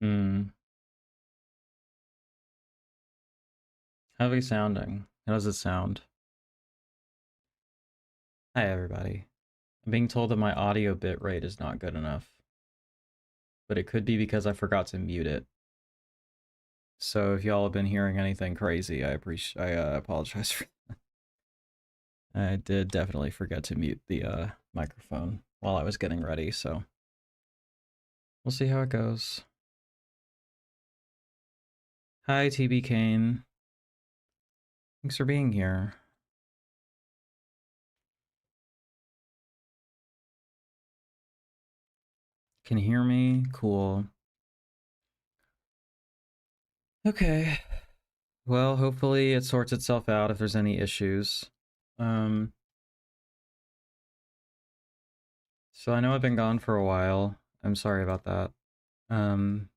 Hmm. Heavy sounding. How does it sound? Hi, everybody. I'm being told that my audio bit rate is not good enough, but it could be because I forgot to mute it. So if y'all have been hearing anything crazy, I apologize for that. I did definitely forget to mute the microphone while I was getting ready, so we'll see how it goes. Hi, TB Kane. Thanks for being here. Can you hear me? Cool. Okay. Well, hopefully it sorts itself out if there's any issues. Um, so I know I've been gone for a while. I'm sorry about that. Um,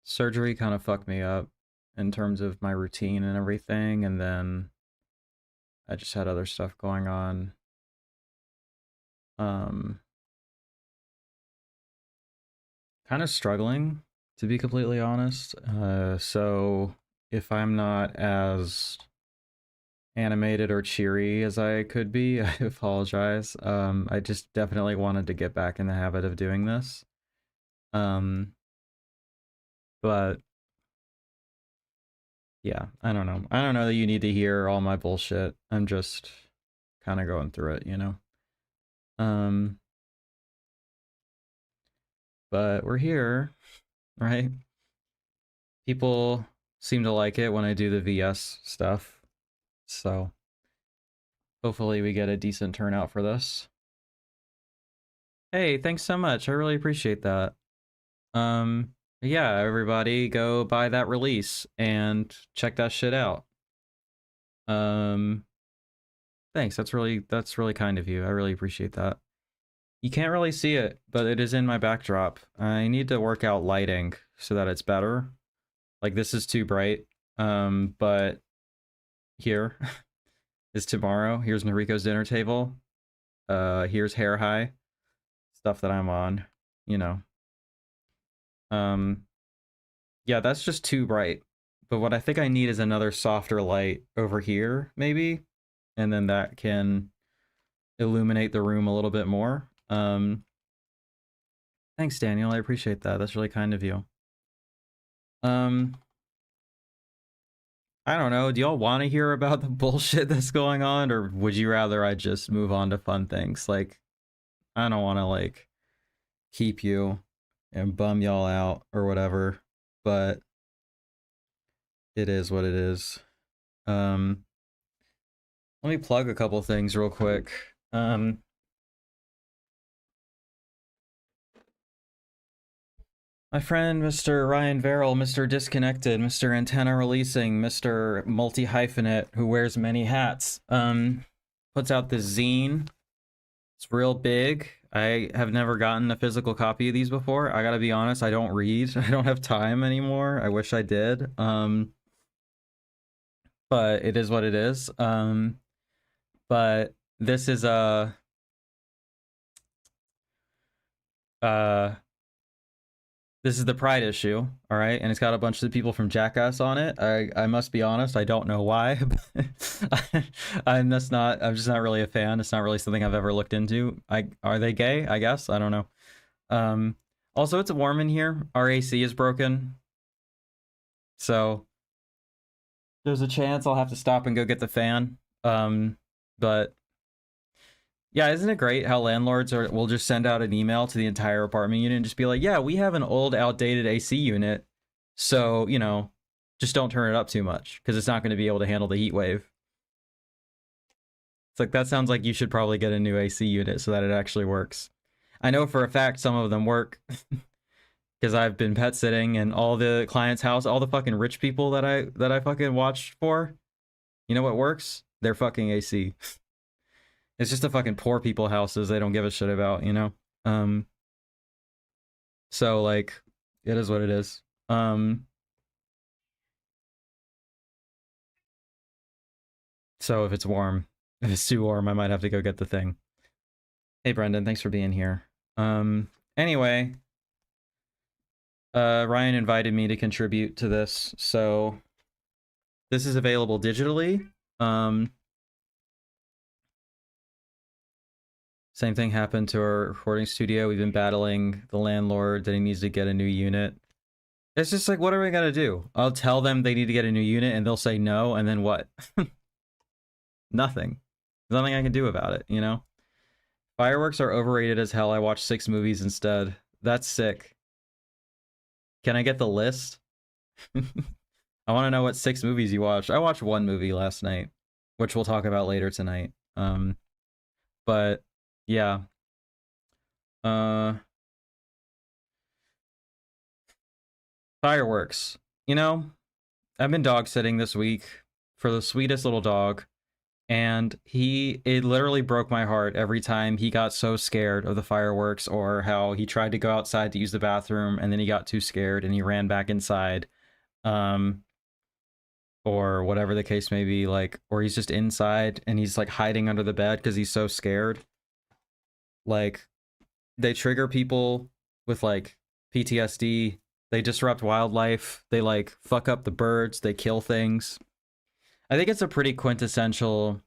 Surgery kind of fucked me up in terms of my routine and everything, and then I just had other stuff going on. Um, Kind of struggling, to be completely honest. So if I'm not as animated or cheery as I could be, I apologize. I just definitely wanted to get back in the habit of doing this. Um, but yeah, I don't know. I don't know that you need to hear all my bullshit. I'm just kind of going through it, you know? Um, but we're here, right? People seem to like it when I do the VS stuff. So hopefully we get a decent turnout for this. Hey, thanks so much. I really appreciate that. Yeah, everybody go buy that release and check that shit out. Um, Thanks. That's really kind of you. I really appreciate that. You can't really see it, but it is in my backdrop. I need to work out lighting so that it's better. Like this is too bright. But here is tomorrow. Here's Mariko's dinner table. Here's Hair High. Stuff that I'm on, you know. Um, yeah, that's just too bright. But what I think I need is another softer light over here, maybe. And then that can illuminate the room a little bit more. Thanks, Daniel. I appreciate that. That's really kind of you. Um, I don't know. Do y'all want to hear about the bullshit that's going on, or would you rather I just move on to fun things? Like, I don't want to like keep you and bum y'all out or whatever, but it is what it is. Um, Let me plug a couple things real quick. My friend, Mr. Ryan Verrill, Mr. Disconnected, Mr. Antenna Releasing, Mr. Multi-Hyphenate, who wears many hats, puts out this zine. It's real big. I have never gotten a physical copy of these before. I gotta be honest, I don't read. I don't have time anymore. I wish I did. But it is what it is. But this is a uh this is the Pride issue, all right, and it's got a bunch of people from Jackass on it. I must be honest, I don't know why. I'm just not really a fan. It's not really something I've ever looked into. Are they gay? I guess I don't know. Also, it's warm in here. Our AC is broken, so there's a chance I'll have to stop and go get the fan. But yeah, isn't it great how landlords will just send out an email to the entire apartment unit and just be like, yeah, we have an old, outdated AC unit, so, you know, just don't turn it up too much because it's not going to be able to handle the heat wave. It's like, that sounds like you should probably get a new AC unit so that it actually works. I know for a fact some of them work because I've been pet sitting and all the clients' house, all the fucking rich people that I fucking watched for, you know what works? Their fucking AC. It's just the fucking poor people houses they don't give a shit about, you know? Um, so like it is what it is. So if it's warm, if it's too warm, I might have to go get the thing. Hey Brendan, thanks for being here. Anyway, Ryan invited me to contribute to this, so this is available digitally. Same thing happened to our recording studio. We've been battling the landlord that he needs to get a new unit. It's just like, what are we gonna do? I'll tell them they need to get a new unit and they'll say no, and then what? Nothing. There's nothing I can do about it, you know? Fireworks are overrated as hell. I watched 6 movies instead. That's sick. Can I get the list? I want to know what 6 movies you watched. I watched 1 movie last night, which we'll talk about later tonight. But yeah. Fireworks. You know, I've been dog sitting this week for the sweetest little dog, and it literally broke my heart every time he got so scared of the fireworks, or how he tried to go outside to use the bathroom and then he got too scared and he ran back inside. Or whatever the case may be, like, or he's just inside and he's like hiding under the bed because he's so scared. Like, they trigger people with like PTSD. They disrupt wildlife. They like fuck up the birds. They kill things. I think it's a pretty quintessential.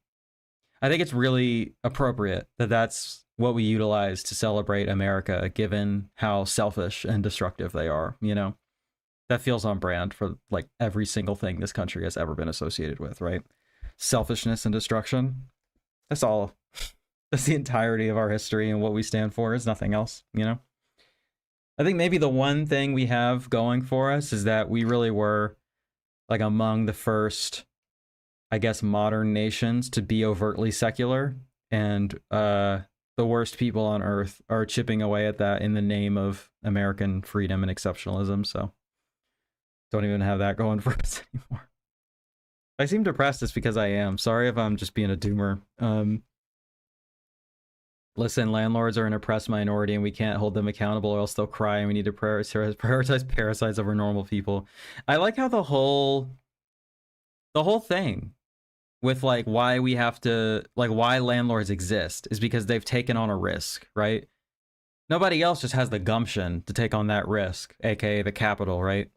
I think it's really appropriate that that's what we utilize to celebrate America, given how selfish and destructive they are, you know? That feels on brand for like every single thing this country has ever been associated with, right? Selfishness and destruction. That's all. That's the entirety of our history, and what we stand for is nothing else, you know? I think maybe the one thing we have going for us is that we really were like among the first, I guess, modern nations to be overtly secular, and the worst people on earth are chipping away at that in the name of American freedom and exceptionalism. So don't even have that going for us anymore. If I seem depressed, it's because I am. Sorry if I'm just being a doomer. Listen, landlords are an oppressed minority and we can't hold them accountable or else they'll cry, and we need to prioritize parasites over normal people. I like how the whole thing with like why we have to, like, why landlords exist is because they've taken on a risk, right? Nobody else just has the gumption to take on that risk, aka the capital, right?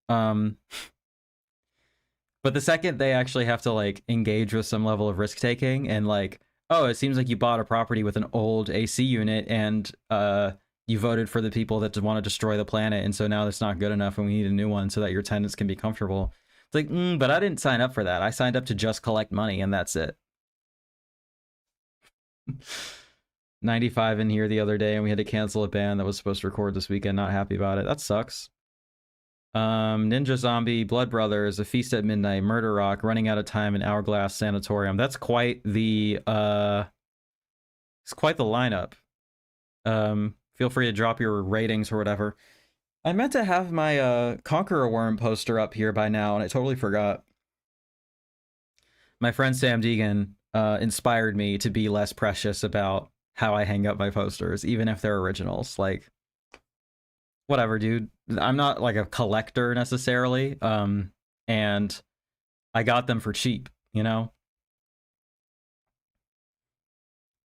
But the second they actually have to like engage with some level of risk taking, and like, oh, it seems like you bought a property with an old AC unit and you voted for the people that want to destroy the planet, and so now that's not good enough and we need a new one so that your tenants can be comfortable. It's like, but I didn't sign up for that. I signed up to just collect money and that's it. 95 in here the other day and we had to cancel a band that was supposed to record this weekend. Not happy about it. That sucks. Ninja Zombie, Blood Brothers, A Feast at Midnight, Murder Rock, Running Out of Time, and Hourglass Sanatorium. That's quite the it's quite the lineup. Feel free to drop your ratings or whatever. I meant to have my Conqueror Worm poster up here by now, and I totally forgot. My friend Sam Deegan inspired me to be less precious about how I hang up my posters, even if they're originals. Like, whatever, dude. I'm not like a collector necessarily, and I got them for cheap, you know?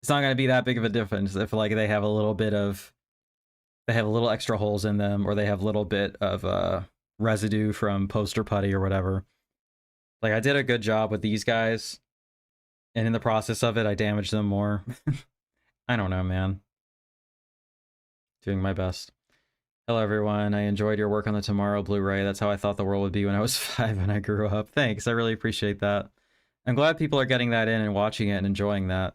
It's not going to be that big of a difference if like they have a little bit of, they have a little extra holes in them, or they have a little bit of residue from poster putty or whatever. Like, I did a good job with these guys, and in the process of it, I damaged them more. I don't know, man. Doing my best. Hello, everyone. I enjoyed your work on the Tomorrow Blu-ray. That's how I thought the world would be when I was 5 and I grew up. Thanks. I really appreciate that. I'm glad people are getting that in and watching it and enjoying that.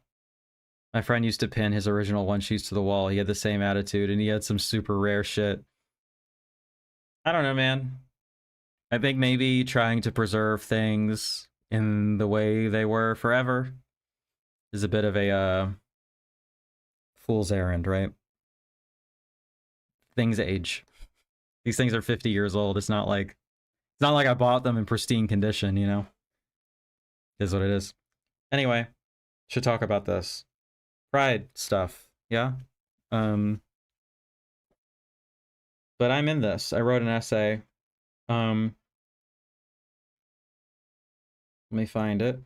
My friend used to pin his original One Sheets to the wall. He had the same attitude, and he had some super rare shit. I don't know, man. I think maybe trying to preserve things in the way they were forever is a bit of a fool's errand, right? Things age. These things are 50 years old. It's not like I bought them in pristine condition, you know? It is what it is. Anyway, should talk about this. Pride stuff, yeah? But I'm in this. I wrote an essay. Let me find it.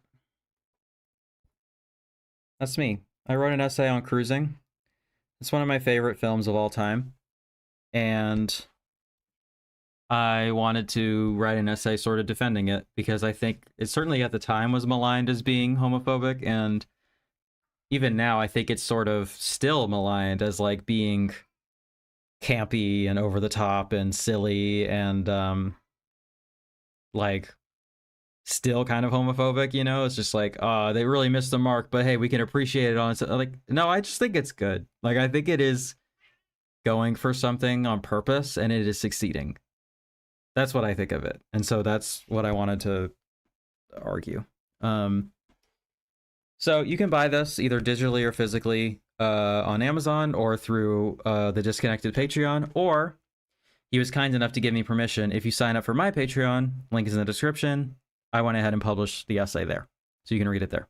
That's me. I wrote an essay on cruising. It's one of my favorite films of all time. And I wanted to write an essay sort of defending it because I think it certainly at the time was maligned as being homophobic, and even now I think it's sort of still maligned as like being campy and over the top and silly and like still kind of homophobic, you know? It's just like, oh, they really missed the mark, but hey, we can appreciate it on its like no, I just think it's good. Like I think it is going for something on purpose and it is succeeding. That's what I think of it. And so that's what I wanted to argue. So you can buy this either digitally or physically on Amazon or through the Disconnected Patreon, or he was kind enough to give me permission. If you sign up for my Patreon, link is in the description, I went ahead and published the essay there. So you can read it there.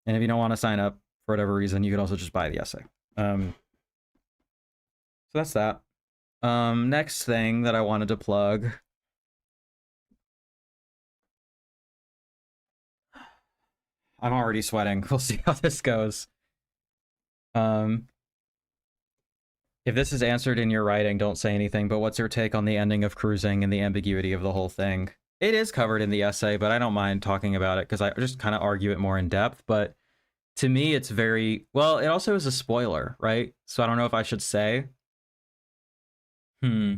And if you don't want to sign up for whatever reason, you can also just buy the essay. So that's that. Next thing that I wanted to plug. I'm already sweating. We'll see how this goes. If this is answered in your writing, don't say anything, but what's your take on the ending of Cruising and the ambiguity of the whole thing? It is covered in the essay, but I don't mind talking about it because I just kind of argue it more in depth. But to me, it's very... Well, it also is a spoiler, right? So I don't know if I should say. Yeah,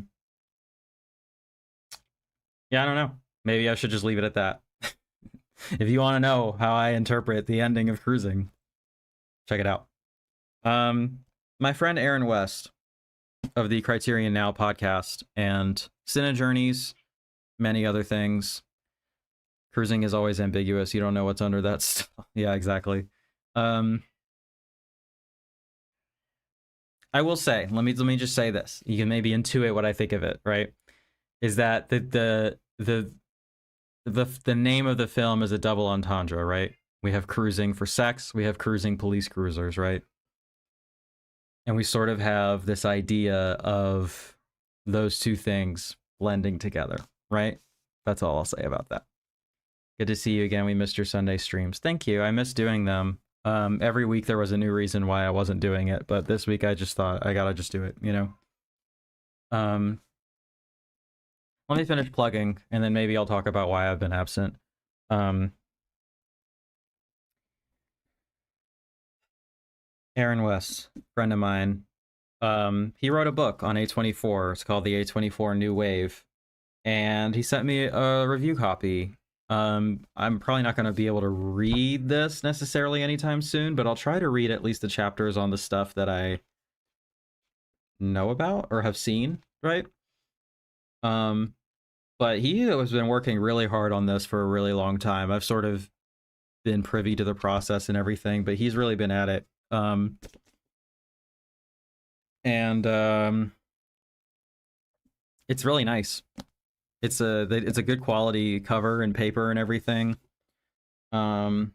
I don't know. Maybe I should just leave it at that. If you want to know how I interpret the ending of Cruising, check it out. My friend Aaron West of the Criterion Now podcast and Cine Journeys, many other things. Cruising is always ambiguous. You don't know what's under that stuff. Yeah, exactly. I will say, let me just say this. You can maybe intuit what I think of it, right? Is that the name of the film is a double entendre, right? We have cruising for sex, we have cruising police cruisers, right? And we sort of have this idea of those two things blending together, right? That's all I'll say about that. Good to see you again. We missed your Sunday streams. Thank you. I miss doing them. Every week there was a new reason why I wasn't doing it, but this week I just thought I gotta just do it, you know? Let me finish plugging, and then maybe I'll talk about why I've been absent. Aaron West, friend of mine, he wrote a book on A24. It's called The A24 New Wave, and he sent me a review copy. I'm probably not going to be able to read this necessarily anytime soon, but I'll try to read at least the chapters on the stuff that I know about or have seen, right? But he has been working really hard on this for a really long time. I've sort of been privy to the process and everything, but he's really been at it. It's really nice. It's a good quality cover and paper and everything. I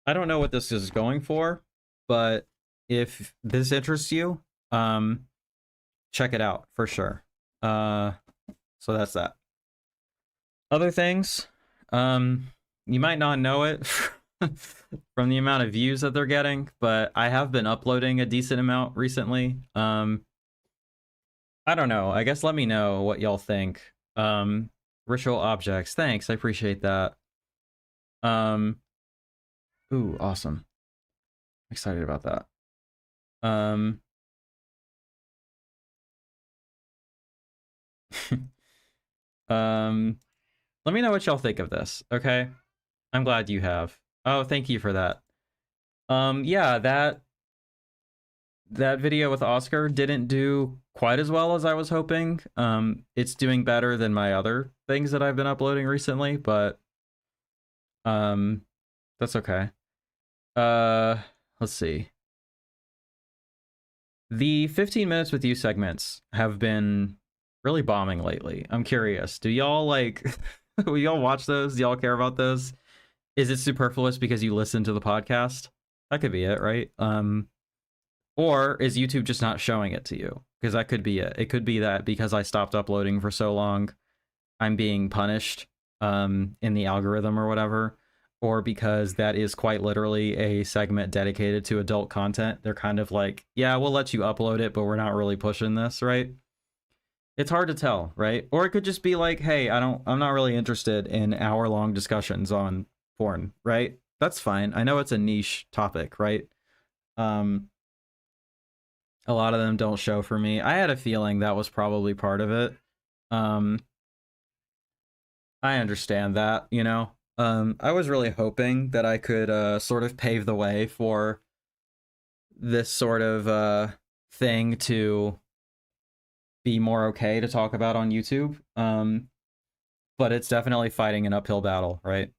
don't know what this is going for, but if this interests you, check it out for sure. So that's that. Other things, you might not know it from the amount of views that they're getting, but I have been uploading a decent amount recently. I don't know. I guess let me know what y'all think. Ritual objects. Thanks. I appreciate that. Ooh, awesome. Excited about that. Let me know what y'all think of this, okay? I'm glad you have. Oh, thank you for that. Yeah, that video with Oscar didn't do quite as well as I was hoping. It's doing better than my other things that I've been uploading recently, but that's okay. Let's see. The 15 minutes with you segments have been really bombing lately. I'm curious. Do y'all like will y'all watch those? Do y'all care about those? Is it superfluous because you listen to the podcast? That could be it, right? Or is YouTube just not showing it to you? Because that could be it. It could be that because I stopped uploading for so long, I'm being punished in the algorithm or whatever. Or because that is quite literally a segment dedicated to adult content. They're kind of like, yeah, we'll let you upload it, but we're not really pushing this, right? It's hard to tell, right? Or it could just be like, hey, I'm not really interested in hour-long discussions on porn, right? That's fine. I know it's a niche topic, right? Um, a lot of them don't show for me. I had a feeling that was probably part of it. Um, I understand that, you know. I was really hoping that I could sort of pave the way for this sort of thing to be more okay to talk about on YouTube. But it's definitely fighting an uphill battle, right?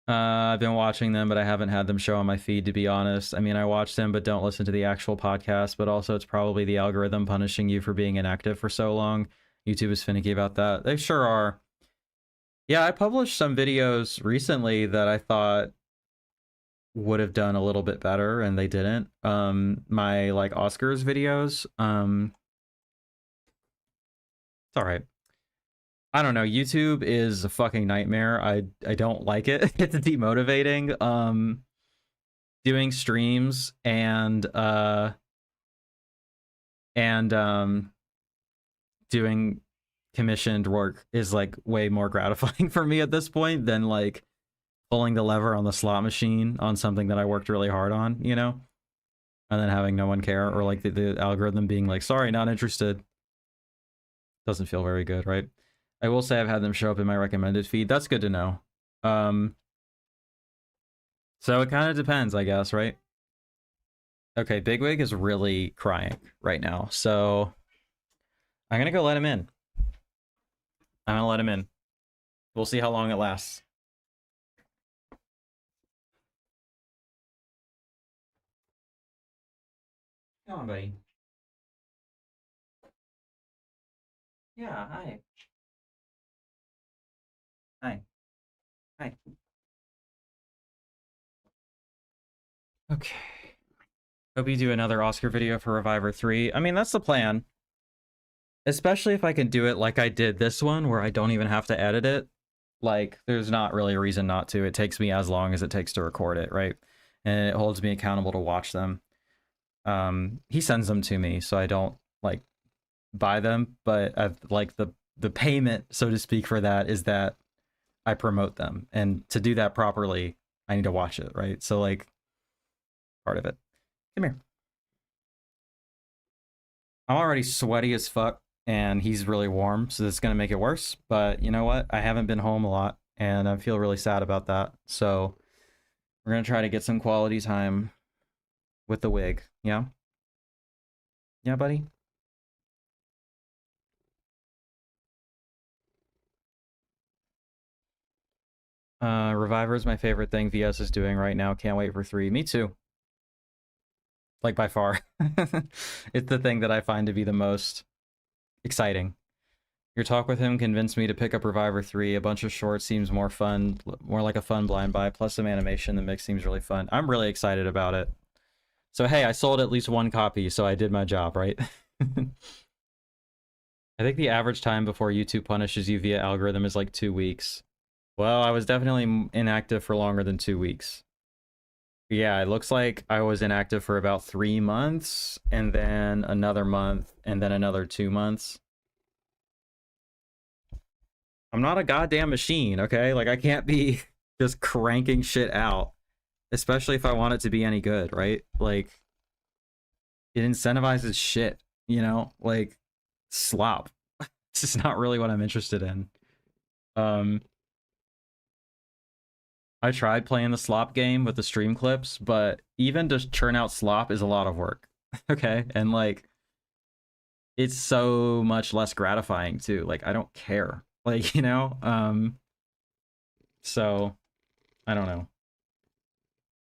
I've been watching them, but I haven't had them show on my feed, to be honest. I mean, I watch them, but don't listen to the actual podcast. But also, it's probably the algorithm punishing you for being inactive for so long. YouTube is finicky about that. They sure are. Yeah, I published some videos recently that I thought would have done a little bit better, and they didn't. My like Oscars videos. It's all right. I don't know. YouTube is a fucking nightmare. I don't like it. It's demotivating. Doing streams and doing commissioned work is like way more gratifying for me at this point than like pulling the lever on the slot machine on something that I worked really hard on, you know? And then having no one care, or like the algorithm being like, sorry, not interested. Doesn't feel very good, right? I will say I've had them show up in my recommended feed. That's good to know. So it kind of depends, I guess, right? Okay, Bigwig is really crying right now, so I'm gonna go let him in. I'm gonna let him in. We'll see how long it lasts. Come on, buddy. Yeah, hi. Hi. Hi. Okay. Hope you do another Oscar video for Reviver 3. I mean, that's the plan. Especially if I can do it like I did this one, where I don't even have to edit it. Like, there's not really a reason not to. It takes me as long as it takes to record it, right? And it holds me accountable to watch them. He sends them to me, so I don't, like, buy them, but like the payment, so to speak, for that is that I promote them. And to do that properly, I need to watch it, right? So, like, part of it. Come here. I'm already sweaty as fuck, and he's really warm, so that's gonna make it worse. But you know what? I haven't been home a lot, and I feel really sad about that. So we're gonna try to get some quality time with the wig. Yeah? Yeah, buddy? Reviver is my favorite thing VS is doing right now. Can't wait for 3. Me too. Like, by far. It's the thing that I find to be the most exciting. Your talk with him convinced me to pick up Reviver 3. A bunch of shorts seems more fun, more like a fun blind buy, plus some animation. The mix seems really fun. I'm really excited about it. So, hey, I sold at least 1 copy, so I did my job, right? I think the average time before YouTube punishes you via algorithm is like 2 weeks. Well, I was definitely inactive for longer than 2 weeks. Yeah, it looks like I was inactive for about 3 months, and then another month, and then another 2 months. I'm not a goddamn machine, okay? Like, I can't be just cranking shit out, especially if I want it to be any good, right? Like, it incentivizes shit, you know? Like, slop. It's just not really what I'm interested in. Um, I tried playing the slop game with the stream clips, but even to churn out slop is a lot of work, okay? And, like, it's so much less gratifying, too. Like, I don't care. Like, you know? So, I don't know.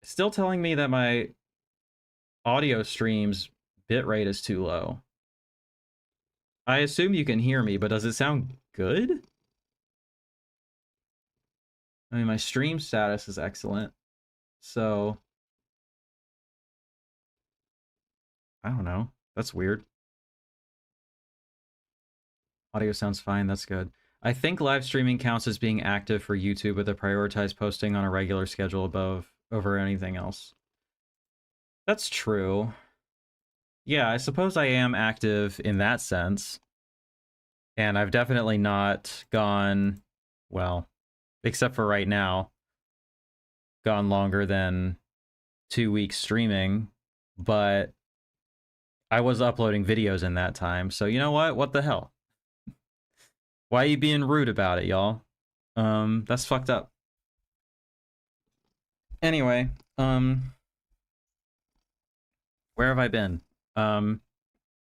Still telling me that my audio stream's bitrate is too low. I assume you can hear me, but does it sound good? I mean, my stream status is excellent, so I don't know. That's weird. Audio sounds fine, that's good. I think live streaming counts as being active for YouTube, with a prioritized posting on a regular schedule above over anything else. That's true. Yeah, I suppose I am active in that sense. And I've definitely not gone, well, except for right now, gone longer than 2 weeks streaming. But I was uploading videos in that time. So you know what? What the hell? Why are you being rude about it, y'all? That's fucked up. Anyway, where have I been? Um,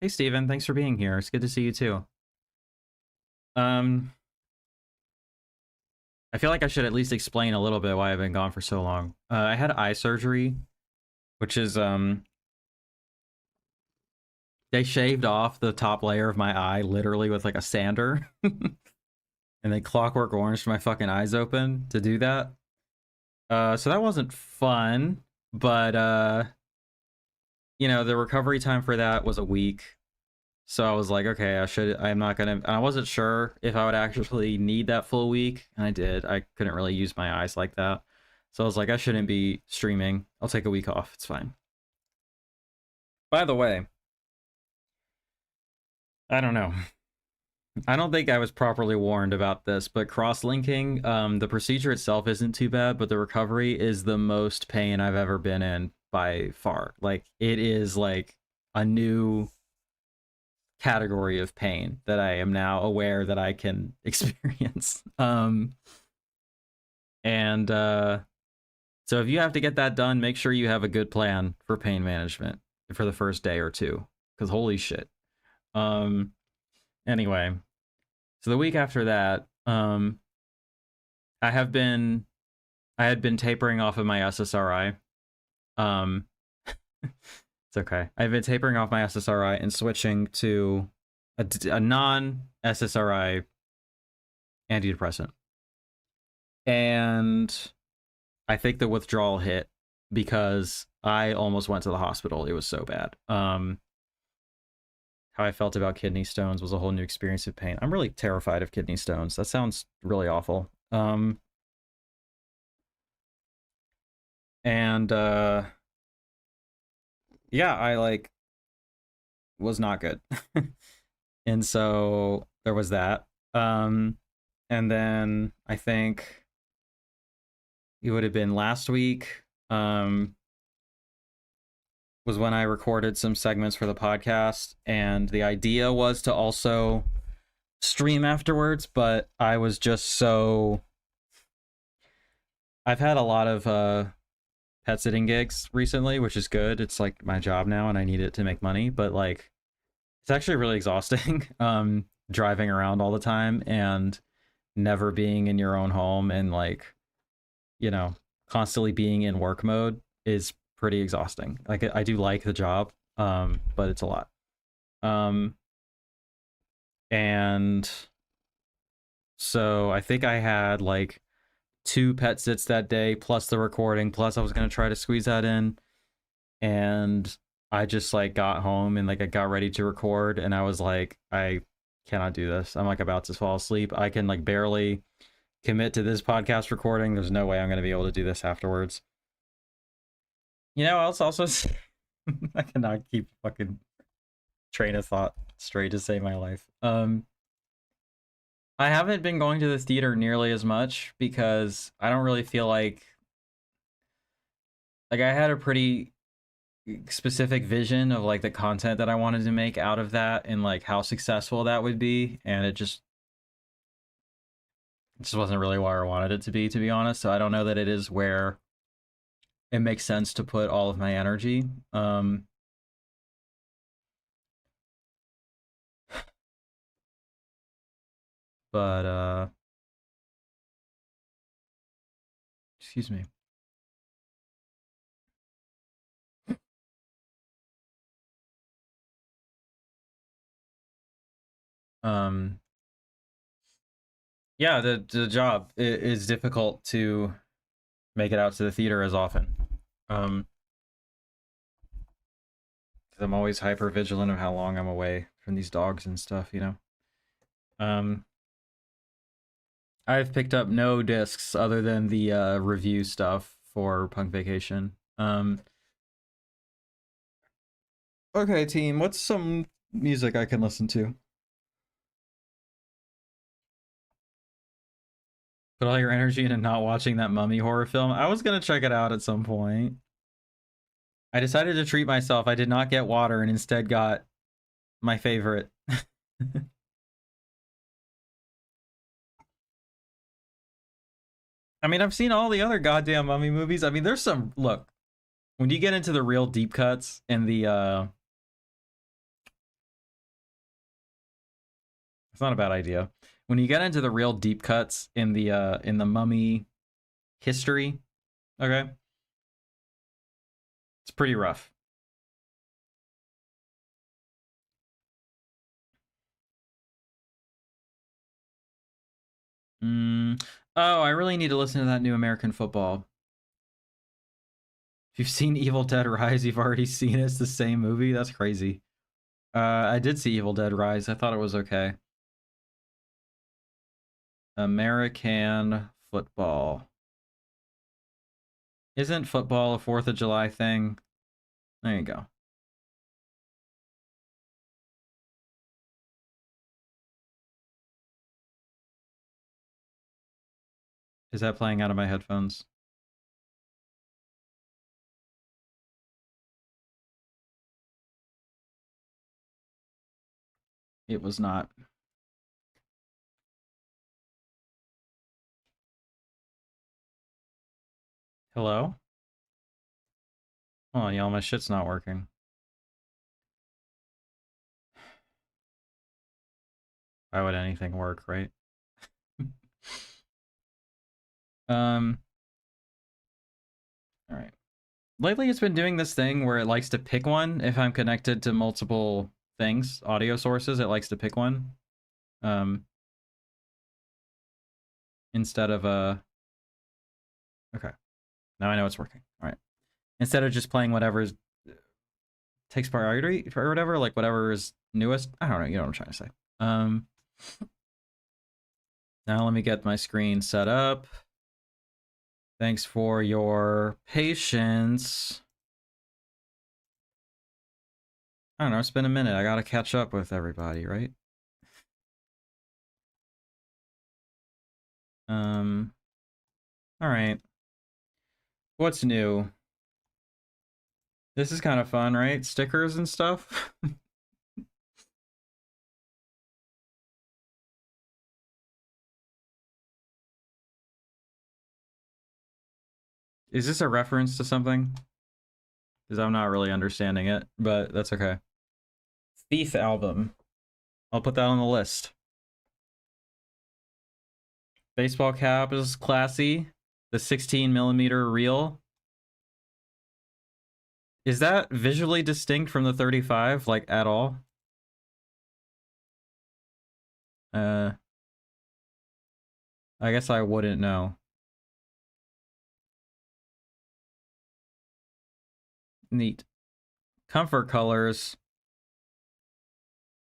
hey Steven, thanks for being here. It's good to see you too. Um, I feel like I should at least explain a little bit why I've been gone for so long. I had eye surgery, which is they shaved off the top layer of my eye literally with like a sander, and they clockwork oranged my fucking eyes open to do that. So that wasn't fun, but the recovery time for that was a week. So I was like, okay, I'm not gonna, and I wasn't sure if I would actually need that full week, and I did. I couldn't really use my eyes like that. So I was like, I shouldn't be streaming. I'll take a week off. It's fine. By the way, I don't know. I don't think I was properly warned about this, but cross-linking, the procedure itself isn't too bad, but the recovery is the most pain I've ever been in by far. Like, it is like a new category of pain that I am now aware that I can experience. And so if you have to get that done, make sure you have a good plan for pain management for the first day or two, because holy shit. Anyway, so the week after that, I had been tapering off of my SSRI. It's okay. I've been tapering off my SSRI and switching to a non-SSRI antidepressant. And I think the withdrawal hit because I almost went to the hospital. It was so bad. How I felt about kidney stones was a whole new experience of pain. I'm really terrified of kidney stones. That sounds really awful. And yeah, I like was not good. And so there was that. And then I think it would have been last week, was when I recorded some segments for the podcast, and the idea was to also stream afterwards, but I was just so... I've had a lot of pet sitting gigs recently, which is good. It's like my job now and I need it to make money, but like it's actually really exhausting driving around all the time and never being in your own home, and like, constantly being in work mode is pretty exhausting. Like, I do like the job, but it's a lot. And so I think I had like 2 pet sits that day, plus the recording, plus I was going to try to squeeze that in. And I just like got home and like I got ready to record, and I was like, I cannot do this. I'm like about to fall asleep. I can like barely commit to this podcast recording. There's no way I'm going to be able to do this afterwards. I'll also I cannot keep fucking train of thought straight to save my life. I haven't been going to the theater nearly as much because I don't really feel like I had a pretty specific vision of like the content that I wanted to make out of that and like how successful that would be, and it just wasn't really where I wanted it to be honest. So I don't know that it is where it makes sense to put all of my energy. But excuse me. Yeah, the job is difficult to make it out to the theater as often. 'Cause I'm always hyper vigilant of how long I'm away from these dogs and stuff, Um, I've picked up no discs other than the review stuff for Punk Vacation. Okay, team, what's some music I can listen to? Put all your energy into not watching that mummy horror film. I was gonna check it out at some point. I decided to treat myself. I did not get water and instead got my favorite. I mean, I've seen all the other goddamn mummy movies. I mean, there's some look, when you get into the real deep cuts and the it's not a bad idea. When you get into the real deep cuts in the mummy history, okay? It's pretty rough. Mm. Oh, I really need to listen to that new American Football. If you've seen Evil Dead Rise, you've already seen it. It's the same movie. That's crazy. I did see Evil Dead Rise. I thought it was okay. American Football. Isn't football a 4th of July thing? There you go. Is that playing out of my headphones? It was not. Hello? Oh, y'all, my shit's not working. Why would anything work, right? um, all right. Lately, it's been doing this thing where it likes to pick one. If I'm connected to multiple things, audio sources, it likes to pick one. Instead of okay, now I know it's working. All right. Instead of just playing whatever takes priority or whatever, like whatever is newest. I don't know. You know what I'm trying to say. Um, now let me get my screen set up. Thanks for your patience. I don't know, it's been a minute. I gotta catch up with everybody, right? All right. What's new? This is kind of fun, right? Stickers and stuff. Is this a reference to something? Because I'm not really understanding it, but that's okay. Thief album. I'll put that on the list. Baseball cap is classy. The 16 millimeter reel. Is that visually distinct from the 35, like at all? Uh, I guess I wouldn't know. Neat. Comfort colors.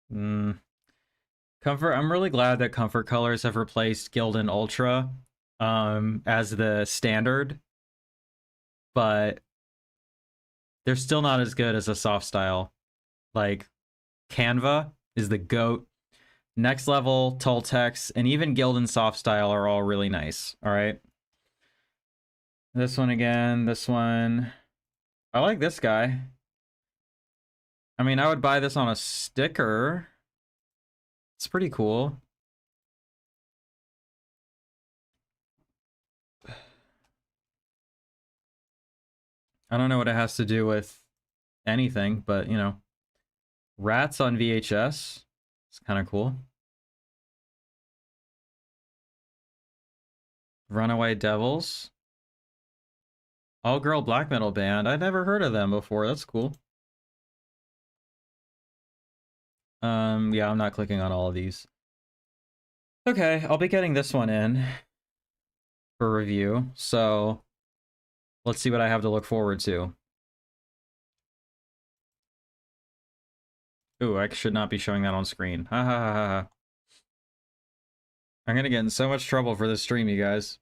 Comfort. I'm really glad that comfort colors have replaced Gildan Ultra as the standard, but they're still not as good as a soft style. Like Canva is the goat. Next level, Toltecs, and even Gildan soft style are all really nice. All right. This one again. This one. I like this guy. I mean, I would buy this on a sticker. It's pretty cool. I don't know what it has to do with anything, but you know, rats on VHS. It's kind of cool. Runaway Devils. All girl black metal band. I'd never heard of them before. That's cool. Yeah, I'm not clicking on all of these. Okay, I'll be getting this one in for review. So let's see what I have to look forward to. Ooh, I should not be showing that on screen. Ha ha ha ha. I'm gonna get in so much trouble for this stream, you guys.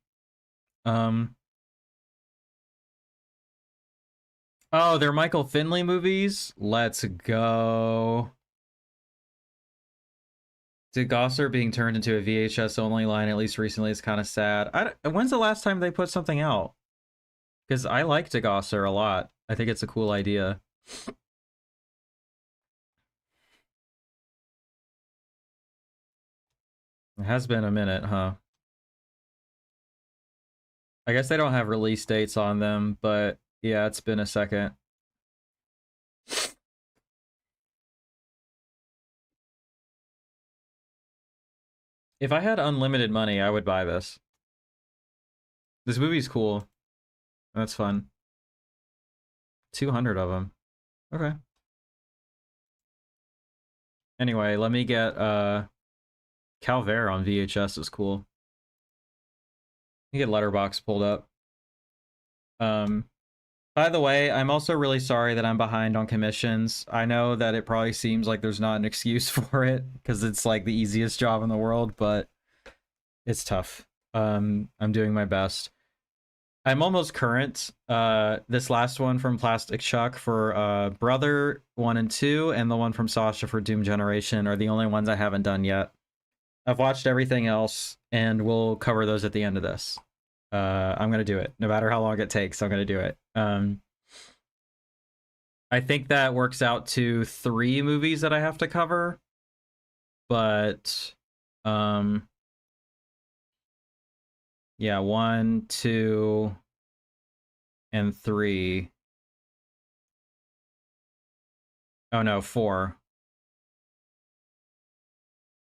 Oh, they're Michael Finley movies? Let's go. Did Gosser being turned into a VHS only line, at least recently, is kind of sad. When's the last time they put something out? Because I like Gosser a lot. I think it's a cool idea. It has been a minute, huh? I guess they don't have release dates on them, but yeah, it's been a second. If I had unlimited money, I would buy this. This movie's cool. That's fun. 200 of them. Okay. Anyway, let me get Calvert on VHS is cool. You get Letterbox pulled up. By the way, I'm also really sorry that I'm behind on commissions. I know that it probably seems like there's not an excuse for it because it's like the easiest job in the world, but it's tough. I'm doing my best. I'm almost current. This last one from Plastic Chuck for Brother 1 and 2 and the one from Sasha for Doom Generation are the only ones I haven't done yet. I've watched everything else, and we'll cover those at the end of this. I'm gonna do it. No matter how long it takes, I'm gonna do it. I think that works out to 3 movies that I have to cover. But yeah, 1, 2, and 3. Oh no, 4.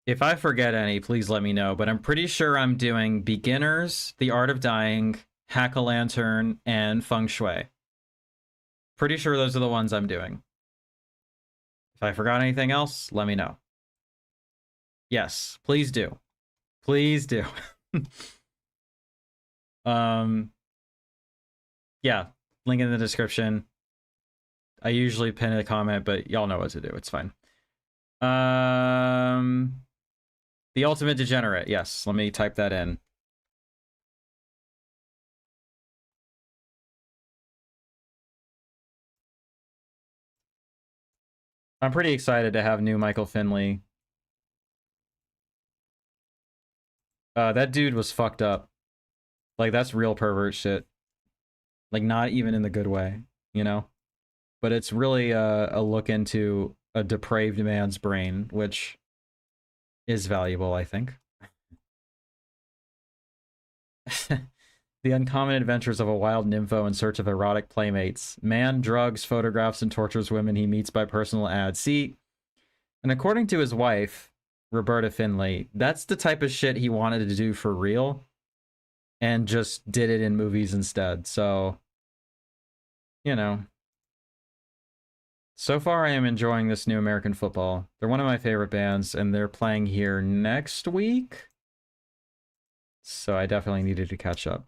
If I forget any, please let me know, but I'm pretty sure I'm doing Beginners, The Art of Dying, Hack-A-Lantern, and Feng Shui. Pretty sure those are the ones I'm doing. If I forgot anything else, let me know. Yes, please do. Please do. Yeah, link in the description. I usually pin a comment, but y'all know what to do. It's fine. The Ultimate Degenerate. Yes, let me type that in. I'm pretty excited to have new Michael Finley. That dude was fucked up. Like, that's real pervert shit. Like, not even in the good way, you know? But it's really a look into a depraved man's brain, which is valuable, I think. The uncommon adventures of a wild nympho in search of erotic playmates. Man drugs, photographs, and tortures women he meets by personal ad. See, and according to his wife, Roberta Finley, that's the type of shit he wanted to do for real and just did it in movies instead. So, you know. So far, I am enjoying this new American football. They're one of my favorite bands, and they're playing here next week. So I definitely needed to catch up.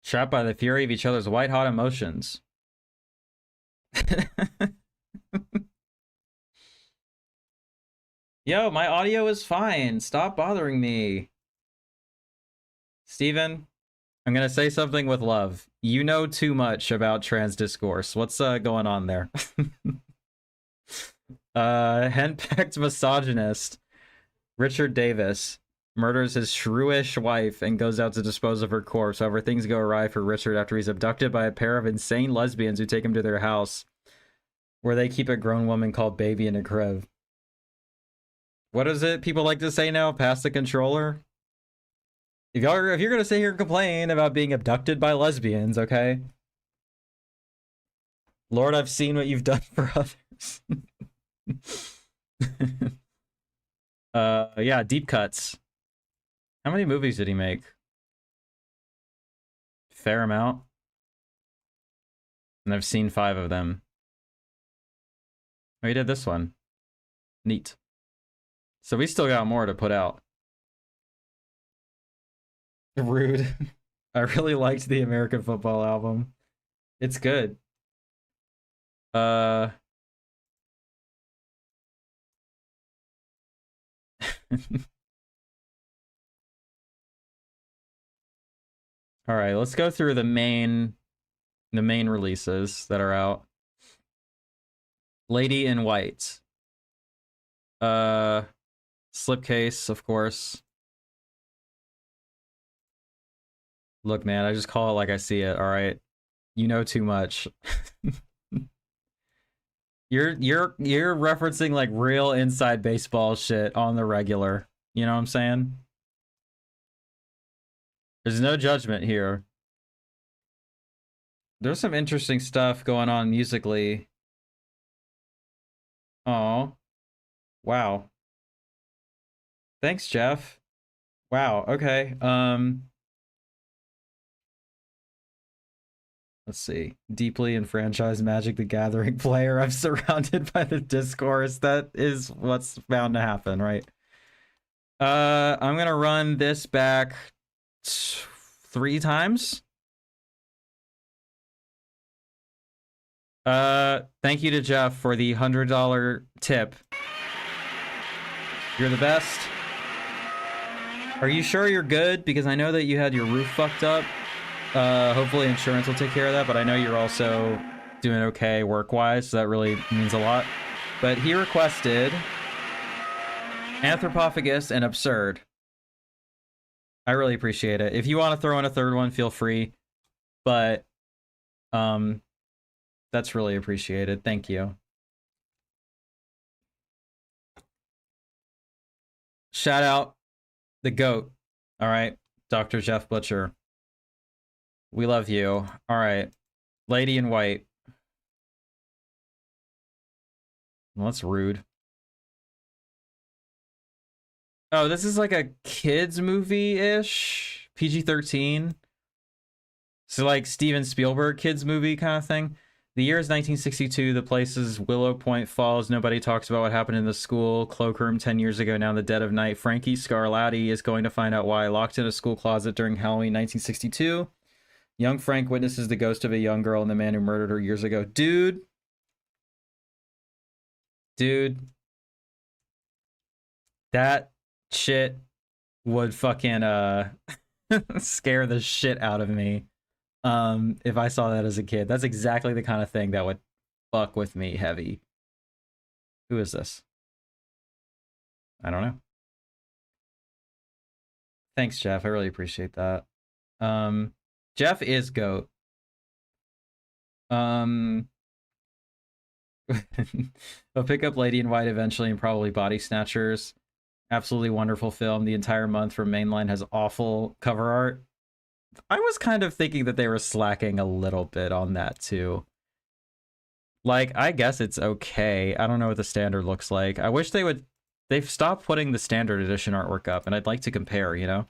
Trapped by the fury of each other's white-hot emotions. Yo, my audio is fine. Stop bothering me. Steven, I'm gonna say something with love. You know too much about trans discourse. What's going on there? Henpecked misogynist Richard Davis murders his shrewish wife and goes out to dispose of her corpse. However, things go awry for Richard after he's abducted by a pair of insane lesbians who take him to their house, where they keep a grown woman called Baby in a crib. What is it people like to say now? Pass the controller? If you're gonna sit here and complain about being abducted by lesbians, okay? Lord, I've seen what you've done for others. Yeah, deep cuts. How many movies did he make? Fair amount. And I've seen 5 of them. Oh, he did this one. Neat. So we still got more to put out. Rude. I really liked the American Football album. It's good. All right, let's go through the main releases that are out. Lady in White. Slipcase, of course. Look, man, I just call it like I see it, all right? You know too much. You're referencing like real inside baseball shit on the regular. You know what I'm saying? There's no judgment here. There's some interesting stuff going on musically. Oh. Wow. Thanks, Jeff. Wow, okay. Let's see. Deeply enfranchised Magic the Gathering player. I'm surrounded by the discourse. That is what's bound to happen, right? I'm gonna run this back 3 times. Thank you to Jeff for the $100 tip. You're the best. Are you sure you're good? Because I know that you had your roof fucked up. Hopefully insurance will take care of that, but I know you're also doing okay work-wise, so that really means a lot. But he requested Anthropophagus and Absurd. I really appreciate it. If you want to throw in a third one, feel free. But, that's really appreciated. Thank you. Shout out the GOAT. All right, Dr. Jeff Butcher. We love you. All right. Lady in White. Well, that's rude. Oh, this is like a kids movie-ish? PG-13? So like Steven Spielberg kids movie kind of thing? The year is 1962. The place is Willow Point Falls. Nobody talks about what happened in the school cloakroom 10 years ago. Now in the dead of night, Frankie Scarlatti is going to find out why. Locked in a school closet during Halloween 1962. Young Frank witnesses the ghost of a young girl and the man who murdered her years ago. Dude. That shit would fucking scare the shit out of me if I saw that as a kid. That's exactly the kind of thing that would fuck with me heavy. Who is this? I don't know. Thanks, Jeff. I really appreciate that. Jeff is GOAT. I'll pick up Lady in White eventually and probably Body Snatchers. Absolutely wonderful film. The entire month from Mainline has awful cover art. I was kind of thinking that they were slacking a little bit on that too. Like, I guess it's okay. I don't know what the standard looks like. I wish they've stopped putting the standard edition artwork up, and I'd like to compare, you know?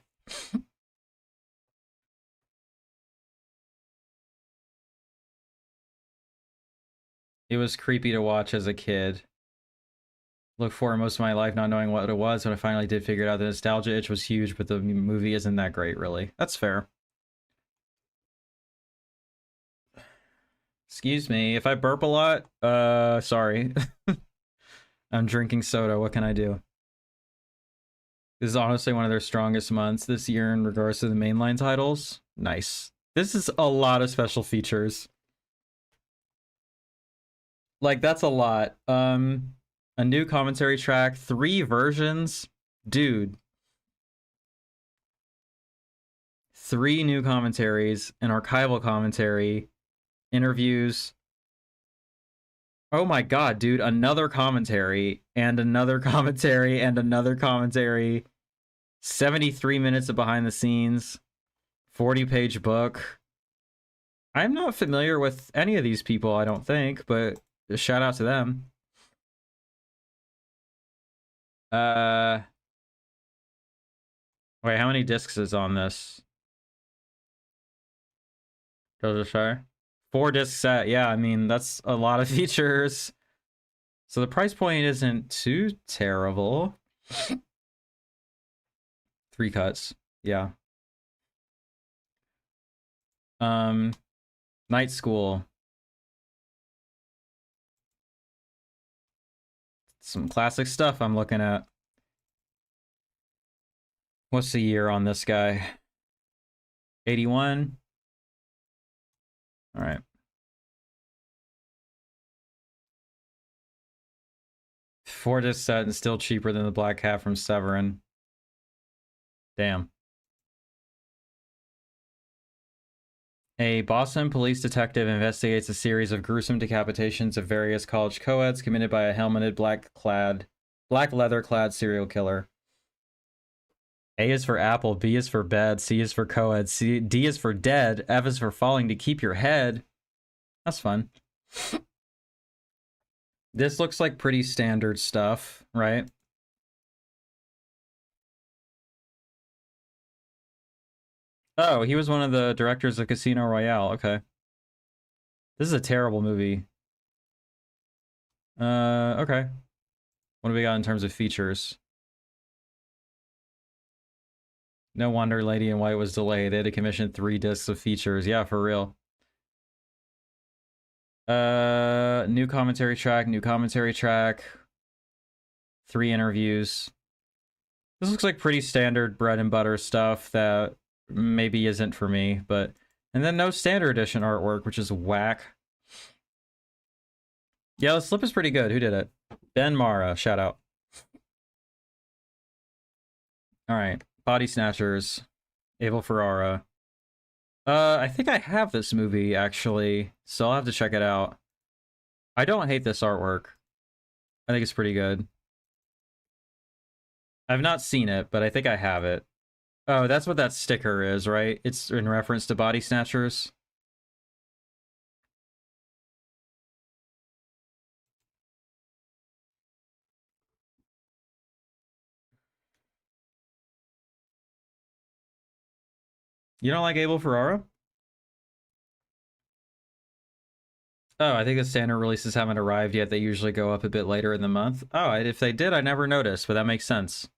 It was creepy to watch as a kid. Looked for most of my life not knowing what it was. When I finally did figure it out, the nostalgia itch was huge, but the movie isn't that great, really. That's fair. Excuse me, if I burp a lot, sorry. I'm drinking soda, what can I do? This is honestly one of their strongest months this year in regards to the mainline titles. Nice. This is a lot of special features. Like, that's a lot. A new commentary track, 3 versions. Dude. 3 new commentaries, an archival commentary, interviews. Oh my god, dude, another commentary, and another commentary, and another commentary. 73 minutes of behind the scenes. 40-page book. I'm not familiar with any of these people, I don't think, but shout out to them. Wait, how many discs is on this? Does it show? 4 disc set. Yeah, I mean, that's a lot of features. So the price point isn't too terrible. 3 cuts. Yeah. Night School. Some classic stuff I'm looking at. What's the year on this guy? 81. All right. Four-disc set and still cheaper than the Black Cat from Severin. Damn. A Boston police detective investigates a series of gruesome decapitations of various college co-eds committed by a helmeted black leather-clad serial killer. A is for apple, B is for bed, C is for co-ed, D is for dead, F is for falling to keep your head. That's fun. This looks like pretty standard stuff, right? Oh, he was one of the directors of Casino Royale. Okay. This is a terrible movie. Okay. What do we got in terms of features? No wonder Lady in White was delayed. They had to commission 3 discs of features. Yeah, for real. New commentary track. 3 interviews. This looks like pretty standard bread and butter stuff that maybe isn't for me, but... And then no standard edition artwork, which is whack. Yeah, the slip is pretty good. Who did it? Ben Mara, shout out. Alright, Body Snatchers. Abel Ferrara. I think I have this movie, actually, so I'll have to check it out. I don't hate this artwork. I think it's pretty good. I've not seen it, but I think I have it. Oh, that's what that sticker is, right? It's in reference to Body Snatchers. You don't like Abel Ferrara? Oh, I think the standard releases haven't arrived yet. They usually go up a bit later in the month. Oh, if they did, I never noticed, but that makes sense.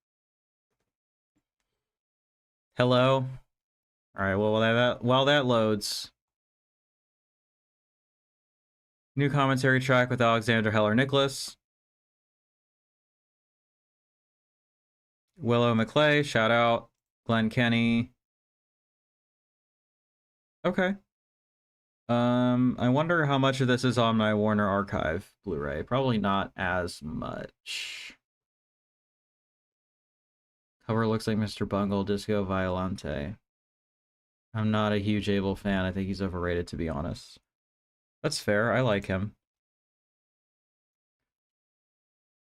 Hello? Alright, well, while that loads... New commentary track with Alexander Heller-Nicholas. Willow McClay, shout out. Glenn Kenny. Okay. I wonder how much of this is on my Warner Archive Blu-ray. Probably not as much. Cover looks like Mr. Bungle, Disco Violante. I'm not a huge Abel fan. I think he's overrated, to be honest. That's fair. I like him.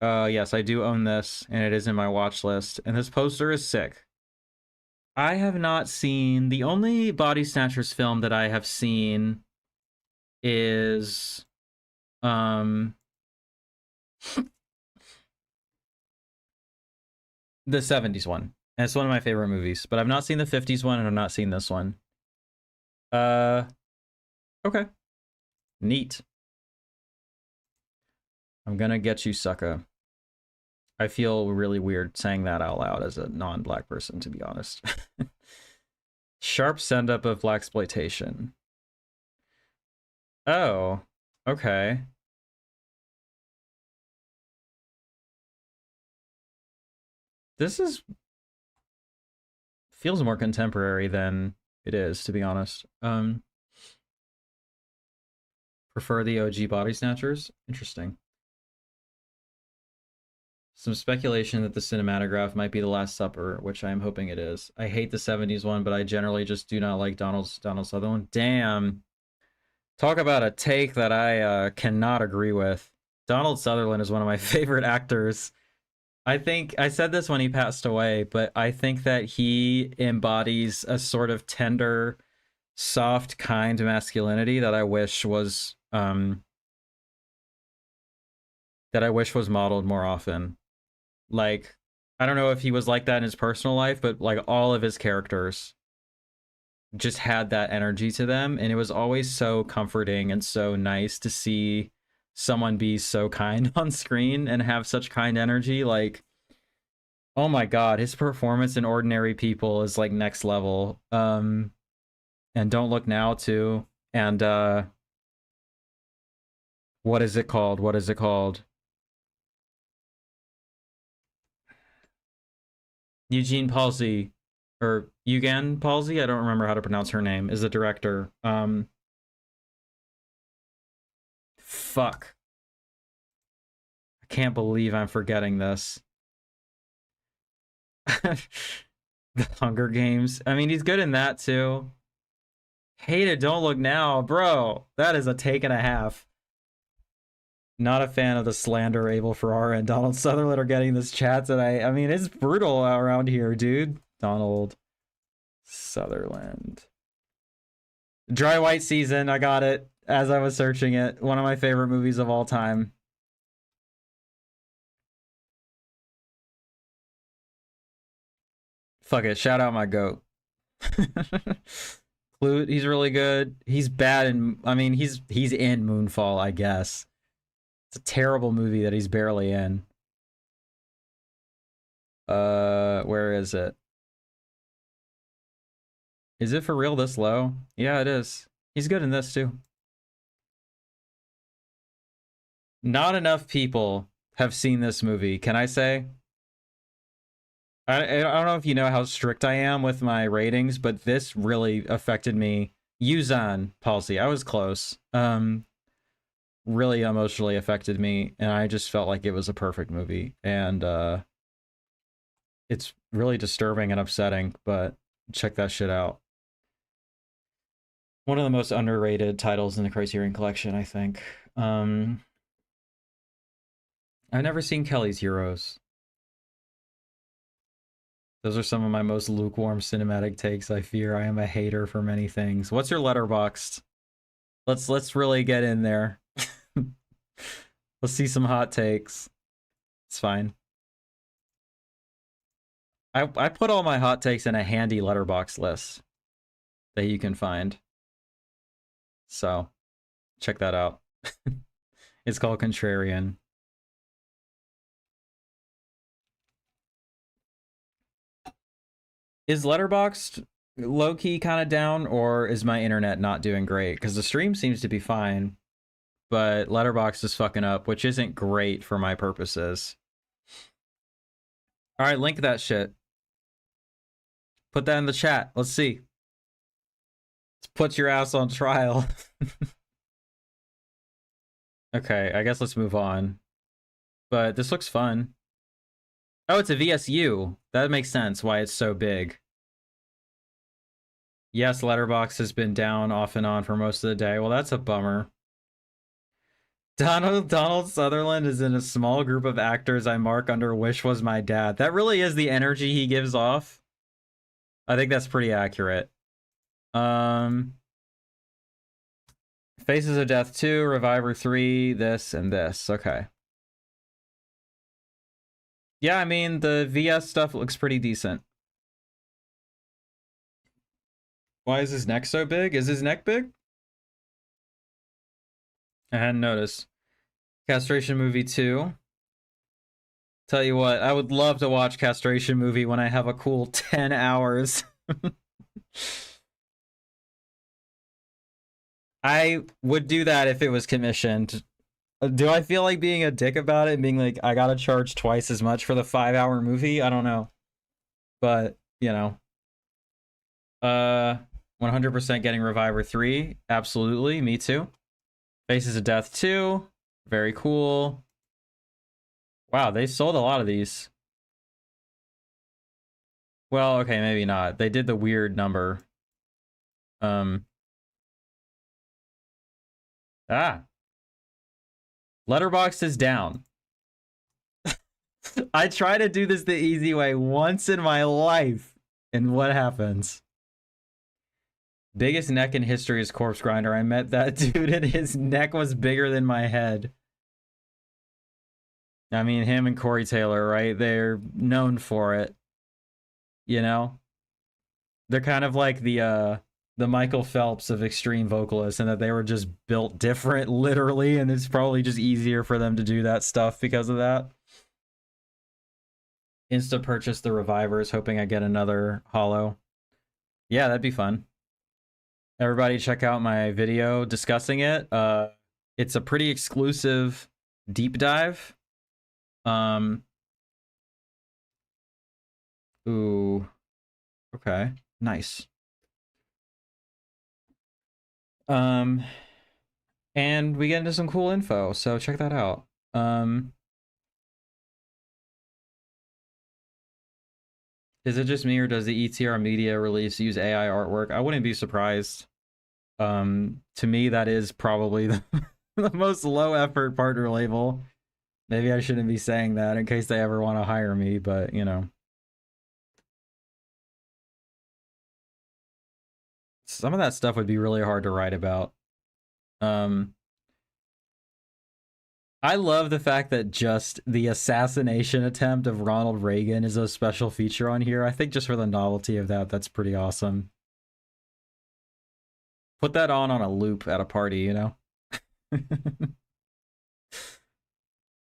Yes, I do own this, and it is in my watch list. And this poster is sick. I have not seen... The only Body Snatchers film that I have seen is... the 70s one. And it's one of my favorite movies. But I've not seen the 50s one, and I've not seen this one. Okay. Neat. I'm gonna get you, sucker. I feel really weird saying that out loud as a non-black person, to be honest. Sharp send-up of blaxploitation. Oh, okay. This feels more contemporary than it is, to be honest. Prefer the OG Body Snatchers? Interesting. Some speculation that the cinematograph might be The Last Supper, which I am hoping it is. I hate the 70s one, but I generally just do not like Donald Sutherland. Damn. Talk about a take that I cannot agree with. Donald Sutherland is one of my favorite actors. I think, I said this when he passed away, but I think that he embodies a sort of tender, soft, kind masculinity that I wish was modeled more often. Like, I don't know if he was like that in his personal life, but like all of his characters just had that energy to them, and it was always so comforting and so nice to see someone be so kind on screen and have such kind energy. Like, oh my god, his performance in Ordinary People is like next level. And Don't Look Now too. And what is it called? Eugene Palsy. or Yugan Palsy, I don't remember how to pronounce her name, is the director. Fuck. I can't believe I'm forgetting this. The Hunger Games. I mean, he's good in that too. Hated Don't Look Now, bro. That is a take and a half. Not a fan of the slander Abel Ferrara and Donald Sutherland are getting this chat today. I mean, it's brutal around here, dude. Donald Sutherland. Dry White Season, I got it as I was searching it. One of my favorite movies of all time. Fuck it, shout out my goat. Clute, he's really good. He's bad in, I mean, he's in Moonfall, I guess. It's a terrible movie that he's barely in. Where is it? Is it for real this low? Yeah, it is. He's good in this too. Not enough people have seen this movie, can I say? I don't know if you know how strict I am with my ratings, but this really affected me. Yuzan Palsy, I was close. Really emotionally affected me, and I just felt like it was a perfect movie. And it's really disturbing and upsetting, but check that shit out. One of the most underrated titles in the Criterion Collection, I think. I've never seen Kelly's Heroes. Those are some of my most lukewarm cinematic takes. I fear I am a hater for many things. What's your Letterboxd? Let's really get in there. Let's see some hot takes. It's fine. I put all my hot takes in a handy Letterboxd list that you can find. So, check that out. It's called Contrarian. Is Letterboxd low-key kind of down, or is my internet not doing great? Because the stream seems to be fine, but Letterboxd is fucking up, which isn't great for my purposes. All right, link that shit. Put that in the chat. Let's see. Let's put your ass on trial. Okay, I guess let's move on. But this looks fun. Oh, it's a VSU. That makes sense why it's so big. Yes, Letterboxd has been down off and on for most of the day. Well, that's a bummer. Donald Sutherland is in a small group of actors I mark under Wish Was My Dad. That really is the energy he gives off. I think that's pretty accurate. Faces of Death 2, Reviver 3, this, and this. Okay. Yeah, I mean, the VS stuff looks pretty decent. Why is his neck so big? Is his neck big? I hadn't noticed. Castration Movie 2. Tell you what, I would love to watch Castration Movie when I have a cool 10 hours. I would do that if it was commissioned. Do I feel like being a dick about it and being like, I gotta charge twice as much for the 5-hour movie? I don't know. But, you know. 100% getting Reviver 3. Absolutely, me too. Faces of Death 2. Very cool. Wow, they sold a lot of these. Well, okay, maybe not. They did the weird number. Letterboxd is down. I try to do this the easy way once in my life, and what happens? Biggest neck in history is Corpse Grinder. I met that dude and his neck was bigger than my head. I mean, him and Corey Taylor, right? They're known for it. You know? They're kind of like the Michael Phelps of extreme vocalists, and that they were just built different, literally, and it's probably just easier for them to do that stuff because of that. Insta purchase the Revivers, hoping I get another holo. Yeah, that'd be fun. Everybody check out my video discussing it. It's a pretty exclusive deep dive. Ooh. Okay, nice. And we get into some cool info, so check that out. Is it just me, or does the ETR media release use AI artwork? I wouldn't be surprised. To me, that is probably the most low effort partner label. Maybe I shouldn't be saying that in case they ever want to hire me, but you know. Some of that stuff would be really hard to write about. I love the fact that just the assassination attempt of Ronald Reagan is a special feature on here. I think just for the novelty of that, that's pretty awesome. Put that on a loop at a party, you know?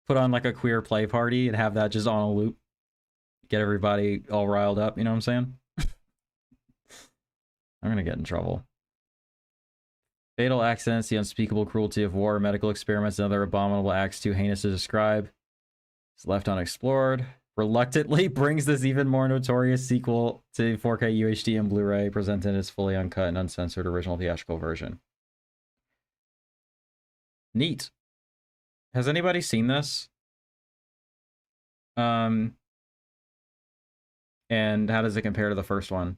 Put on like a queer play party and have that just on a loop. Get everybody all riled up, you know what I'm saying? I'm gonna get in trouble. Fatal accidents, the unspeakable cruelty of war, medical experiments, and other abominable acts too heinous to describe. It's left unexplored. Reluctantly brings this even more notorious sequel to 4K UHD and Blu-ray, presented in its fully uncut and uncensored original theatrical version. Neat. Has anybody seen this? And how does it compare to the first one?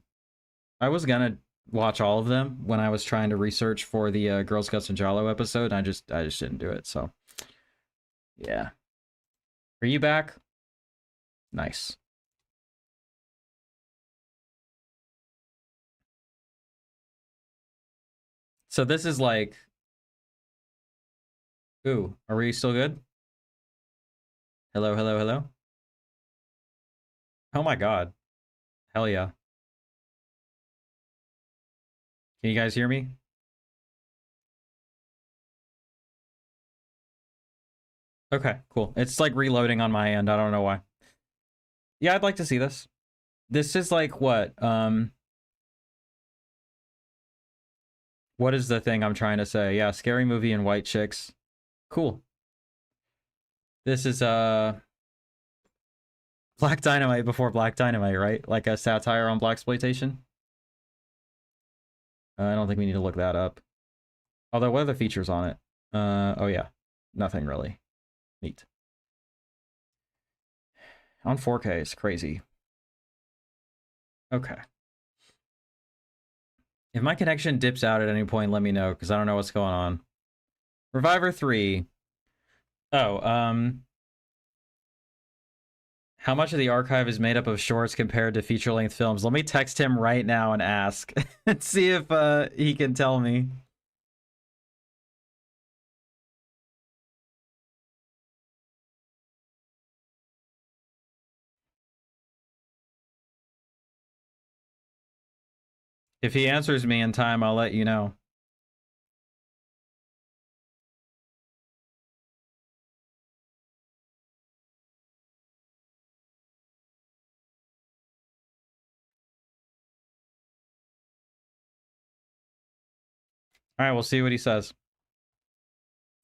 I was gonna watch all of them when I was trying to research for the Girl Scouts and Jalo episode. I just didn't do it. So yeah. Are you back? Nice. So this is like, ooh, are we still good? Hello, hello, hello. Oh my god. Hell yeah. Can you guys hear me? Okay, cool. It's like reloading on my end. I don't know why. Yeah, I'd like to see this. This is like what? What is the thing I'm trying to say? Yeah, scary movie and white chicks. Cool. This is Black Dynamite before Black Dynamite, right? Like a satire on blaxploitation. I don't think we need to look that up. Although, what are the features on it? Oh yeah, nothing really. Neat. On 4K, it's crazy. Okay. If my connection dips out at any point, let me know, because I don't know what's going on. Reviver 3. Oh, how much of the archive is made up of shorts compared to feature-length films? Let me text him right now and ask. And see if he can tell me. If he answers me in time, I'll let you know. All right, we'll see what he says.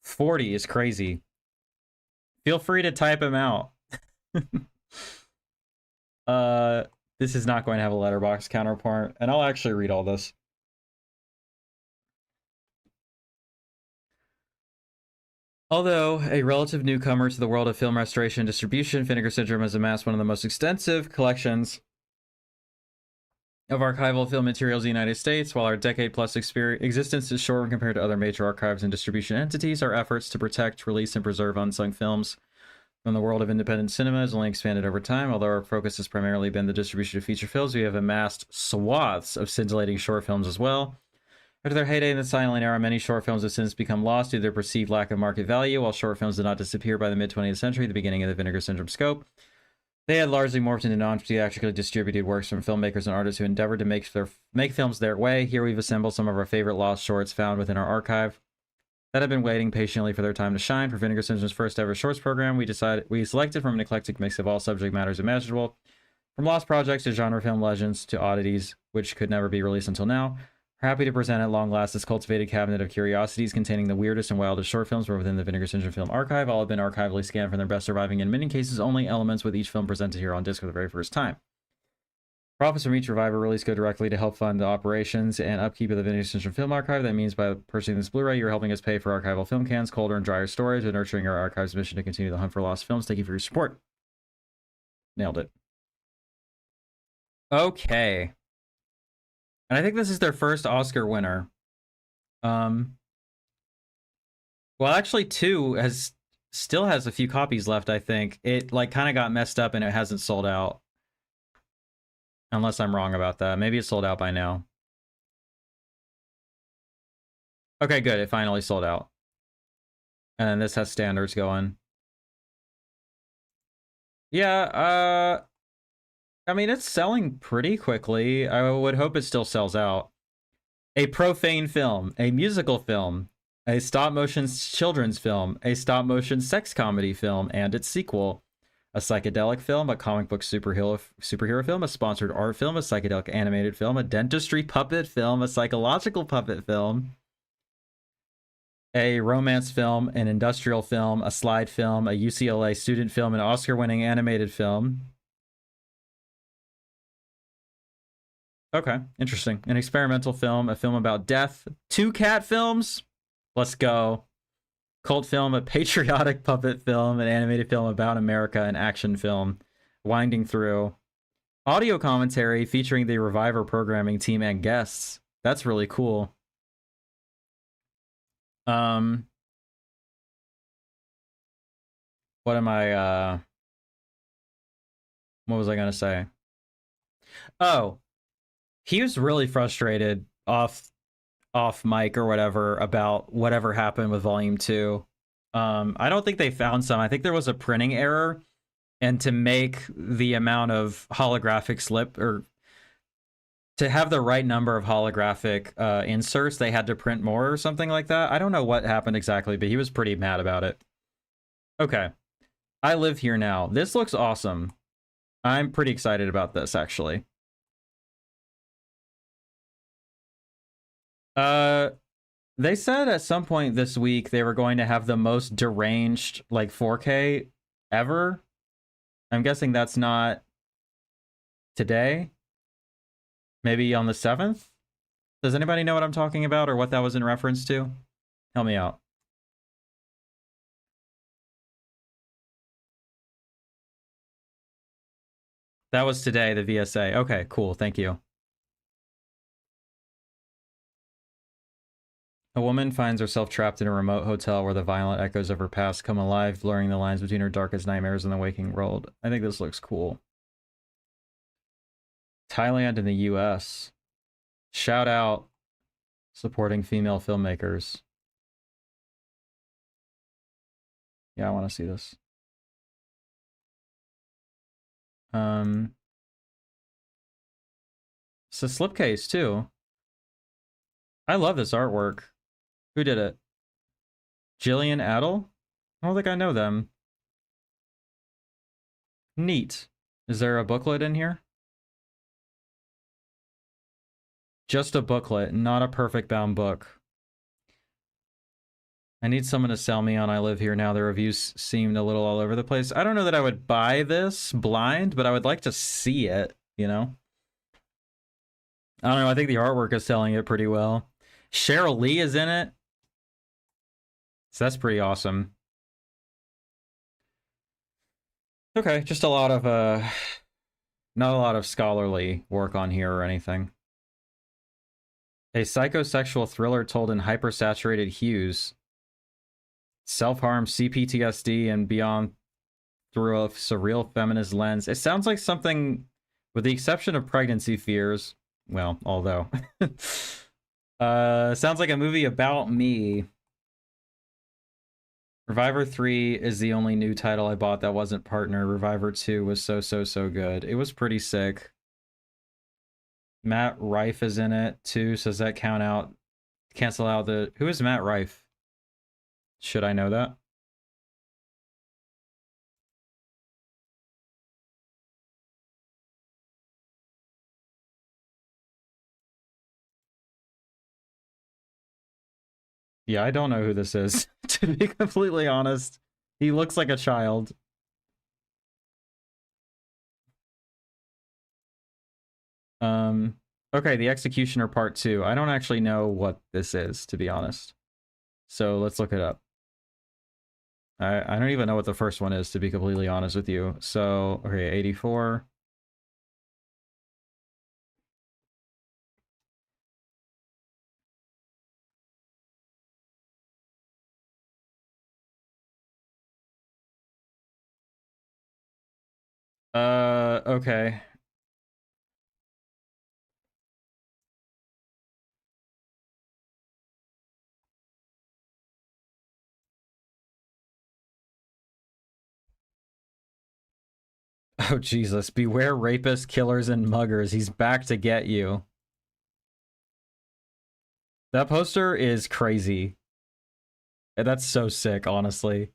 40 is crazy. Feel free to type him out. This is not going to have a letterbox counterpart, and I'll actually read all this. Although a relative newcomer to the world of film restoration and distribution, Vinegar Syndrome has amassed one of the most extensive collections of archival film materials in the United States. While our decade-plus existence is short when compared to other major archives and distribution entities, our efforts to protect, release, and preserve unsung films from the world of independent cinema has only expanded over time. Although our focus has primarily been the distribution of feature films, we have amassed swaths of scintillating short films as well. After their heyday in the silent era, many short films have since become lost due to their perceived lack of market value. While short films did not disappear by the mid-20th century, the beginning of the Vinegar Syndrome scope, they had largely morphed into non-theatrically distributed works from filmmakers and artists who endeavored to make films their way. Here we've assembled some of our favorite lost shorts found within our archive that have been waiting patiently for their time to shine. For Vinegar Syndrome's first ever shorts program, we selected from an eclectic mix of all subject matters imaginable, from lost projects to genre film legends to oddities which could never be released until now. We're happy to present at long last this cultivated cabinet of curiosities containing the weirdest and wildest short films from within the Vinegar Syndrome film archive. All have been archivally scanned from their best surviving, in many cases, only elements, with each film presented here on disc for the very first time. Profits from each Reviver release go directly to help fund the operations and upkeep of the Vinegar Central Film Archive. That means by purchasing this Blu-ray, you're helping us pay for archival film cans, colder and drier storage, and nurturing our archive's mission to continue the hunt for lost films. Thank you for your support. Nailed it. Okay. And I think this is their first Oscar winner. Well, actually, 2 still has a few copies left, I think. It, like, kind of got messed up and it hasn't sold out. Unless I'm wrong about that. Maybe it's sold out by now. Okay, good. It finally sold out. And then this has standards going. Yeah, I mean, it's selling pretty quickly. I would hope it still sells out. A profane film, a musical film, a stop-motion children's film, a stop-motion sex comedy film, and its sequel. A psychedelic film, a comic book superhero film, a sponsored art film, a psychedelic animated film, a dentistry puppet film, a psychological puppet film, a romance film, an industrial film, a slide film, a UCLA student film, an Oscar-winning animated film. Okay, interesting. An experimental film, a film about death, 2 cat films. Let's go. Cult film, a patriotic puppet film, an animated film about America, an action film, winding through. Audio commentary featuring the Reviver programming team and guests. That's really cool. What am I, what was I gonna say? Oh, he was really frustrated off mic or whatever about whatever happened with volume 2. I don't think they found some. I think there was a printing error, and to make the amount of holographic slip, or to have the right number of holographic inserts, they had to print more or something like that. I don't know what happened exactly, but he was pretty mad about it. Okay. I live here now. This looks awesome. I'm pretty excited about this, actually. They said at some point this week they were going to have the most deranged, like, 4K ever. I'm guessing that's not today. Maybe on the 7th? Does anybody know what I'm talking about or what that was in reference to? Help me out. That was today, the VSA. Okay, cool. Thank you. A woman finds herself trapped in a remote hotel where the violent echoes of her past come alive, blurring the lines between her darkest nightmares and the waking world. I think this looks cool. Thailand and the US. Shout out supporting female filmmakers. Yeah, I want to see this. It's a slipcase too. I love this artwork. Who did it? Jillian Adel? I don't think I know them. Neat. Is there a booklet in here? Just a booklet, not a perfect bound book. I need someone to sell me on I Live Here Now. The reviews seemed a little all over the place. I don't know that I would buy this blind, but I would like to see it, you know? I don't know, I think the artwork is selling it pretty well. Cheryl Lee is in it. So that's pretty awesome. Okay, just a lot of, not a lot of scholarly work on here or anything. A psychosexual thriller told in hypersaturated hues. Self-harm, CPTSD, and beyond through a surreal feminist lens. It sounds like something, with the exception of pregnancy fears, well, although, sounds like a movie about me. Reviver 3 is the only new title I bought that wasn't partner. Reviver 2 was so good. It was pretty sick. Matt Rife is in it too, so does that count out? Cancel out the... Who is Matt Rife? Should I know that? Yeah, I don't know who this is, to be completely honest. He looks like a child. Okay, the Executioner Part 2. I don't actually know what this is, to be honest. So let's look it up. I don't even know what the first one is, to be completely honest with you. So, okay, 84. Okay. Oh, Jesus. Beware rapists, killers, and muggers. He's back to get you. That poster is crazy. That's so sick, honestly.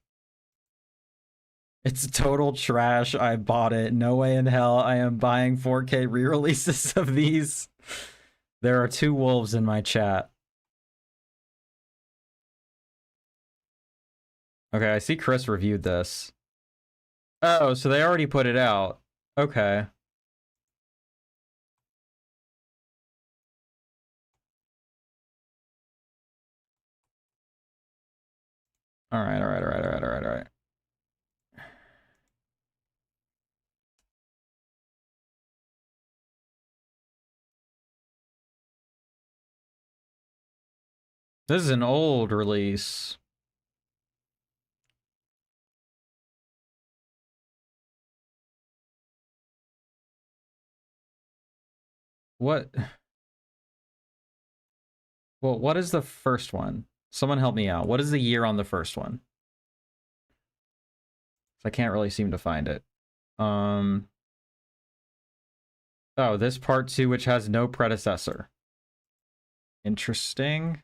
It's total trash. I bought it. No way in hell I am buying 4K re-releases of these. There are 2 wolves in my chat. Okay, I see Chris reviewed this. Oh, so they already put it out. Okay. Alright. This is an old release. What? Well, what is the first one? Someone help me out. What is the year on the first one? I can't really seem to find it. Oh, this part 2, which has no predecessor. Interesting.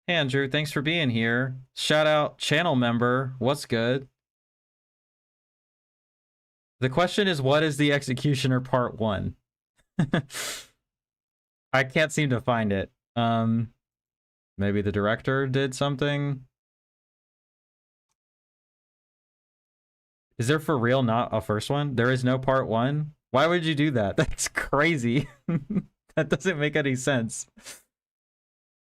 Hey, Andrew, thanks for being here. Shout out channel member. What's good? The question is, what is the Executioner Part 1? I can't seem to find it. Maybe the director did something? Is there for real not a first one? There is no Part 1? Why would you do that? That's crazy. That doesn't make any sense.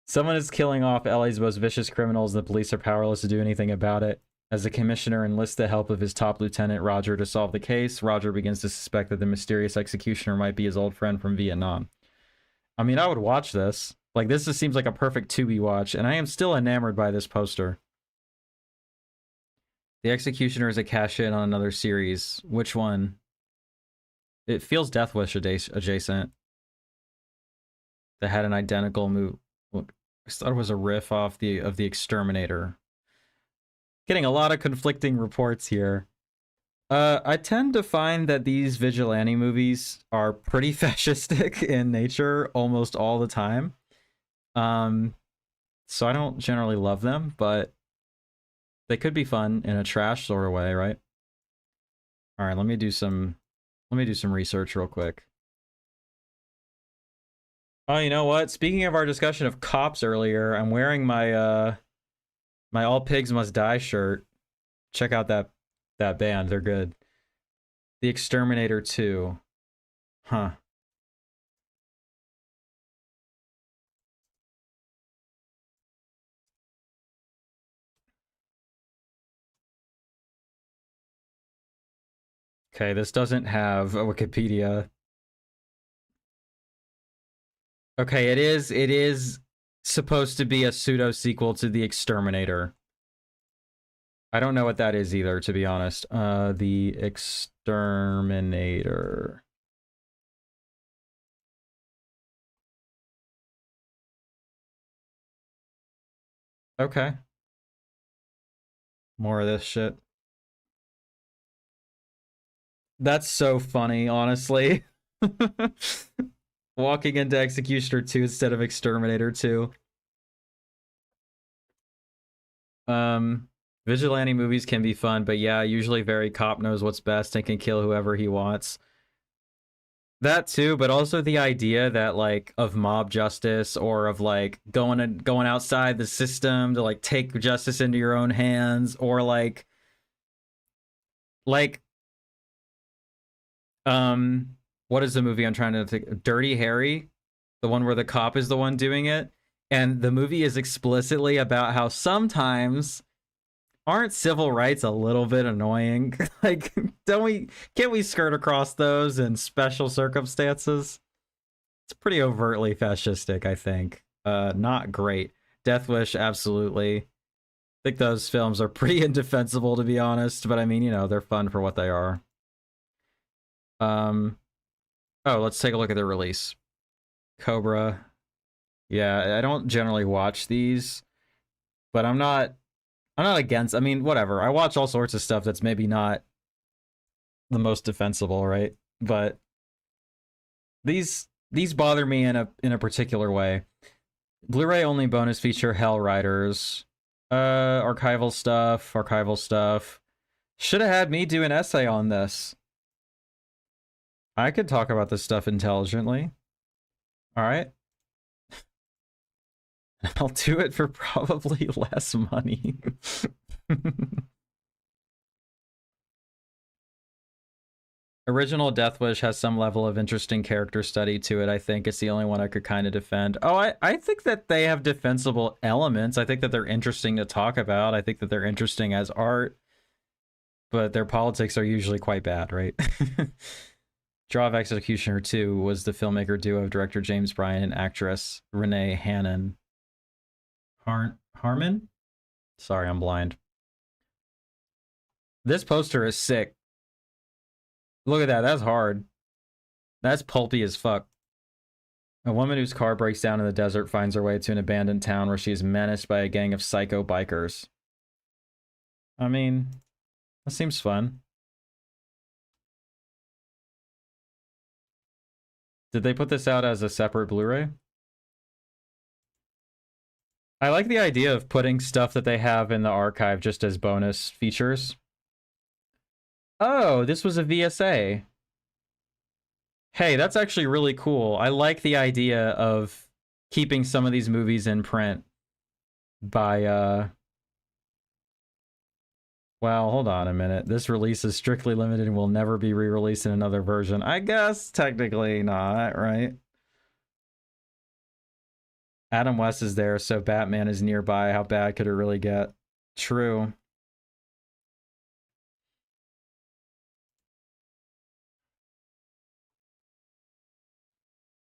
Someone is killing off LA's most vicious criminals, and the police are powerless to do anything about it. As the commissioner enlists the help of his top lieutenant, Roger, to solve the case, Roger begins to suspect that the mysterious executioner might be his old friend from Vietnam. I mean, I would watch this. Like, this just seems like a perfect Tubi watch, and I am still enamored by this poster. The Executioner is a cash-in on another series. Which one? It feels Death Wish adjacent. That had an identical move. Look, I thought it was a riff off of the Exterminator. Getting a lot of conflicting reports here. I tend to find that these vigilante movies are pretty fascistic in nature almost all the time. So I don't generally love them, but they could be fun in a trash sort of way, right? All right, let me do some research real quick. Oh, you know what? Speaking of our discussion of cops earlier, I'm wearing my my All Pigs Must Die shirt. Check out that band. They're good. The Exterminator 2. Huh. Okay, this doesn't have a Wikipedia. Okay, it is supposed to be a pseudo sequel to The Exterminator. I don't know what that is either, to be honest. The Exterminator. Okay. More of this shit. That's so funny, honestly. Walking into Executioner 2 instead of Exterminator 2. Vigilante movies can be fun, but yeah, usually very cop knows what's best and can kill whoever he wants. That too, but also the idea that like of mob justice or of like going outside the system to like take justice into your own hands or like um What is the movie I'm trying to think? Dirty Harry, the one where the cop is the one doing it, and the movie is explicitly about how sometimes aren't civil rights a little bit annoying? Like, can't we skirt across those in special circumstances? It's pretty overtly fascistic, I think. Not great. Death Wish, absolutely. I think those films are pretty indefensible, to be honest, but I mean, you know, they're fun for what they are. Oh, let's take a look at their release. Cobra. Yeah, I don't generally watch these, but I'm not against. I mean, whatever. I watch all sorts of stuff that's maybe not the most defensible, right? But these bother me in a particular way. Blu-ray only bonus feature Hell Riders. Archival stuff. Should have had me do an essay on this. I could talk about this stuff intelligently. All right. I'll do it for probably less money. Original Death Wish has some level of interesting character study to it, I think. It's the only one I could kind of defend. Oh, I think that they have defensible elements. I think that they're interesting to talk about. I think that they're interesting as art. But their politics are usually quite bad, right? Draw of Executioner 2 was the filmmaker duo of director James Bryan and actress Renee Hannon. Harmon? Sorry, I'm blind. This poster is sick. Look at that. That's hard. That's pulpy as fuck. A woman whose car breaks down in the desert finds her way to an abandoned town where she is menaced by a gang of psycho bikers. I mean, that seems fun. Did they put this out as a separate Blu-ray? I like the idea of putting stuff that they have in the archive just as bonus features. Oh, this was a VSA. Hey, that's actually really cool. I like the idea of keeping some of these movies in print by, well, hold on a minute. This release is strictly limited and will never be re-released in another version. I guess technically not, right? Adam West is there, so Batman is nearby. How bad could it really get? True.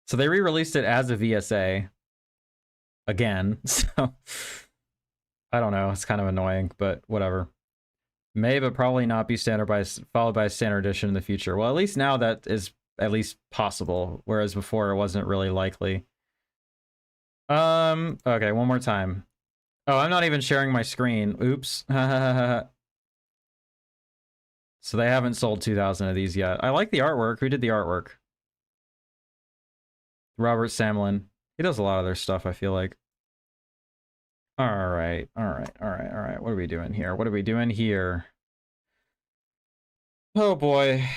So they re-released it as a VSA again. So I don't know. It's kind of annoying, but whatever. May but probably not be followed by a standard edition in the future. Well, at least now that is at least possible, whereas before it wasn't really likely. Okay, one more time. Oh, I'm not even sharing my screen. Oops. So they haven't sold 2,000 of these yet. I like the artwork. Who did the artwork? Robert Samlin. He does a lot of their stuff, I feel like. All right. What are we doing here? Oh boy.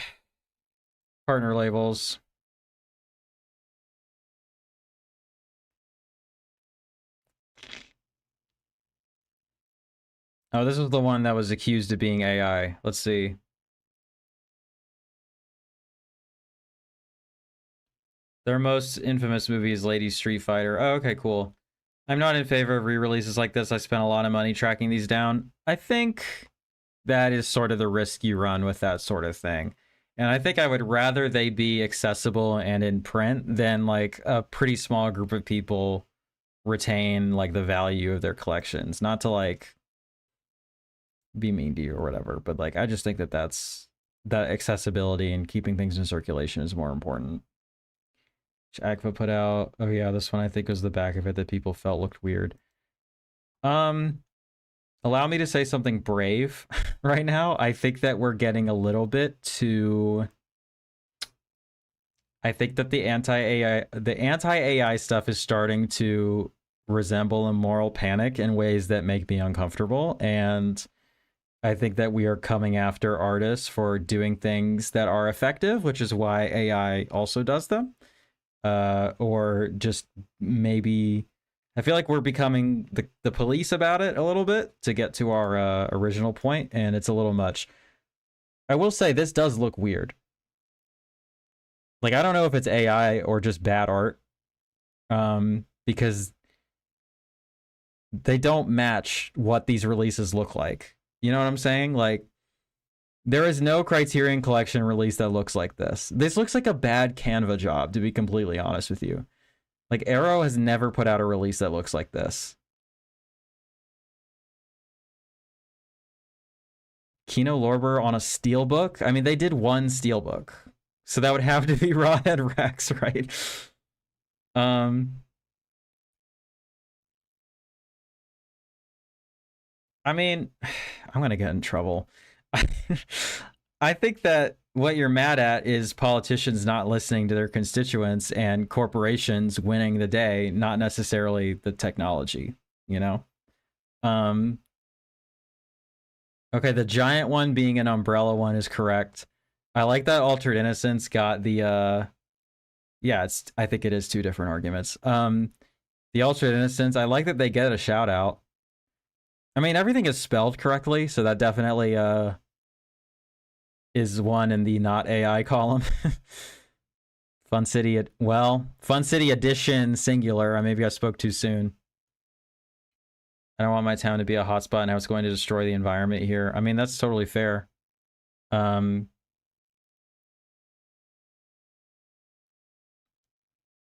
Partner labels. Oh, this is the one that was accused of being AI. Let's see. Their most infamous movie is Lady Street Fighter. Oh, okay, cool. I'm not in favor of re-releases like this. I spent a lot of money tracking these down. I think that is sort of the risk you run with that sort of thing. And I think I would rather they be accessible and in print than like a pretty small group of people retain like the value of their collections. Not to like be mean to you or whatever, but like I just think that that's that accessibility and keeping things in circulation is more important. Agfa put out, oh yeah, this one I think was the back of it that people felt looked weird. Allow me to say something brave right now. I think that we're getting a little bit too, I think that the anti-AI stuff is starting to resemble a moral panic in ways that make me uncomfortable, and I think that we are coming after artists for doing things that are effective, which is why AI also does them. Or just maybe I feel like we're becoming the police about it a little bit to get to our original point, and it's a little much. I will say this does look weird. Like, I don't know if it's AI or just bad art, because they don't match what these releases look like. You know what I'm saying? Like, there is no Criterion Collection release that looks like this. This looks like a bad Canva job, to be completely honest with you. Like, Arrow has never put out a release that looks like this. Kino Lorber on a steelbook? I mean, they did one steelbook. So that would have to be Rawhead Rex, right? Um, I mean, I'm gonna get in trouble. I think that what you're mad at is politicians not listening to their constituents and corporations winning the day, not necessarily the technology, you know? Um, okay, the giant one being an umbrella one is correct. I like that Altered Innocence got the yeah, I think it is two different arguments. The Altered Innocence, I like that they get a shout out. I mean, everything is spelled correctly, so that definitely is one in the not AI column. Fun City, Fun City Edition singular. Maybe I spoke too soon. I don't want my town to be a hotspot and I was going to destroy the environment here. I mean, that's totally fair.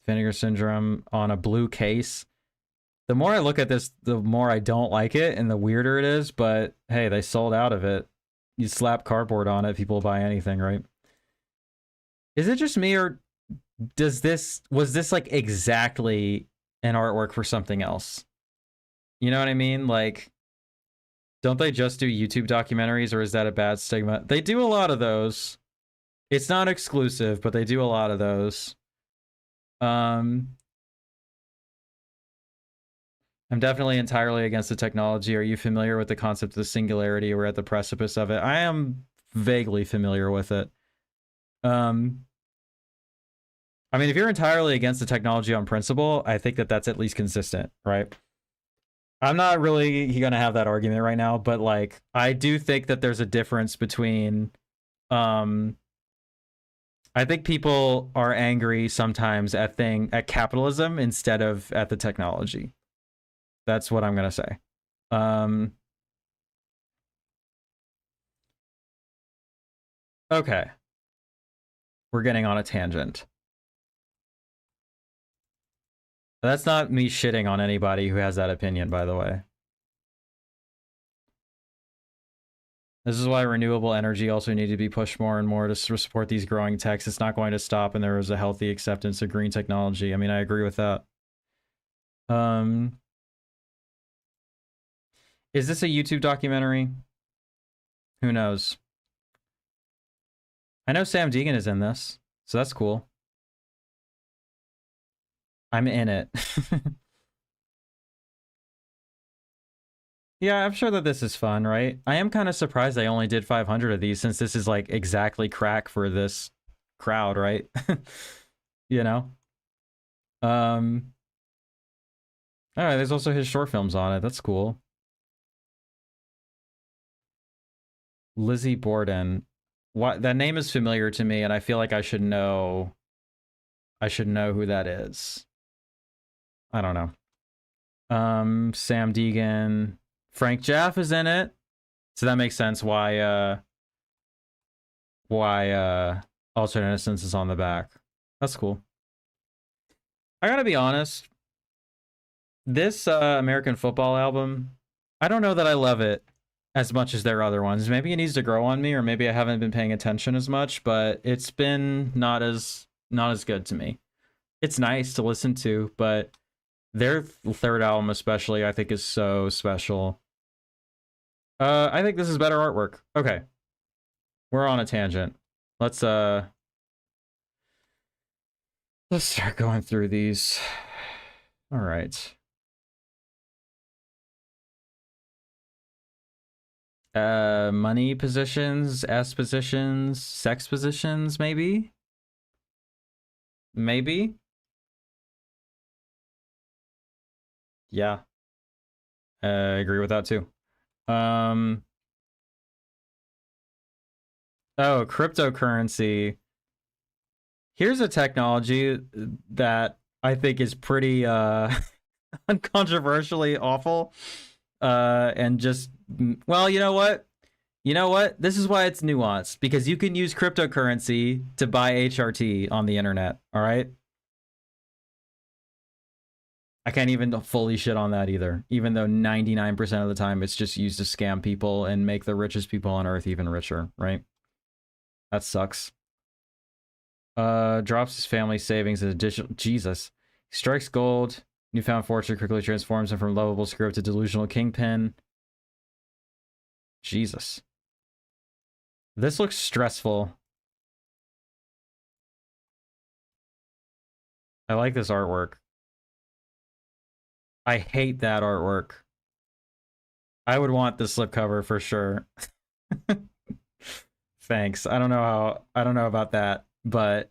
Vinegar Syndrome on a blue case. The more I look at this, the more I don't like it and the weirder it is, but hey, they sold out of it. You slap cardboard on it, people buy anything, right? Is it just me, or was this like exactly an artwork for something else? You know what I mean? Like, don't they just do YouTube documentaries, or is that a bad stigma? They do a lot of those. It's not exclusive, but they do a lot of those. I'm definitely entirely against the technology. Are you familiar with the concept of the singularity? We're at the precipice of it. I am vaguely familiar with it. I mean, if you're entirely against the technology on principle, I think that that's at least consistent, right? I'm not really going to have that argument right now, but like, I do think that there's a difference between, I think people are angry sometimes at capitalism instead of at the technology. That's what I'm going to say. Okay. We're getting on a tangent. That's not me shitting on anybody who has that opinion, by the way. This is why renewable energy also need to be pushed more and more to support these growing techs. It's not going to stop, and there is a healthy acceptance of green technology. I mean, I agree with that. Is this a YouTube documentary? Who knows? I know Sam Deegan is in this, so that's cool. I'm in it. Yeah, I'm sure that this is fun, right? I am kind of surprised I only did 500 of these, since this is like exactly crack for this crowd, right? You know? All right, there's also his short films on it. That's cool. Lizzie Borden. What, that name is familiar to me, and I feel like I should know who that is. I don't know. Sam Deegan. Frank Jaff is in it. So that makes sense why Altered Innocence is on the back. That's cool. I gotta be honest. This American Football album, I don't know that I love it as much as their other ones. Maybe it needs to grow on me, or maybe I haven't been paying attention as much, but it's been not as good to me. It's nice to listen to, but their third album especially, I think, is so special. I think this is better artwork. Okay. We're on a tangent. Let's start going through these. All right. Money positions, S positions, sex positions, maybe? Maybe? Yeah. I agree with that too. Oh, cryptocurrency. Here's a technology that I think is pretty uncontroversially awful. And just, well, you know what? You know what? This is why it's nuanced, because you can use cryptocurrency to buy HRT on the internet, all right? I can't even fully shit on that either, even though 99% of the time it's just used to scam people and make the richest people on earth even richer, right? That sucks. Drops his family savings in addition. Jesus. He strikes gold. Newfound fortune quickly transforms him from lovable screw to delusional kingpin. Jesus. This looks stressful. I like this artwork. I hate that artwork. I would want the slipcover for sure. Thanks. I don't know about that, but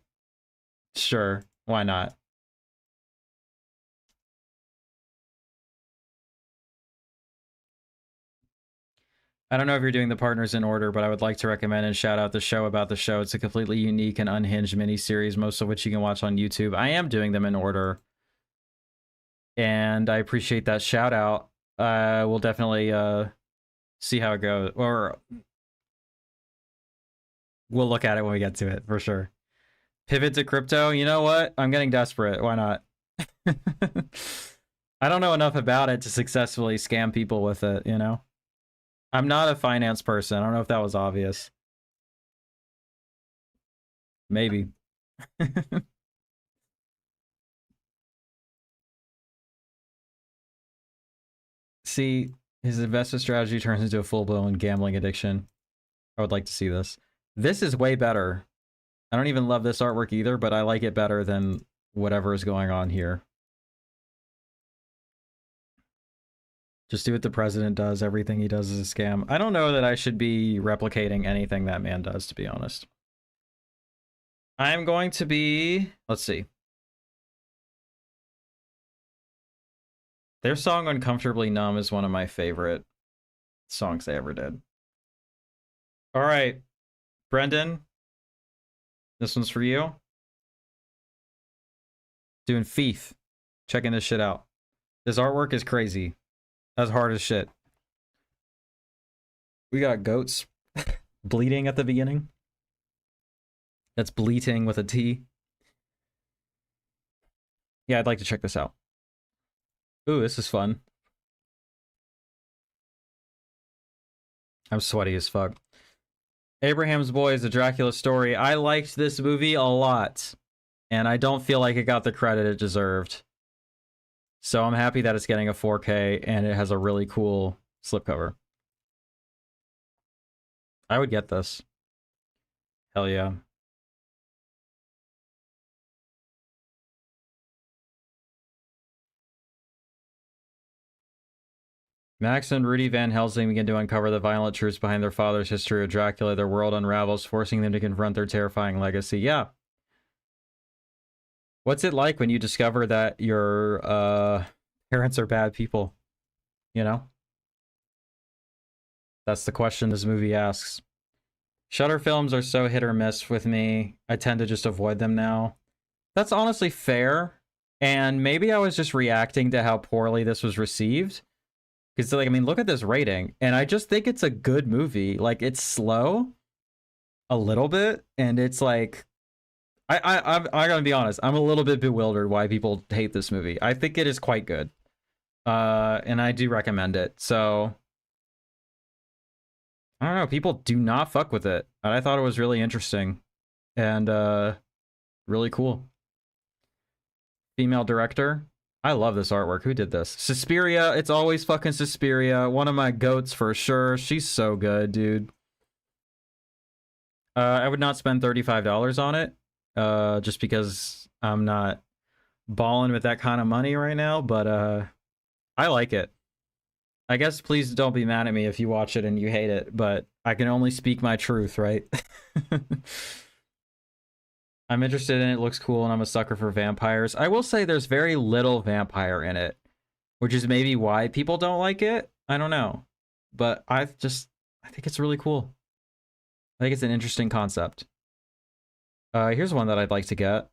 sure, why not? I don't know if you're doing the partners in order, but I would like to recommend and shout out the show about the show. It's a completely unique and unhinged miniseries, most of which you can watch on YouTube. I am doing them in order, and I appreciate that shout out. We'll definitely see how it goes, or we'll look at it when we get to it for sure. Pivot to crypto. You know what? I'm getting desperate. Why not? I don't know enough about it to successfully scam people with it, you know? I'm not a finance person. I don't know if that was obvious. Maybe. See, his investment strategy turns into a full-blown gambling addiction. I would like to see this. This is way better. I don't even love this artwork either, but I like it better than whatever is going on here. Just do what the president does. Everything he does is a scam. I don't know that I should be replicating anything that man does, to be honest. I'm going to be... Let's see. Their song Uncomfortably Numb is one of my favorite songs they ever did. All right, Brendan. This one's for you. Doing Thief. Checking this shit out. This artwork is crazy. That's hard as shit. We got goats bleeding at the beginning. That's bleating with a T. Yeah, I'd like to check this out. Ooh, this is fun. I'm sweaty as fuck. Abraham's Boys, The Dracula Story. I liked this movie a lot, and I don't feel like it got the credit it deserved. So I'm happy that it's getting a 4K and it has a really cool slipcover. I would get this. Hell yeah. Max and Rudy Van Helsing begin to uncover the violent truths behind their father's history of Dracula. Their world unravels, forcing them to confront their terrifying legacy. Yeah. What's it like when you discover that your parents are bad people? You know? That's the question this movie asks. Shutter films are so hit or miss with me. I tend to just avoid them now. That's honestly fair. And maybe I was just reacting to how poorly this was received. Because, like, I mean, look at this rating. And I just think it's a good movie. Like, it's slow a little bit. And it's like... I'm gonna be honest. I'm a little bit bewildered why people hate this movie. I think it is quite good. And I do recommend it. So... I don't know. People do not fuck with it. And I thought it was really interesting. And, really cool. Female director. I love this artwork. Who did this? Suspiria. It's always fucking Suspiria. One of my goats for sure. She's so good, dude. I would not spend $35 on it. Just because I'm not balling with that kind of money right now. But I like it. I guess please don't be mad at me if you watch it and you hate it. But I can only speak my truth, right? I'm interested in it. It looks cool, and I'm a sucker for vampires. I will say there's very little vampire in it, which is maybe why people don't like it. I don't know. But I think it's really cool. I think it's an interesting concept. Here's one that I'd like to get.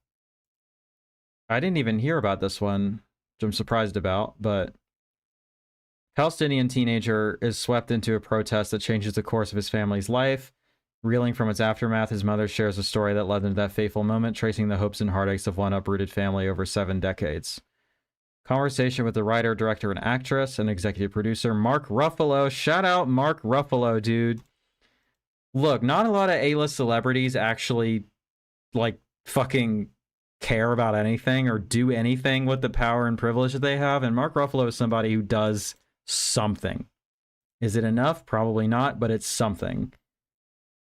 I didn't even hear about this one, which I'm surprised about, but Palestinian teenager is swept into a protest that changes the course of his family's life. Reeling from its aftermath, his mother shares a story that led into that fateful moment, tracing the hopes and heartaches of one uprooted family over 7 decades. Conversation with the writer, director, and actress, and executive producer, Mark Ruffalo. Shout out Mark Ruffalo, dude. Look, not a lot of A-list celebrities actually, like, fucking care about anything or do anything with the power and privilege that they have, and Mark Ruffalo is somebody who does something. Is it enough? Probably not, but it's something.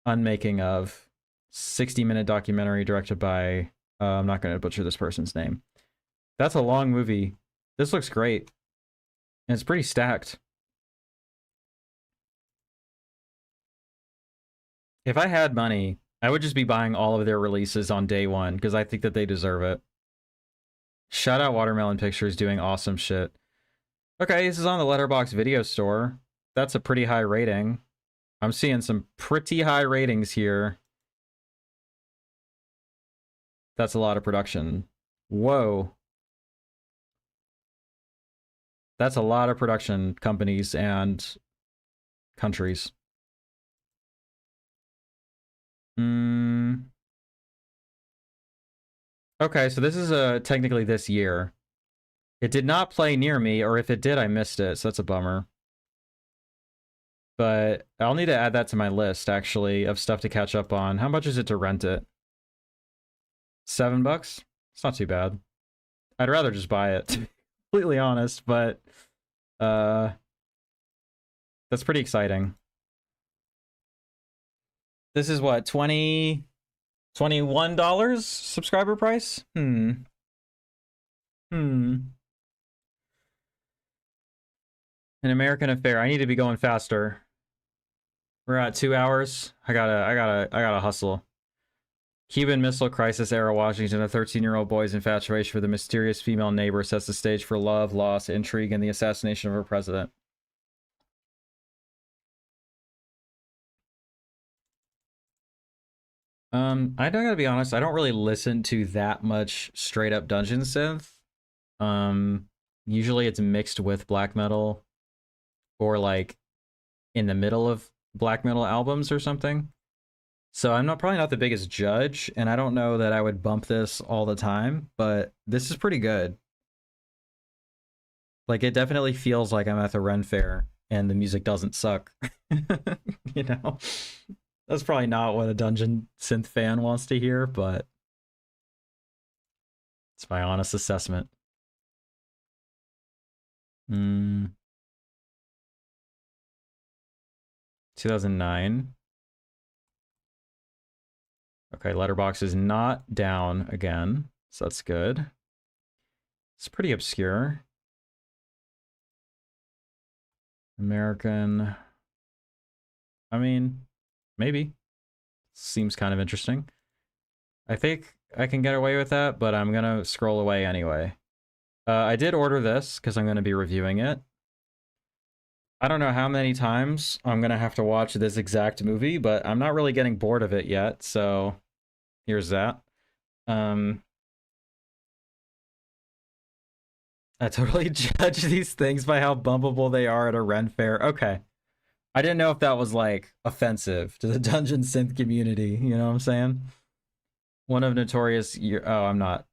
Unmaking of 60-minute documentary directed by, I'm not going to butcher this person's name. That's a long movie. This looks great. And it's pretty stacked. If I had money, I would just be buying all of their releases on day one, because I think that they deserve it. Shout out Watermelon Pictures doing awesome shit. Okay, this is on the Letterboxd video store. That's a pretty high rating. I'm seeing some pretty high ratings here. That's a lot of production. Whoa. That's a lot of production companies and countries. Okay, so this is technically this year. It did not play near me, or if it did, I missed it, so that's a bummer. But I'll need to add that to my list, actually, of stuff to catch up on. How much is it to rent it? $7? It's not too bad. I'd rather just buy it, to be completely honest, but that's pretty exciting. This is what, $21 subscriber price? An American Affair. I need to be going faster. We're at 2 hours. I gotta hustle. Cuban Missile Crisis era Washington, a 13-year-old boy's infatuation for the mysterious female neighbor sets the stage for love, loss, intrigue, and the assassination of her president. I gotta be honest, I don't really listen to that much straight up dungeon synth. Usually it's mixed with black metal or like in the middle of black metal albums or something. So I'm probably not the biggest judge, and I don't know that I would bump this all the time, but this is pretty good. Like, it definitely feels like I'm at the Ren Fair and the music doesn't suck. You know? That's probably not what a dungeon synth fan wants to hear, but it's my honest assessment. 2009. Okay, Letterboxd is not down again, so that's good. It's pretty obscure. American. I mean, maybe. Seems kind of interesting. I think I can get away with that, but I'm gonna scroll away anyway. I did order this because I'm gonna be reviewing it. I don't know how many times I'm gonna have to watch this exact movie, but I'm not really getting bored of it yet, so here's that. I totally judge these things by how bumpable they are at a Ren Fair. Okay. I didn't know if that was, like, offensive to the dungeon synth community, you know what I'm saying? One of Notorious... Oh, I'm not.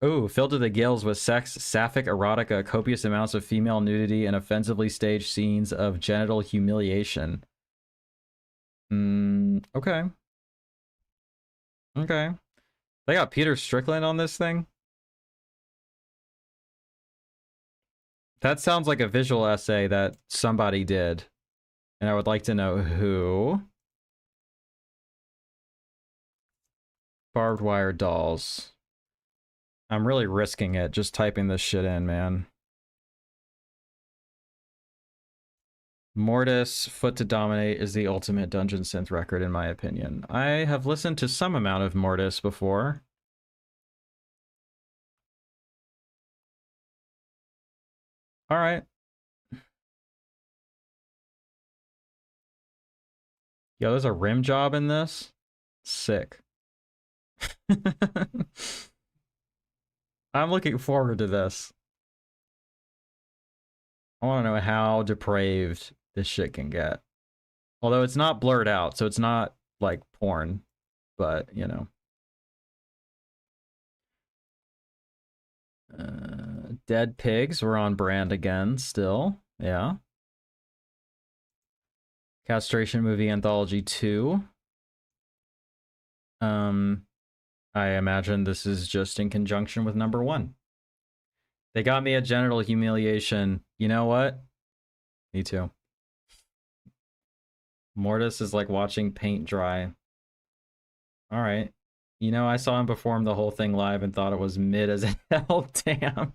Ooh, filled to the gills with sex, sapphic erotica, copious amounts of female nudity, and offensively staged scenes of genital humiliation. Okay. Okay. They got Peter Strickland on this thing? That sounds like a visual essay that somebody did. And I would like to know who. Barbed wire dolls. I'm really risking it just typing this shit in, man. Mortis, Foot to Dominate is the ultimate dungeon synth record, in my opinion. I have listened to some amount of Mortis before. All right. Yo, there's a rim job in this? Sick. I'm looking forward to this. I want to know how depraved this shit can get. Although it's not blurred out, so it's not like porn, but you know. Dead Pigs were on brand again, still. Yeah. Castration Movie Anthology 2. I imagine this is just in conjunction with number 1. They got me a genital humiliation. You know what? Me too. Mortis is like watching paint dry. All right. You know, I saw him perform the whole thing live and thought it was mid as hell. Damn.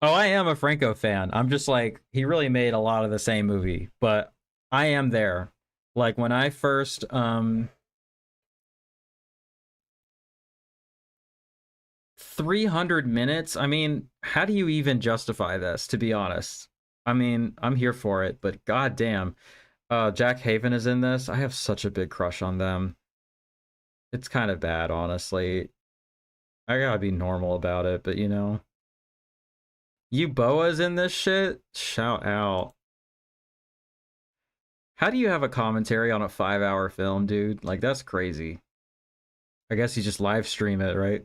Oh, I am a Franco fan. I'm just like, he really made a lot of the same movie, but I am there. Like when I first 300 minutes. I mean, how do you even justify this, to be honest? I mean, I'm here for it, but goddamn. Jack Haven is in this. I have such a big crush on them. It's kind of bad, honestly. I gotta be normal about it, but you know. Boa's in this shit? Shout out. How do you have a commentary on a 5-hour film, dude? Like, that's crazy. I guess you just live stream it, right?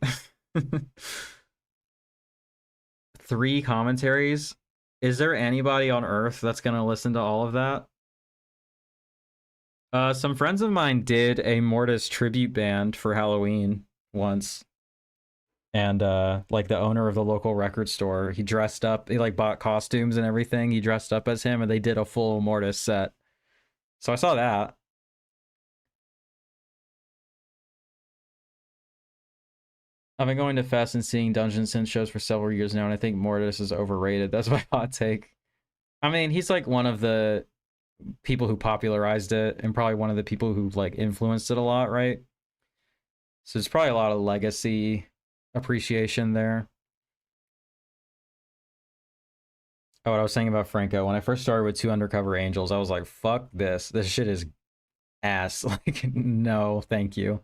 3 commentaries? Is there anybody on Earth that's gonna listen to all of that? Some friends of mine did a Mortis tribute band for Halloween once. And like the owner of the local record store, he dressed up, he like bought costumes and everything. He dressed up as him and they did a full Mortis set. So I saw that. I've been going to Fest and seeing Dungeon Synth shows for several years now, and I think Mortis is overrated. That's my hot take. I mean, he's like one of the people who popularized it and probably one of the people who like influenced it a lot, right? So there's probably a lot of legacy appreciation there. Oh, what I was saying about Franco, when I first started with 2 Undercover Angels, I was like, fuck this. This shit is ass. Like, no, thank you.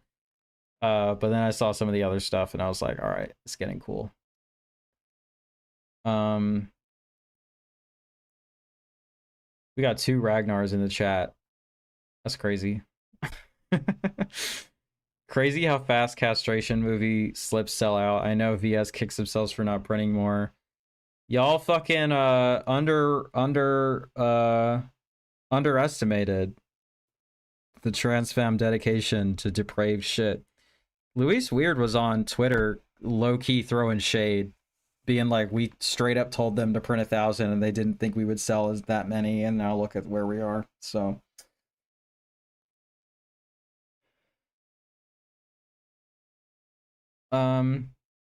But then I saw some of the other stuff and I was like, all right, it's getting cool. We got 2 Ragnars in the chat. That's crazy. Crazy how fast castration movie slips sell out. I know VS kicks themselves for not printing more. Y'all fucking underestimated the trans femme dedication to depraved shit. Luis Weird was on Twitter low-key throwing shade, being like, we straight up told them to print 1,000 and they didn't think we would sell as that many, and now look at where we are. So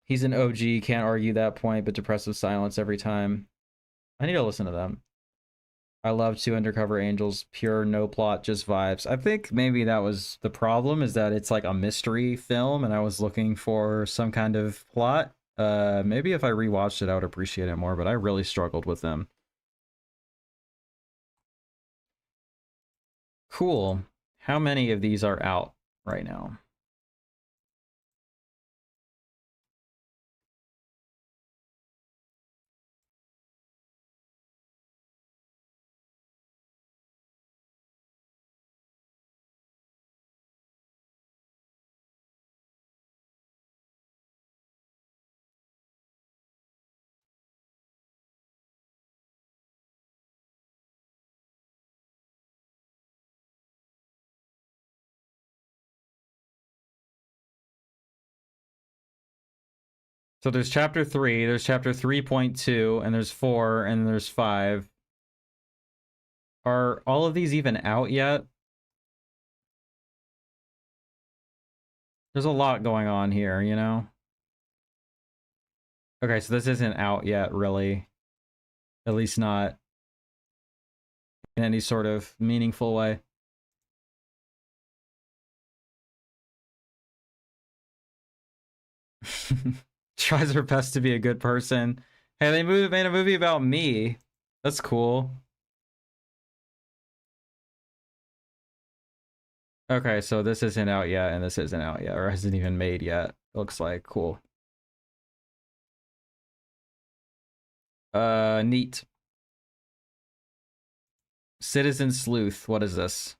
he's an OG, can't argue that point, but depressive silence every time. I need to listen to them. I love 2 Undercover Angels, pure no plot, just vibes. I think maybe that was the problem, is that it's like a mystery film and I was looking for some kind of plot. Maybe if I rewatched it, I would appreciate it more, but I really struggled with them. Cool. How many of these are out right now? So there's chapter 3, there's chapter 3.2, and there's 4, and there's 5. Are all of these even out yet? There's a lot going on here, you know? Okay, so this isn't out yet, really. At least not in any sort of meaningful way. Tries her best to be a good person. Hey, they made a movie about me. That's cool. Okay, so this isn't out yet, and this isn't out yet, or hasn't even made yet. It looks like. Cool. Neat. Citizen Sleuth. What is this?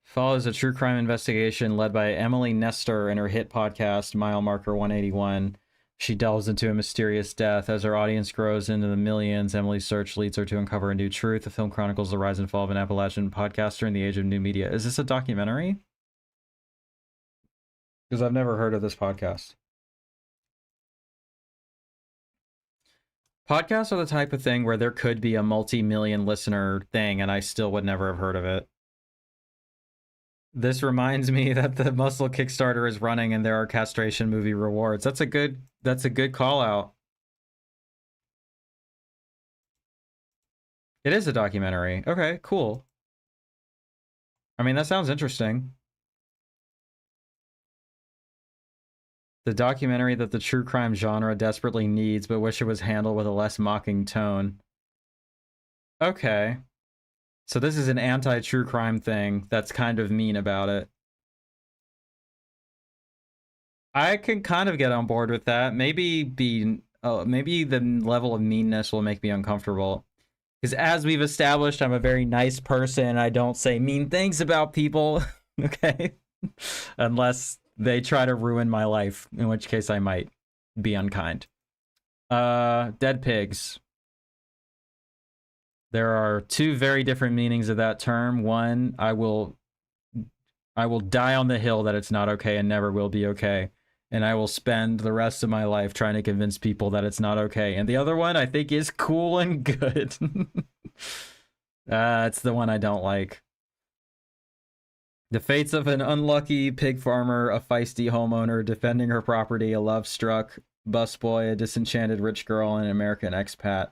Follows a true crime investigation led by Emily Nestor in her hit podcast, Mile Marker 181. She delves into a mysterious death. As her audience grows into the millions, Emily's search leads her to uncover a new truth. The film chronicles the rise and fall of an Appalachian podcaster in the age of new media. Is this a documentary? Because I've never heard of this podcast. Podcasts are the type of thing where there could be a multi-million listener thing, and I still would never have heard of it. This reminds me that the Muscle Kickstarter is running and there are castration movie rewards. That's a good call out. It is a documentary. Okay, cool. I mean, that sounds interesting. The documentary that the true crime genre desperately needs, but wish it was handled with a less mocking tone. Okay. So this is an anti-true crime thing that's kind of mean about it. I can kind of get on board with that. Maybe the level of meanness will make me uncomfortable. Because as we've established, I'm a very nice person. I don't say mean things about people, okay? Unless they try to ruin my life, in which case I might be unkind. Dead pigs. There are two very different meanings of that term. One, I will die on the hill that it's not okay and never will be okay. And I will spend the rest of my life trying to convince people that it's not okay. And the other one I think is cool and good. It's the one I don't like. The fates of an unlucky pig farmer, a feisty homeowner defending her property, a love-struck busboy, a disenchanted rich girl, and an American expat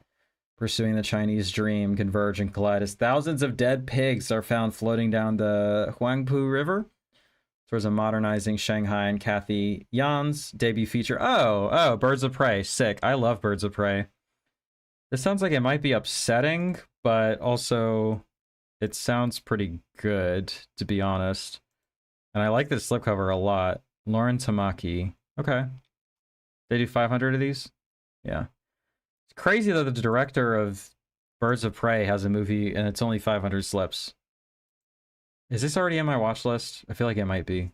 pursuing the Chinese dream converge and collide as thousands of dead pigs are found floating down the Huangpu River towards a modernizing Shanghai and Kathy Yan's debut feature. Oh, Birds of Prey. Sick. I love Birds of Prey. This sounds like it might be upsetting, but also it sounds pretty good, to be honest. And I like this slipcover a lot. Lauren Tamaki. Okay. They do 500 of these? Yeah. It's crazy that the director of Birds of Prey has a movie and it's only 500 slips. Is this already in my watch list? I feel like it might be.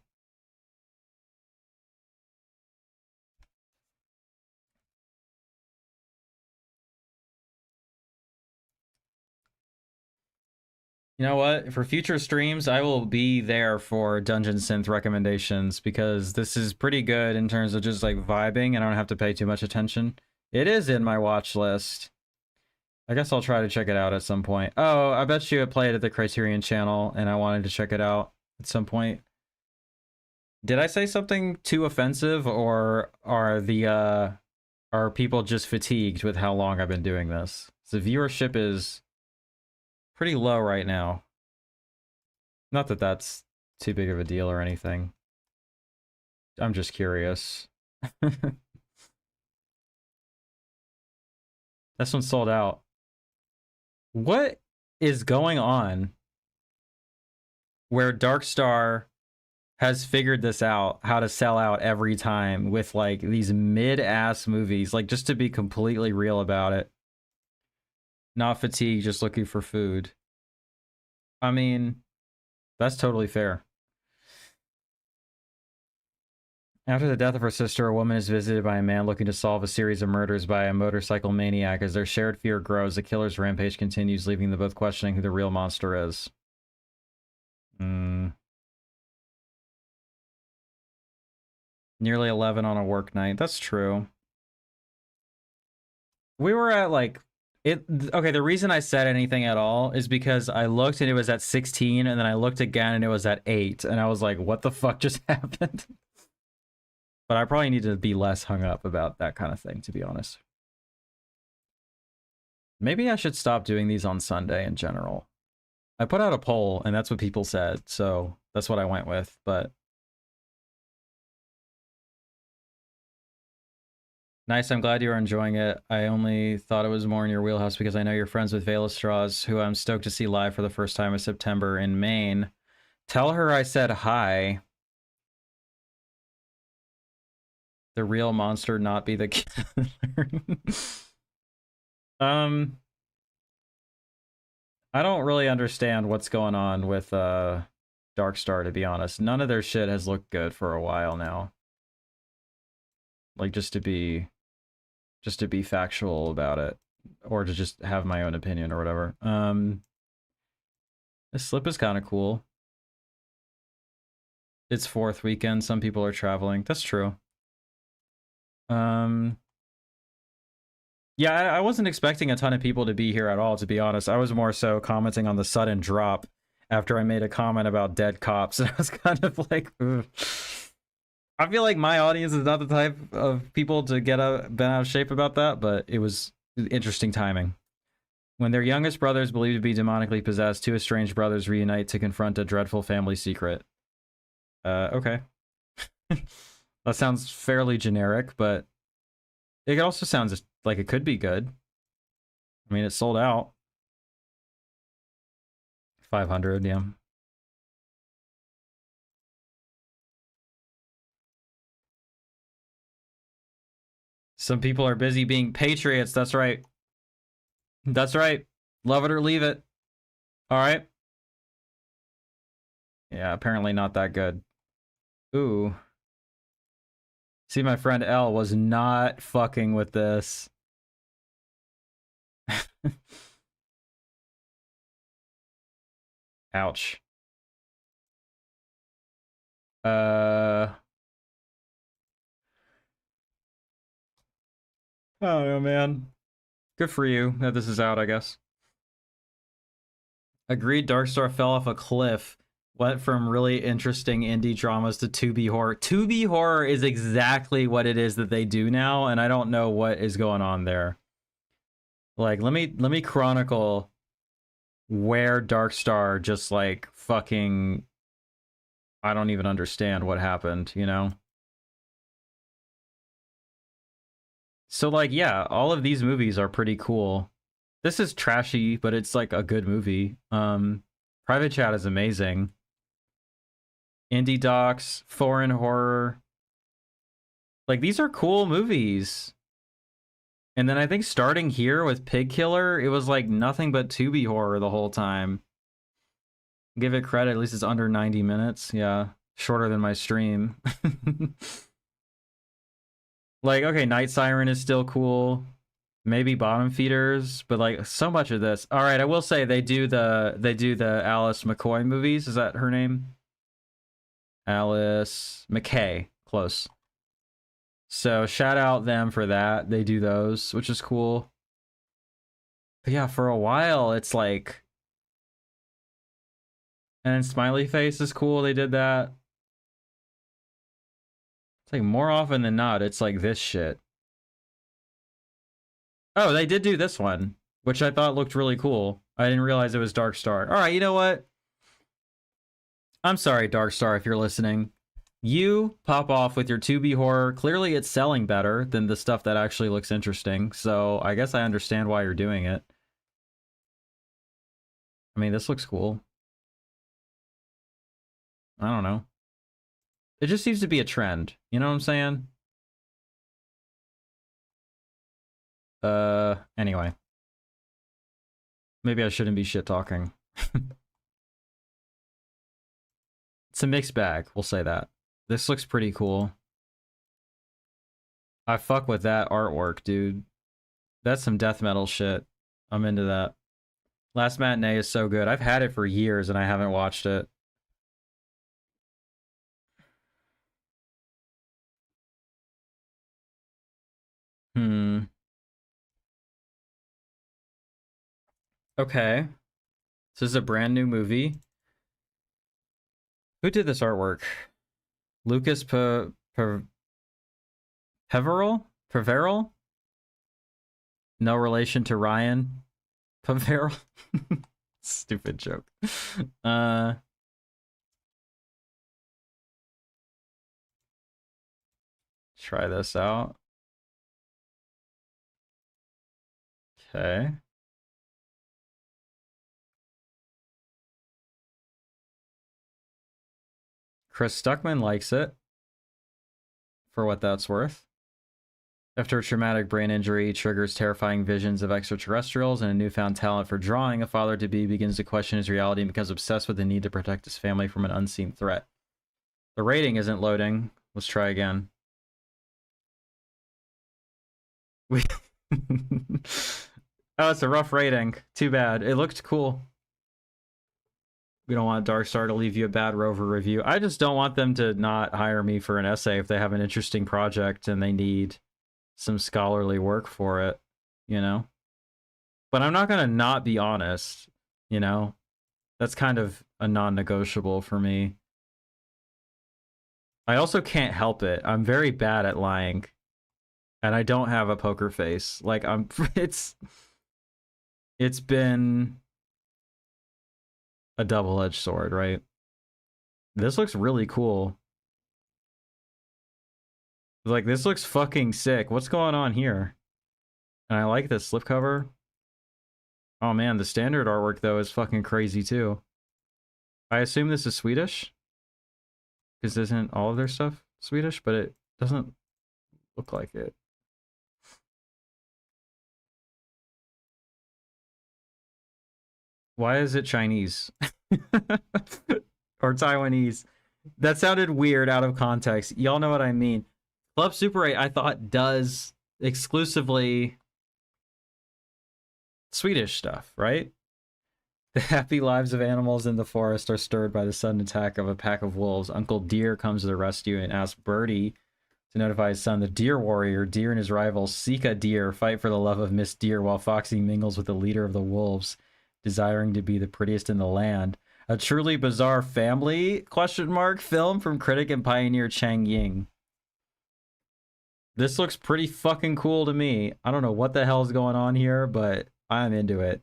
You know what? For future streams, I will be there for Dungeon Synth recommendations because this is pretty good in terms of just like vibing and I don't have to pay too much attention. It is in my watch list. I guess I'll try to check it out at some point. Oh, I bet you it played at the Criterion channel and I wanted to check it out at some point. Did I say something too offensive or are people just fatigued with how long I've been doing this? The viewership is pretty low right now. Not that that's too big of a deal or anything. I'm just curious. This one sold out. What is going on where Darkstar has figured this out, how to sell out every time with like these mid-ass movies, like just to be completely real about it. Not fatigued, just looking for food. I mean, that's totally fair. After the death of her sister, a woman is visited by a man looking to solve a series of murders by a motorcycle maniac. As their shared fear grows, the killer's rampage continues, leaving them both questioning who the real monster is. Nearly 11 on a work night. That's true. We were at like... Okay, the reason I said anything at all is because I looked and it was at 16, and then I looked again and it was at 8, and I was like, what the fuck just happened? But I probably need to be less hung up about that kind of thing, to be honest. Maybe I should stop doing these on Sunday in general. I put out a poll, and that's what people said, so that's what I went with, but... Nice, I'm glad you're enjoying it. I only thought it was more in your wheelhouse because I know you're friends with Veil of Straws, who I'm stoked to see live for the first time in September in Maine. Tell her I said hi. The real monster not be the killer. um, I don't really understand what's going on with Darkstar, to be honest. None of their shit has looked good for a while now. Like, just to be factual about it, or to just have my own opinion or whatever. This slip is kind of cool. It's fourth weekend. Some people are traveling. That's true. Yeah, I wasn't expecting a ton of people to be here at all, to be honest. I was more so commenting on the sudden drop after I made a comment about dead cops. And I was kind of like, ugh. I feel like my audience is not the type of people to get bent out of shape about that, but it was interesting timing. When their youngest brother is believed to be demonically possessed, two estranged brothers reunite to confront a dreadful family secret. Okay. That sounds fairly generic, but it also sounds like it could be good. I mean, it sold out. 500, yeah. Some people are busy being patriots. That's right. That's right. Love it or leave it. All right. Yeah, apparently not that good. Ooh. See, my friend L was not fucking with this. Ouch. I don't know, man. Good for you that this is out, I guess. Agreed, Darkstar fell off a cliff. Went from really interesting indie dramas to 2B horror. 2B horror is exactly what it is that they do now, and I don't know what is going on there. Like, let me chronicle where Darkstar just like fucking, I don't even understand what happened, you know? So like, yeah, all of these movies are pretty cool. This is trashy, but it's like a good movie. Private Chat is amazing. Indie docs, foreign horror. Like, these are cool movies. And then I think starting here with Pig Killer, it was like nothing but Tubi horror the whole time. Give it credit, at least it's under 90 minutes. Yeah, shorter than my stream. Like, okay, Night Siren is still cool. Maybe Bottom Feeders, but like so much of this. All right, I will say they do the Alice McCoy movies. Is that her name? Alice McKay, close. So shout out them for that. They do those, which is cool. But yeah, for a while it's like, and then Smiley Face is cool. They did that. It's like more often than not, it's like this shit. Oh, they did do this one, which I thought looked really cool. I didn't realize it was Darkstar. All right, you know what? I'm sorry, Darkstar, if you're listening. You pop off with your 2B horror. Clearly, it's selling better than the stuff that actually looks interesting. So I guess I understand why you're doing it. I mean, this looks cool. I don't know. It just seems to be a trend. You know what I'm saying? Anyway. Maybe I shouldn't be shit talking. It's a mixed bag, we'll say that. This looks pretty cool. I fuck with that artwork, dude. That's some death metal shit. I'm into that. Last Matinee is so good. I've had it for years and I haven't watched it. Okay. This is a brand new movie. Who did this artwork? Lucas Peveril? No relation to Ryan Peveril? Stupid joke. Try this out. Okay. Chris Stuckman likes it, for what that's worth. After a traumatic brain injury triggers terrifying visions of extraterrestrials and a newfound talent for drawing, a father-to-be begins to question his reality and becomes obsessed with the need to protect his family from an unseen threat. The rating isn't loading. Let's try again. Oh, it's a rough rating. Too bad. It looked cool. We don't want Dark Star to leave you a bad Rover review. I just don't want them to not hire me for an essay if they have an interesting project and they need some scholarly work for it, you know? But I'm not going to not be honest, you know? That's kind of a non-negotiable for me. I also can't help it. I'm very bad at lying. And I don't have a poker face. Like, it's been a double-edged sword, right? This looks really cool. Like, this looks fucking sick. What's going on here? And I like this slipcover. Oh man, the standard artwork, though, is fucking crazy, too. I assume this is Swedish? Because isn't all of their stuff Swedish? But it doesn't look like it. Why is it Chinese? Or Taiwanese? That sounded weird out of context. Y'all know what I mean. Club Super 8, I thought, does exclusively Swedish stuff, right? The happy lives of animals in the forest are stirred by the sudden attack of a pack of wolves. Uncle Deer comes to the rescue and asks Birdie to notify his son, the Deer Warrior. Deer and his rival, Sika Deer, fight for the love of Miss Deer while Foxy mingles with the leader of the wolves, desiring to be the prettiest in the land. A truly bizarre family, film from critic and pioneer Chang Ying. This looks pretty fucking cool to me. I don't know what the hell is going on here, but I'm into it.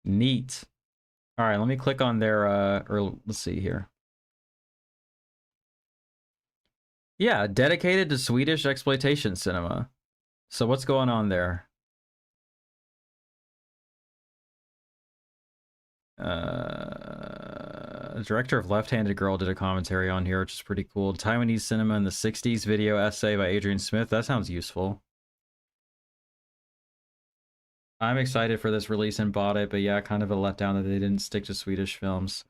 Neat. All right, let me click on their, or let's see here. Yeah, dedicated to Swedish exploitation cinema. So what's going on there? The director of Left-Handed Girl did a commentary on here, which is pretty cool. Taiwanese cinema in the 60s video essay by Adrian Smith. That sounds useful. I'm excited for this release and bought it, but yeah, kind of a letdown that they didn't stick to Swedish films.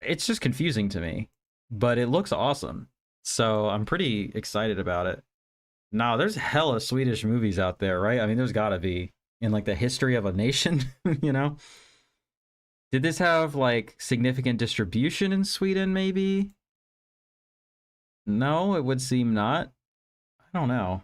It's just confusing to me, but it looks awesome. So I'm pretty excited about it. Now, there's hella Swedish movies out there, right? I mean, there's gotta be. In like the history of a nation, you know? Did this have like significant distribution in Sweden, maybe? No, it would seem not. I don't know.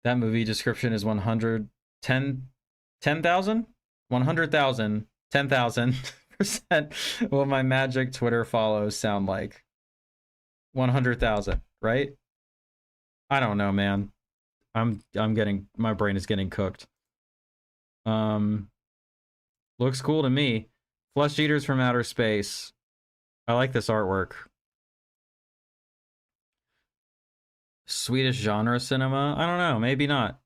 That movie description is 10,000? 100,000, 10,000% what my magic Twitter follows sound like. 100,000, right? I don't know, man. I'm getting, my brain is getting cooked. Looks cool to me. Flesh Eaters from Outer Space. I like this artwork. Swedish genre cinema? I don't know, maybe not.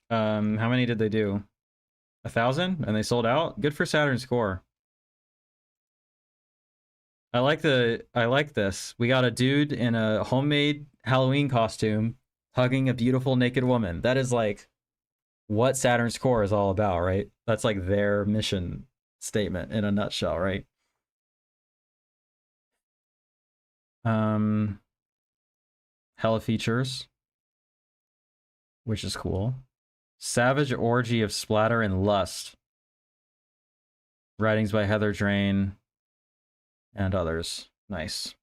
How many did they do? 1,000? And they sold out? Good for Saturn Score. I like this. We got a dude in a homemade Halloween costume hugging a beautiful naked woman. That is like what Saturn's Core is all about, right? That's like their mission statement in a nutshell, right? Hella features, which is cool. Savage orgy of splatter and lust. Writings by Heather Drain and others. Nice.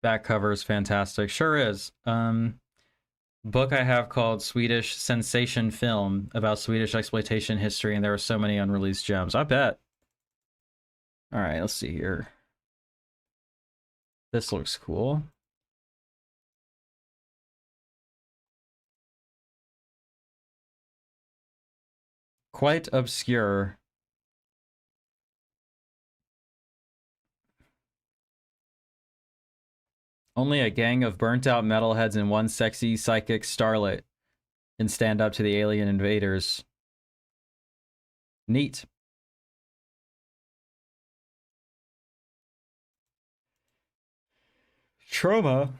Back cover is fantastic. Sure is. Book I have called Swedish Sensation Film about Swedish exploitation history, and there are so many unreleased gems. I bet. All right, let's see here. This looks cool. Quite obscure. Only a gang of burnt-out metalheads and one sexy psychic starlet can stand up to the alien invaders. Neat. Trauma.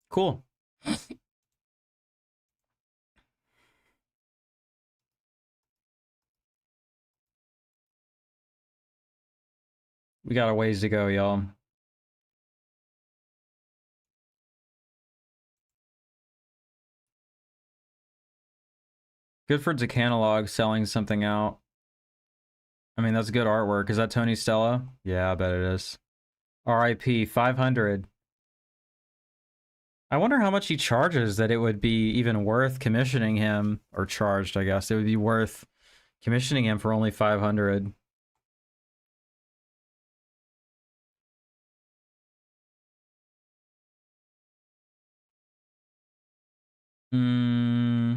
Cool. We got a ways to go, y'all. Good for Decanalog selling something out. I mean, that's good artwork. Is that Tony Stella? Yeah, I bet it is. RIP 500. I wonder how much he charges that it would be even worth commissioning him, or charged, I guess. It would be worth commissioning him for only 500. Hmm.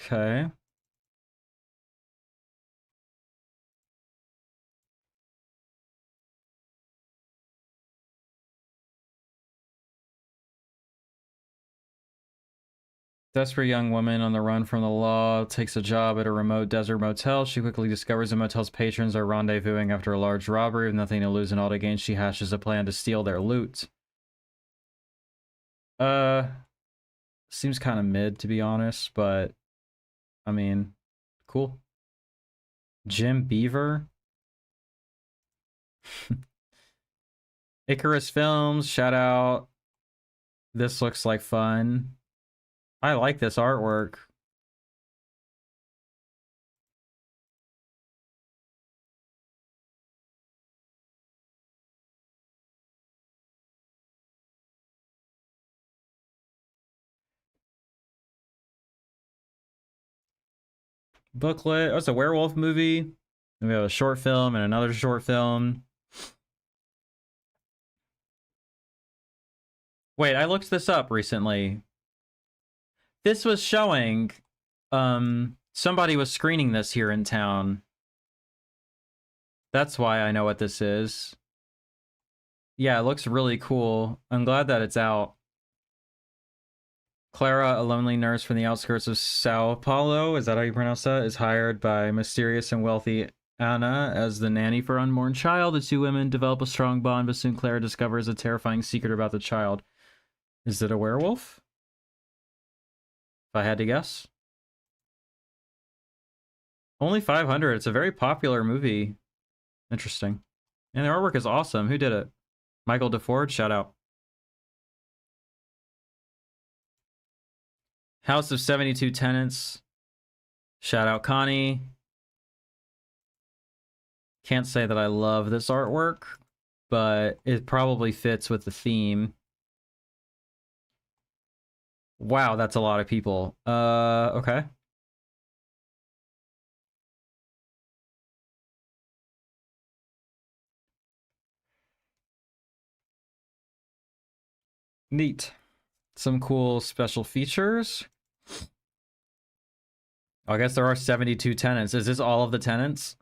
Okay. Desperate young woman on the run from the law takes a job at a remote desert motel. She quickly discovers the motel's patrons are rendezvousing after a large robbery. With nothing to lose and all to gain, she hashes a plan to steal their loot. Seems kind of mid, to be honest, but I mean, cool. Jim Beaver. Icarus Films, shout out. This looks like fun. I like this artwork. Booklet. Oh, it's a werewolf movie. And we have a short film and another short film. Wait, I looked this up recently. This was showing, somebody was screening this here in town. That's why I know what this is. Yeah, it looks really cool. I'm glad that it's out. Clara, a lonely nurse from the outskirts of Sao Paulo, is that how you pronounce that, is hired by mysterious and wealthy Anna as the nanny for unborn child. The two women develop a strong bond, but soon Clara discovers a terrifying secret about the child. Is it a werewolf? If I had to guess. Only 500. It's a very popular movie. Interesting. And the artwork is awesome. Who did it? Michael DeFord, shout out. House of 72 Tenants. Shout out Connie. Can't say that I love this artwork, but it probably fits with the theme. Wow, that's a lot of people. Okay. Neat. Some cool special features. I guess there are 72 tenants. Is this all of the tenants?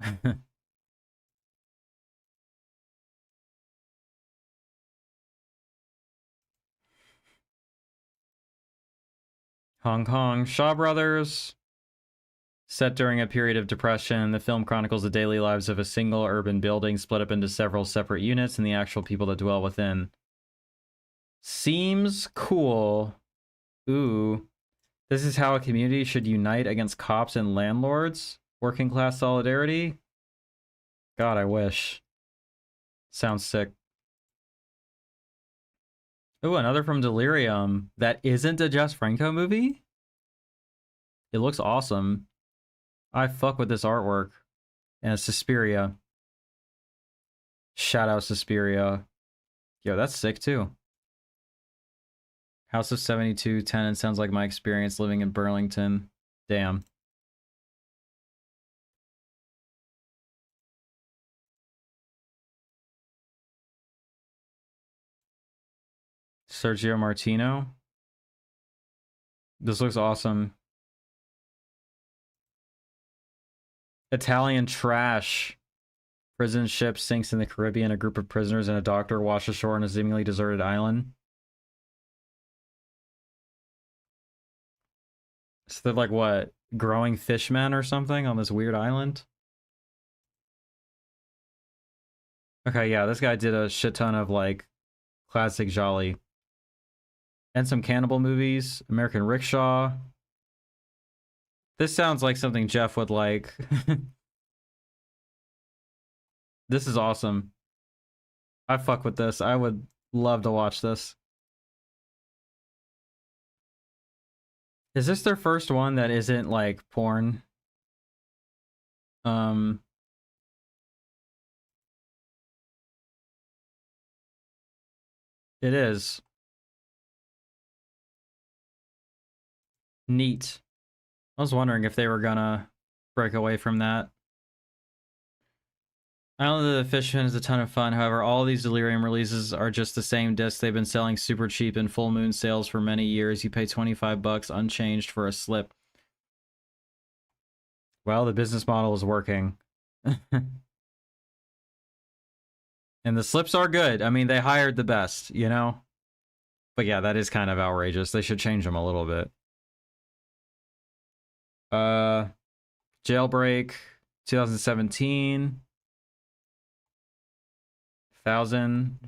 Hong Kong. Shaw Brothers. Set during a period of depression, the film chronicles the daily lives of a single urban building split up into several separate units and the actual people that dwell within. Seems cool. Ooh. This is how a community should unite against cops and landlords? Working class solidarity? God, I wish. Sounds sick. Ooh, another from Delirium. That isn't a Jess Franco movie? It looks awesome. I fuck with this artwork. And Suspiria. Shout out Suspiria. Yo, that's sick too. House of 72 Tenants sounds like my experience living in Burlington. Damn. Sergio Martino. This looks awesome. Italian trash. Prison ship sinks in the Caribbean. A group of prisoners and a doctor wash ashore on a seemingly deserted island. So they're like what? Growing fishmen or something on this weird island? Okay, yeah, this guy did a shit ton of like classic Jolly. And some cannibal movies. American Rickshaw. This sounds like something Jeff would like. This is awesome. I fuck with this. I would love to watch this. Is this their first one that isn't like porn? Um it is. Neat. I was wondering if they were gonna break away from that. Island of the Fisherman is a ton of fun. However, all these Delirium releases are just the same disc. They've been selling super cheap in full moon sales for many years. You pay 25 bucks unchanged for a slip. Well, the business model is working. And the slips are good. I mean, they hired the best, you know? But yeah, that is kind of outrageous. They should change them a little bit. Jailbreak 2017. 1,000.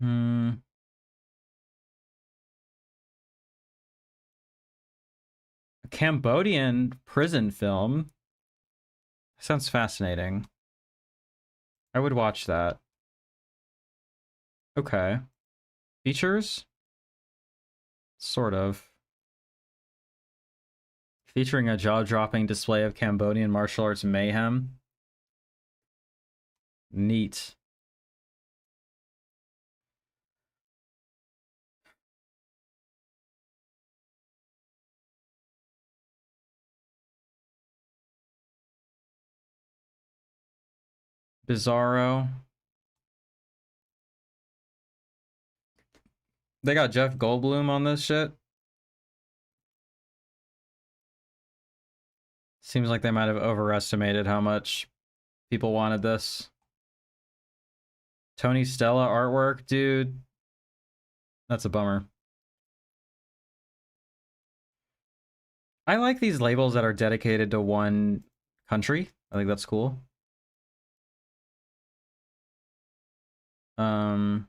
Hmm. A Cambodian prison film. Sounds fascinating. I would watch that. Okay. Features? Sort of. Featuring a jaw-dropping display of Cambodian martial arts mayhem. Neat. Bizarro. They got Jeff Goldblum on this shit. Seems like they might have overestimated how much people wanted this. Tony Stella artwork, dude. That's a bummer. I like these labels that are dedicated to one country. I think that's cool. Um,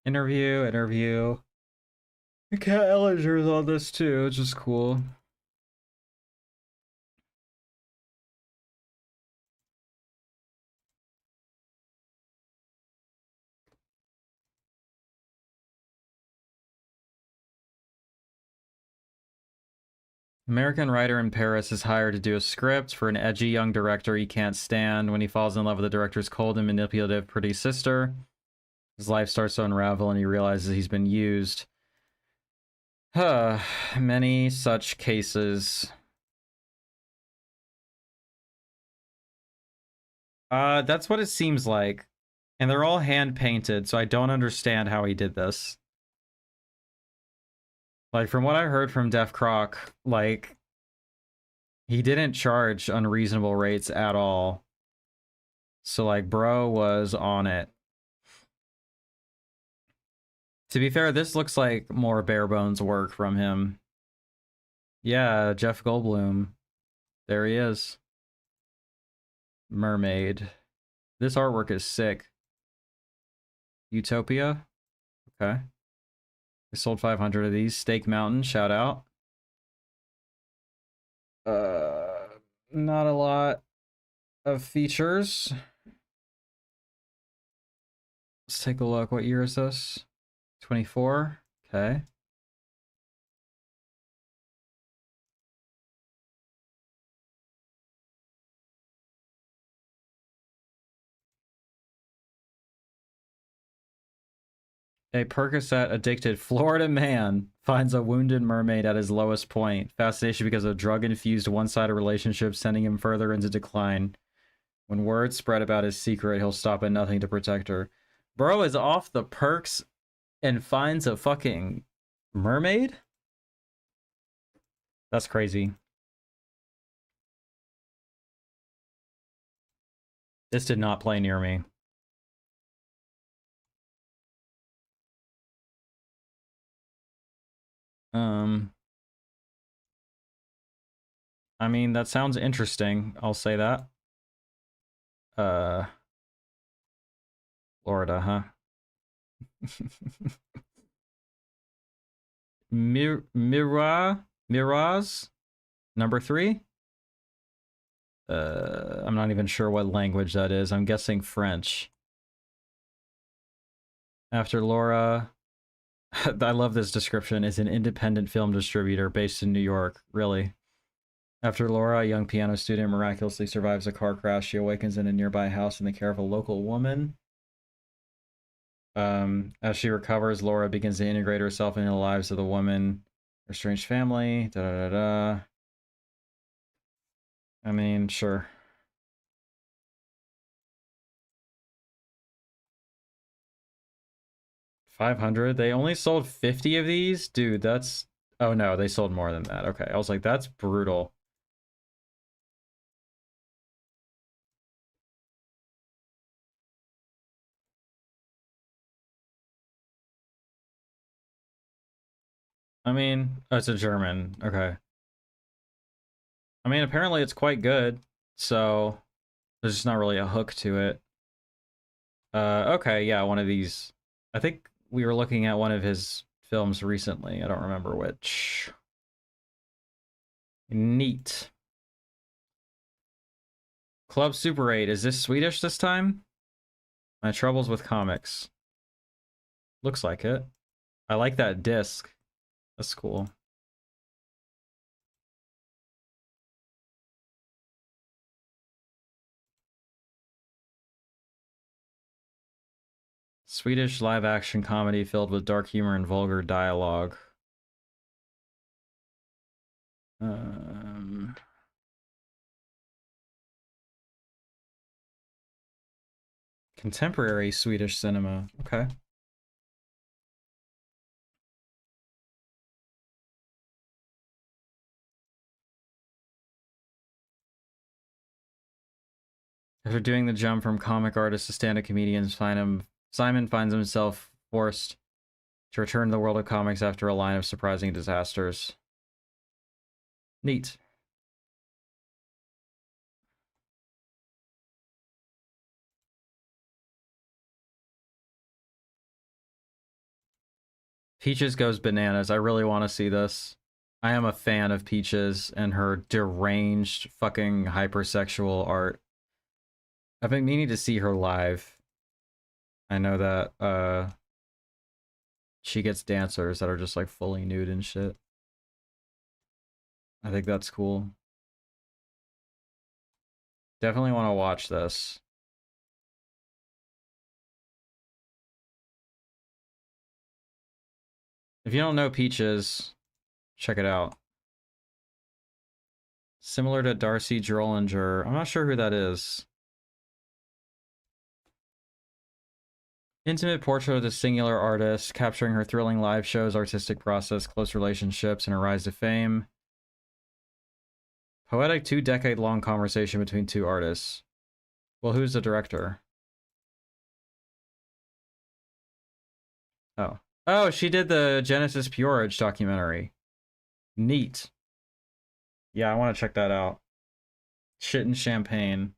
interview. Cat Ellinger's on this too, which is cool. American writer in Paris is hired to do a script for an edgy young director he can't stand. When he falls in love with the director's cold and manipulative pretty sister, his life starts to unravel and he realizes he's been used. Many such cases. That's what it seems like. And they're all hand painted, so I don't understand how he did this. Like, from what I heard from Def Croc, like, he didn't charge unreasonable rates at all. So, like, bro was on it. To be fair, this looks like more bare bones work from him. Yeah, Jeff Goldblum. There he is. Mermaid. This artwork is sick. Utopia. Okay. I sold 500 of these. Steak Mountain, shout out. Not a lot of features. Let's take a look. What year is this? 24. Okay. A Percocet addicted Florida man finds a wounded mermaid at his lowest point. Fascination because of drug infused one sided relationship, sending him further into decline. When word spread about his secret, he'll stop at nothing to protect her. Bro is off the perks and finds a fucking mermaid? That's crazy. This did not play near me. I mean, that sounds interesting. I'll say that. Florida, huh? Miraz? Number 3? I'm not even sure what language that is. I'm guessing French. After Laura, I love this description, is an independent film distributor based in New York. Really? After Laura, a young piano student, miraculously survives a car crash, she awakens in a nearby house in the care of a local woman. As she recovers, Laura begins to integrate herself into the lives of the woman, her strange family. Da da da da. I mean, sure. 500? They only sold 50 of these? Dude, that's... Oh no, they sold more than that. Okay, I was like, that's brutal. I mean, oh, it's a German. Okay. I mean, apparently it's quite good, so there's just not really a hook to it. Okay, yeah, one of these. I think we were looking at one of his films recently. I don't remember which. Neat. Club Super 8. Is this Swedish this time? My troubles with comics. Looks like it. I like that disc. That's cool. Swedish live-action comedy filled with dark humor and vulgar dialogue. Contemporary Swedish cinema. Okay. After doing the jump from comic artist to stand-up comedian, Simon finds himself forced to return to the world of comics after a line of surprising disasters. Neat. Peaches goes bananas. I really want to see this. I am a fan of Peaches and her deranged fucking hypersexual art. I've been meaning to see her live. I know that she gets dancers that are just like fully nude and shit. I think that's cool. Definitely want to watch this. If you don't know Peaches, check it out. Similar to Darcy Drollinger. I'm not sure who that is. Intimate portrait of the singular artist, capturing her thrilling live shows, artistic process, close relationships, and her rise to fame. Poetic 2-decade-long conversation between two artists. Well, who's the director? Oh. Oh, she did the Genesis Peerage documentary. Neat. Yeah, I want to check that out. Shit and champagne.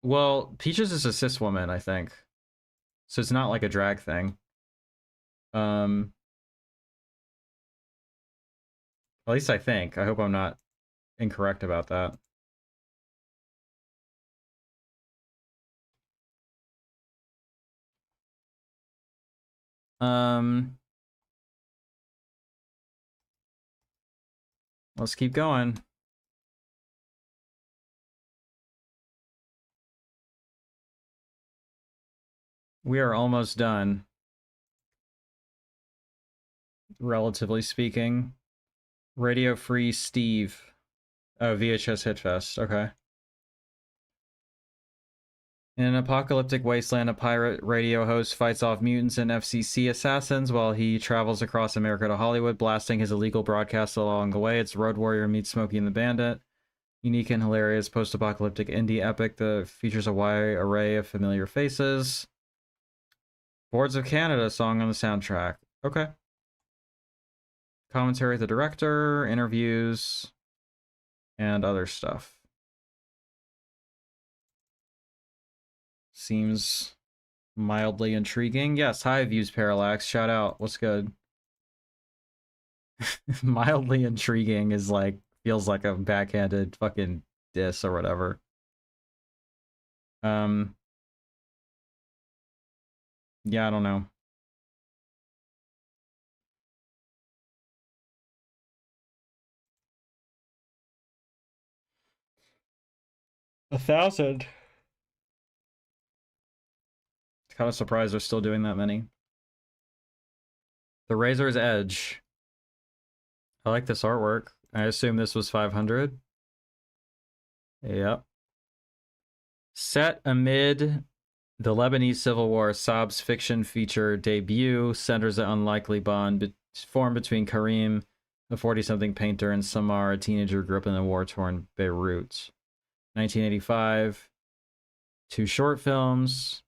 Well, Peaches is a cis woman, I think. So it's not like a drag thing. Um, at least I think. I hope I'm not incorrect about that. Um, let's keep going. We are almost done. Relatively speaking. Radio Free Steve. Oh, VHS Hitfest. Okay. In an apocalyptic wasteland, a pirate radio host fights off mutants and FCC assassins while he travels across America to Hollywood, blasting his illegal broadcasts along the way. It's Road Warrior meets Smokey and the Bandit. Unique and hilarious post-apocalyptic indie epic that features a wide array of familiar faces. Boards of Canada song on the soundtrack. Okay. Commentary of the director, interviews, and other stuff. Seems mildly intriguing. Yes, hi, Views Parallax. Shout out. What's good? Mildly intriguing is like, feels like a backhanded fucking diss or whatever. Yeah, I don't know. $1,000. Kind of surprised they're still doing that many. The Razor's Edge. I like this artwork. I assume this was 500. Yep. Set amid the Lebanese Civil War, Saab's fiction feature debut centers an unlikely bond formed between Karim, a 40-something painter, and Samar, a teenager who grew up in the war-torn Beirut. 1985. 2 short films.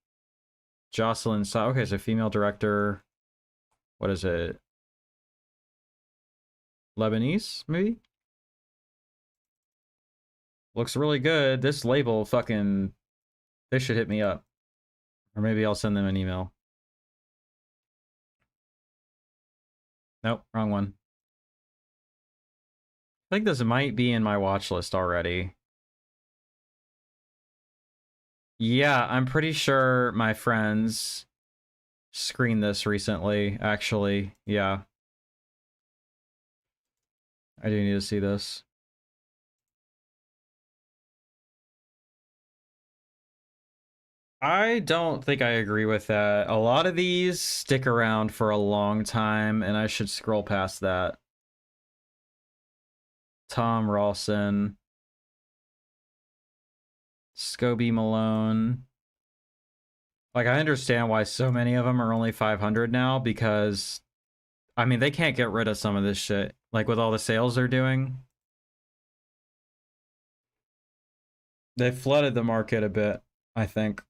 Jocelyn Saab. Okay, so female director. What is it? Lebanese, maybe? Looks really good. This label fucking... They should hit me up. Or maybe I'll send them an email. Nope, wrong one. I think this might be in my watch list already. Yeah, I'm pretty sure my friends screened this recently, actually. Yeah. I do need to see this. I don't think I agree with that. A lot of these stick around for a long time, and I should scroll past that. Tom Ralston. Scobie Malone. Like, I understand why so many of them are only 500 now, because, I mean, they can't get rid of some of this shit. Like, with all the sales they're doing. They flooded the market a bit, I think.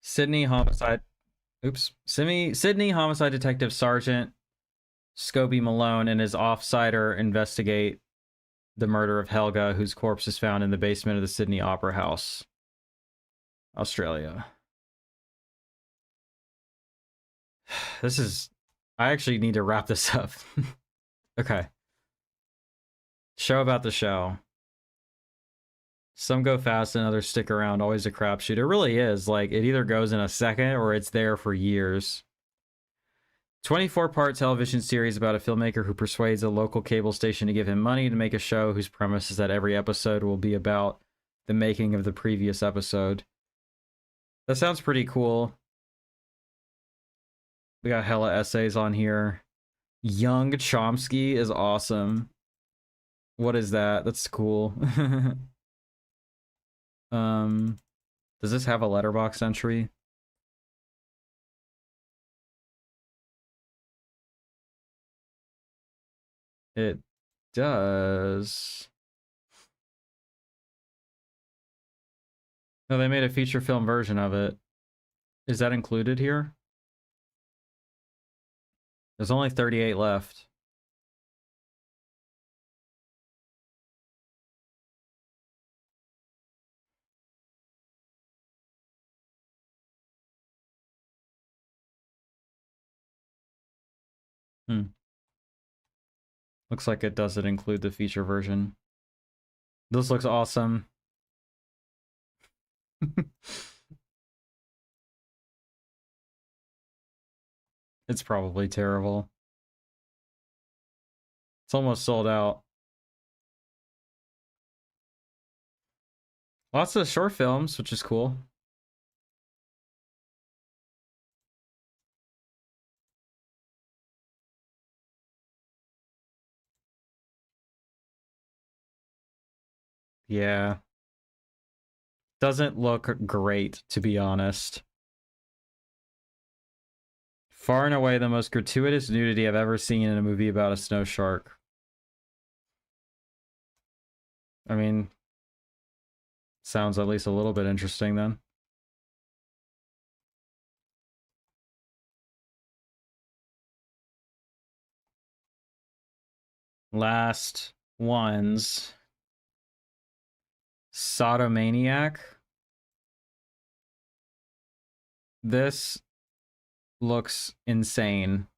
Sydney Homicide Detective Sergeant Scobie Malone and his offsider investigate the murder of Helga, whose corpse is found in the basement of the Sydney Opera House, Australia. This is... I actually need to wrap this up. Okay. Show about the show. Some go fast and others stick around. Always a crapshoot. It really is. Like, it either goes in a second or it's there for years. 24-part television series about a filmmaker who persuades a local cable station to give him money to make a show whose premise is that every episode will be about the making of the previous episode. That sounds pretty cool. We got hella essays on here. Young Chomsky is awesome. What is that? That's cool. Does this have a letterbox entry? It does. No, they made a feature film version of it. Is that included here? There's only 38 left. Looks like it doesn't include the feature version. This looks awesome. It's probably terrible. It's almost sold out. Lots of short films, which is cool. Yeah. Doesn't look great, to be honest. Far and away the most gratuitous nudity I've ever seen in a movie about a snow shark. I mean, sounds at least a little bit interesting then. Last ones. Sodomaniac. This looks insane.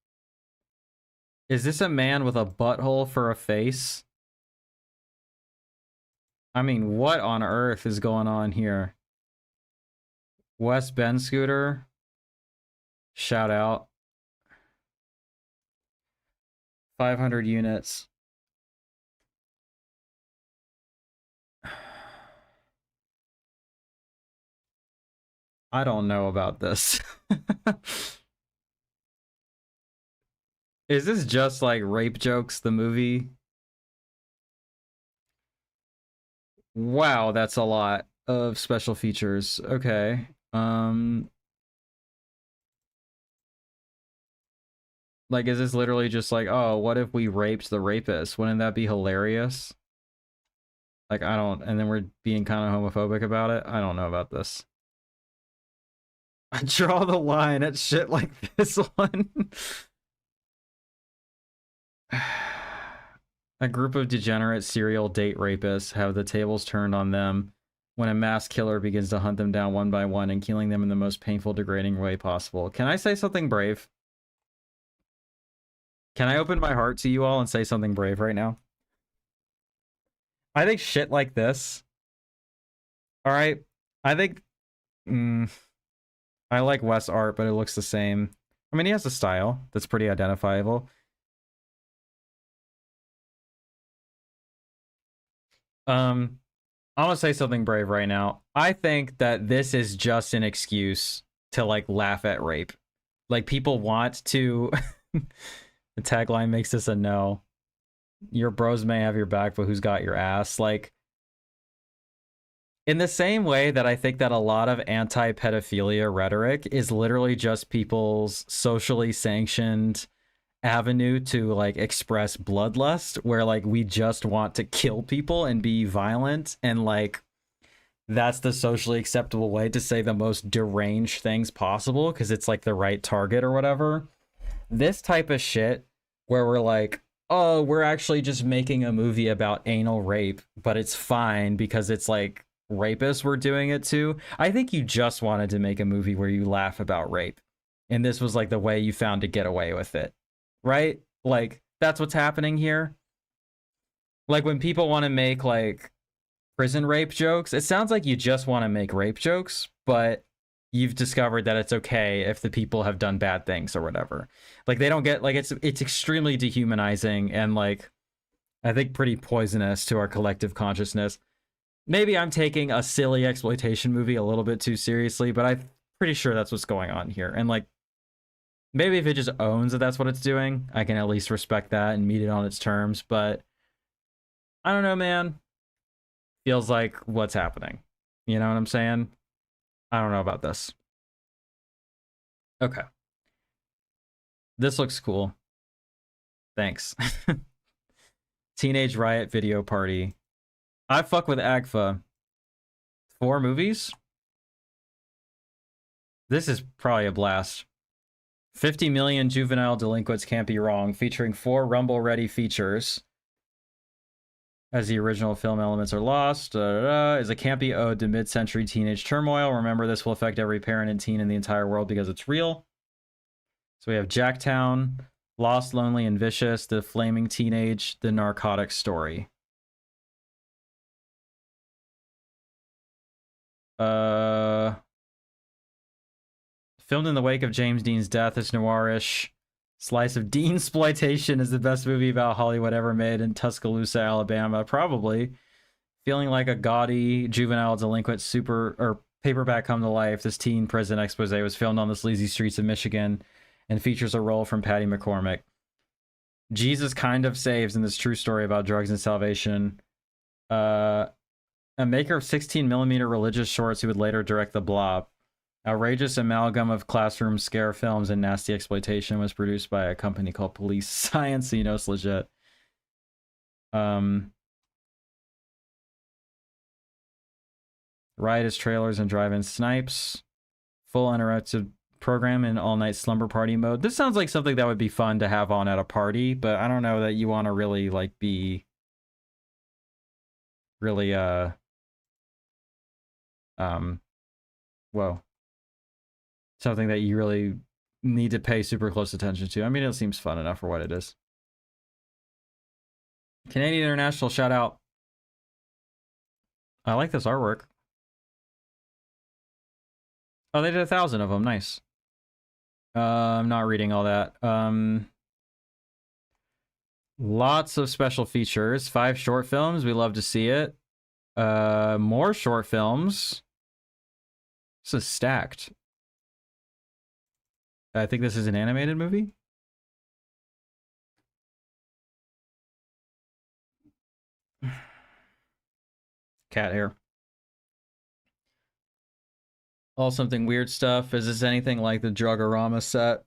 Is this a man with a butthole for a face? I mean, what on earth is going on here? West Bend Scooter. Shout out. 500 units. I don't know about this. Is this just like Rape Jokes, the movie? Wow, that's a lot of special features. Okay. Like, is this literally just like, oh, what if we raped the rapist? Wouldn't that be hilarious? Like, I don't, and then we're being kind of homophobic about it. I don't know about this. I draw the line at shit like this one. A group of degenerate serial date rapists have the tables turned on them when a mass killer begins to hunt them down one by one and killing them in the most painful, degrading way possible. Can I say something brave? Can I open my heart to you all and say something brave right now? I think shit like this. All right. I think I like Wes art, but it looks the same. I mean, he has a style that's pretty identifiable. I'm gonna say something brave right now. I think that this is just an excuse to like laugh at rape. Like people want to the tagline makes this a no. Your bros may have your back, but who's got your ass? Like in the same way that I think that a lot of anti-pedophilia rhetoric is literally just people's socially sanctioned avenue to like express bloodlust, where like we just want to kill people and be violent, and like that's the socially acceptable way to say the most deranged things possible because it's like the right target or whatever. This type of shit where we're like, oh, we're actually just making a movie about anal rape, but it's fine because it's like rapists we're doing it to. I think you just wanted to make a movie where you laugh about rape, and this was like the way you found to get away with it, right? Like that's what's happening here. Like when people want to make like prison rape jokes, it sounds like you just want to make rape jokes, but you've discovered that it's okay if the people have done bad things or whatever. Like they don't get like it's extremely dehumanizing and like I think pretty poisonous to our collective consciousness. Maybe I'm taking a silly exploitation movie a little bit too seriously, but I'm pretty sure that's what's going on here. And like maybe if it just owns that that's what it's doing, I can at least respect that and meet it on its terms, but I don't know, man. Feels like what's happening. You know what I'm saying? I don't know about this. Okay. This looks cool. Thanks. Teenage Riot Video Party. I fuck with AGFA. 4 movies? This is probably a blast. 50 million juvenile delinquents can't be wrong, featuring 4 Rumble-ready features. As the original film elements are lost, is a campy ode to mid-century teenage turmoil. Remember, this will affect every parent and teen in the entire world because it's real. So we have Jacktown, Lost, Lonely, and Vicious, The Flaming Teenage, The Narcotic Story. Filmed in the wake of James Dean's death, this noirish slice of Deansploitation is the best movie about Hollywood ever made in Tuscaloosa, Alabama. Probably. Feeling like a gaudy juvenile delinquent super or paperback come to life, this teen prison expose was filmed on the sleazy streets of Michigan and features a role from Patty McCormick. Jesus kind of saves in this true story about drugs and salvation. A maker of 16mm religious shorts who would later direct The Blob. Outrageous amalgam of classroom scare films and nasty exploitation, was produced by a company called Police Science, so you know it's legit. Riotous trailers and drive-in snipes. Full uninterrupted program in all-night slumber party mode. This sounds like something that would be fun to have on at a party, but I don't know that you want to really, like, be... really, whoa. Something that you really need to pay super close attention to. I mean, it seems fun enough for what it is. Canadian International, shout out. I like this artwork. Oh, they did 1,000 of them. Nice. I'm not reading all that. Lots of special features. 5 short films. We love to see it. More short films. This is stacked. I think this is an animated movie. Cat hair. All something weird stuff. Is this anything like the Drugorama set?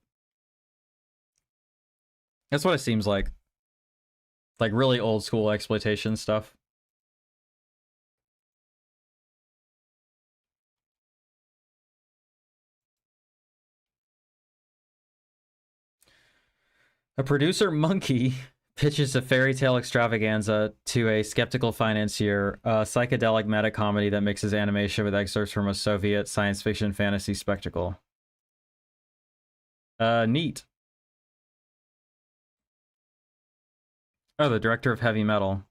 That's what it seems like. Like really old school exploitation stuff. A producer monkey pitches a fairy tale extravaganza to a skeptical financier, a psychedelic meta comedy that mixes animation with excerpts from a Soviet science fiction fantasy spectacle. Neat. Oh, the director of Heavy Metal.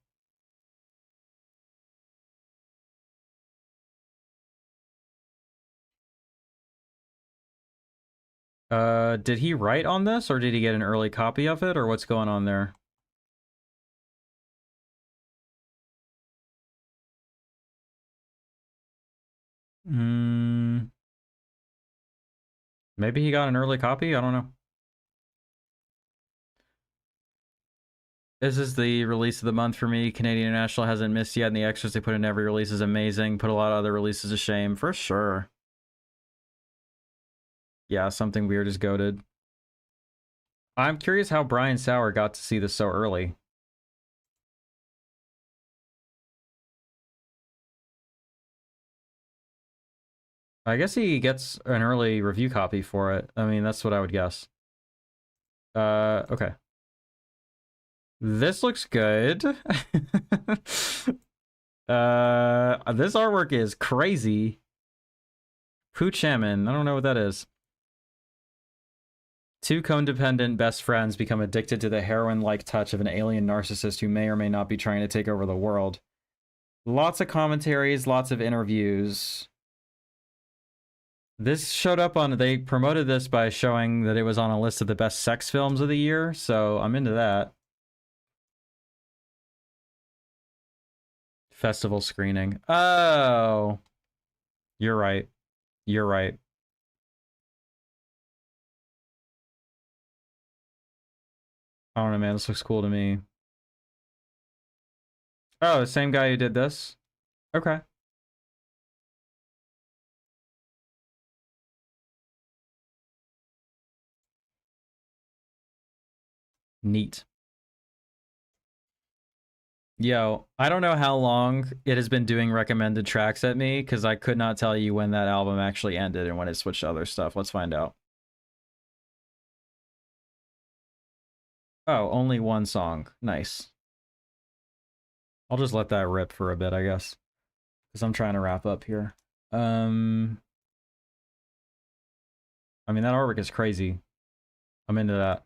Did he write on this, or did he get an early copy of it, or what's going on there? Maybe he got an early copy? I don't know. This is the release of the month for me. Canadian International hasn't missed yet, and the extras they put in every release is amazing. Put a lot of other releases to shame, for sure. Yeah, something weird is goated. I'm curious how Brian Sauer got to see this so early. I guess he gets an early review copy for it. I mean, that's what I would guess. Okay. This looks good. This artwork is crazy. Pooch Shaman. I don't know what that is. 2 codependent best friends become addicted to the heroin-like touch of an alien narcissist who may or may not be trying to take over the world. Lots of commentaries, lots of interviews. This showed up on... They promoted this by showing that it was on a list of the best sex films of the year, so I'm into that. Festival screening. Oh! You're right. You're right. I don't know, man. This looks cool to me. Oh, the same guy who did this? Okay. Neat. Yo, I don't know how long it has been doing recommended tracks at me, because I could not tell you when that album actually ended and when it switched to other stuff. Let's find out. Oh, only one song. Nice. I'll just let that rip for a bit, I guess. Because I'm trying to wrap up here. I mean, that artwork is crazy. I'm into that.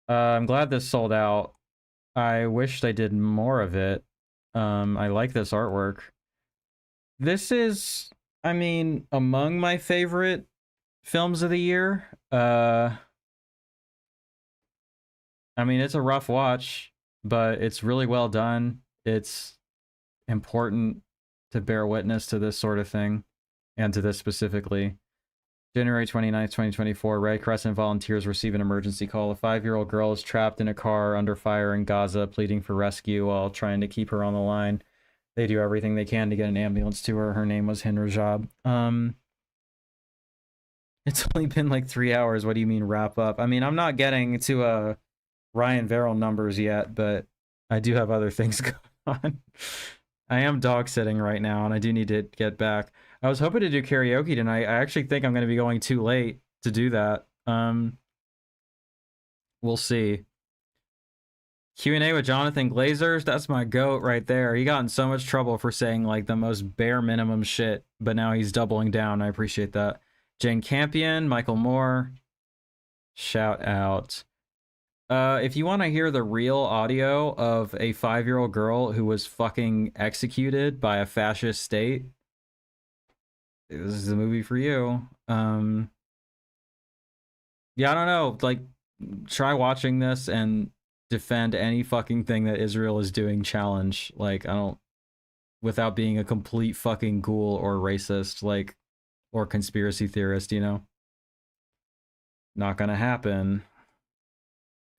I'm glad this sold out. I wish they did more of it. I like this artwork. This is, I mean, among my favorite films of the year. I mean, it's a rough watch, but it's really well done. It's important to bear witness to this sort of thing, and to this specifically. January 29th, 2024, Red Crescent volunteers receive an emergency call. A 5-year-old girl is trapped in a car under fire in Gaza, pleading for rescue while trying to keep her on the line. They do everything they can to get an ambulance to her. Her name was Hind Rajab. It's only been like 3 hours. What do you mean wrap up? I mean, I'm not getting to Ryan Verrill numbers yet, but I do have other things going on. I am dog sitting right now, and I do need to get back. I was hoping to do karaoke tonight. I actually think I'm going to be going too late to do that. We'll see. Q&A with Jonathan Glazers, that's my goat right there. He got in so much trouble for saying like the most bare minimum shit, but now he's doubling down. I appreciate that. Jane Campion, Michael Moore, shout out. If you want to hear the real audio of a 5-year-old girl who was fucking executed by a fascist state, this is the movie for you. Yeah, I don't know. Like, try watching this and defend any fucking thing that Israel is doing challenge. Like, I don't, without being a complete fucking ghoul or racist, like, or conspiracy theorist, you know? Not gonna happen.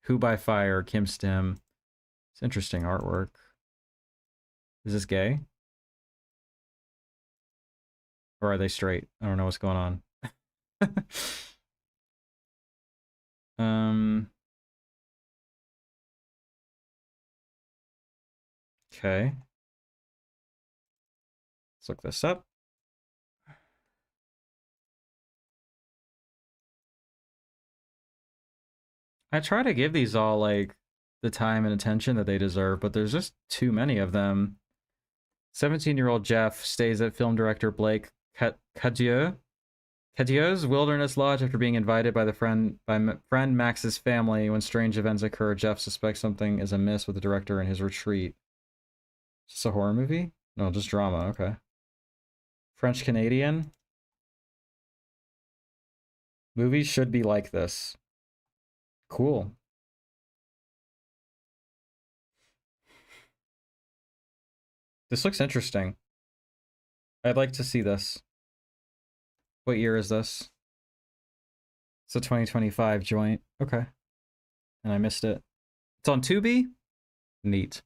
Who by Fire, Kim Stem. It's interesting artwork. Is this gay? Or are they straight? I don't know what's going on. Okay. Let's look this up. I try to give these all, like, the time and attention that they deserve, but there's just too many of them. 17-year-old Jeff stays at film director Blake Cadieu's Wilderness Lodge after being invited by friend Max's family. When strange events occur, Jeff suspects something is amiss with the director in his retreat. Is this a horror movie? No, just drama. Okay. French-Canadian? Movies should be like this. Cool. This looks interesting. I'd like to see this. What year is this? It's a 2025 joint. Okay. And I missed it. It's on Tubi? Neat.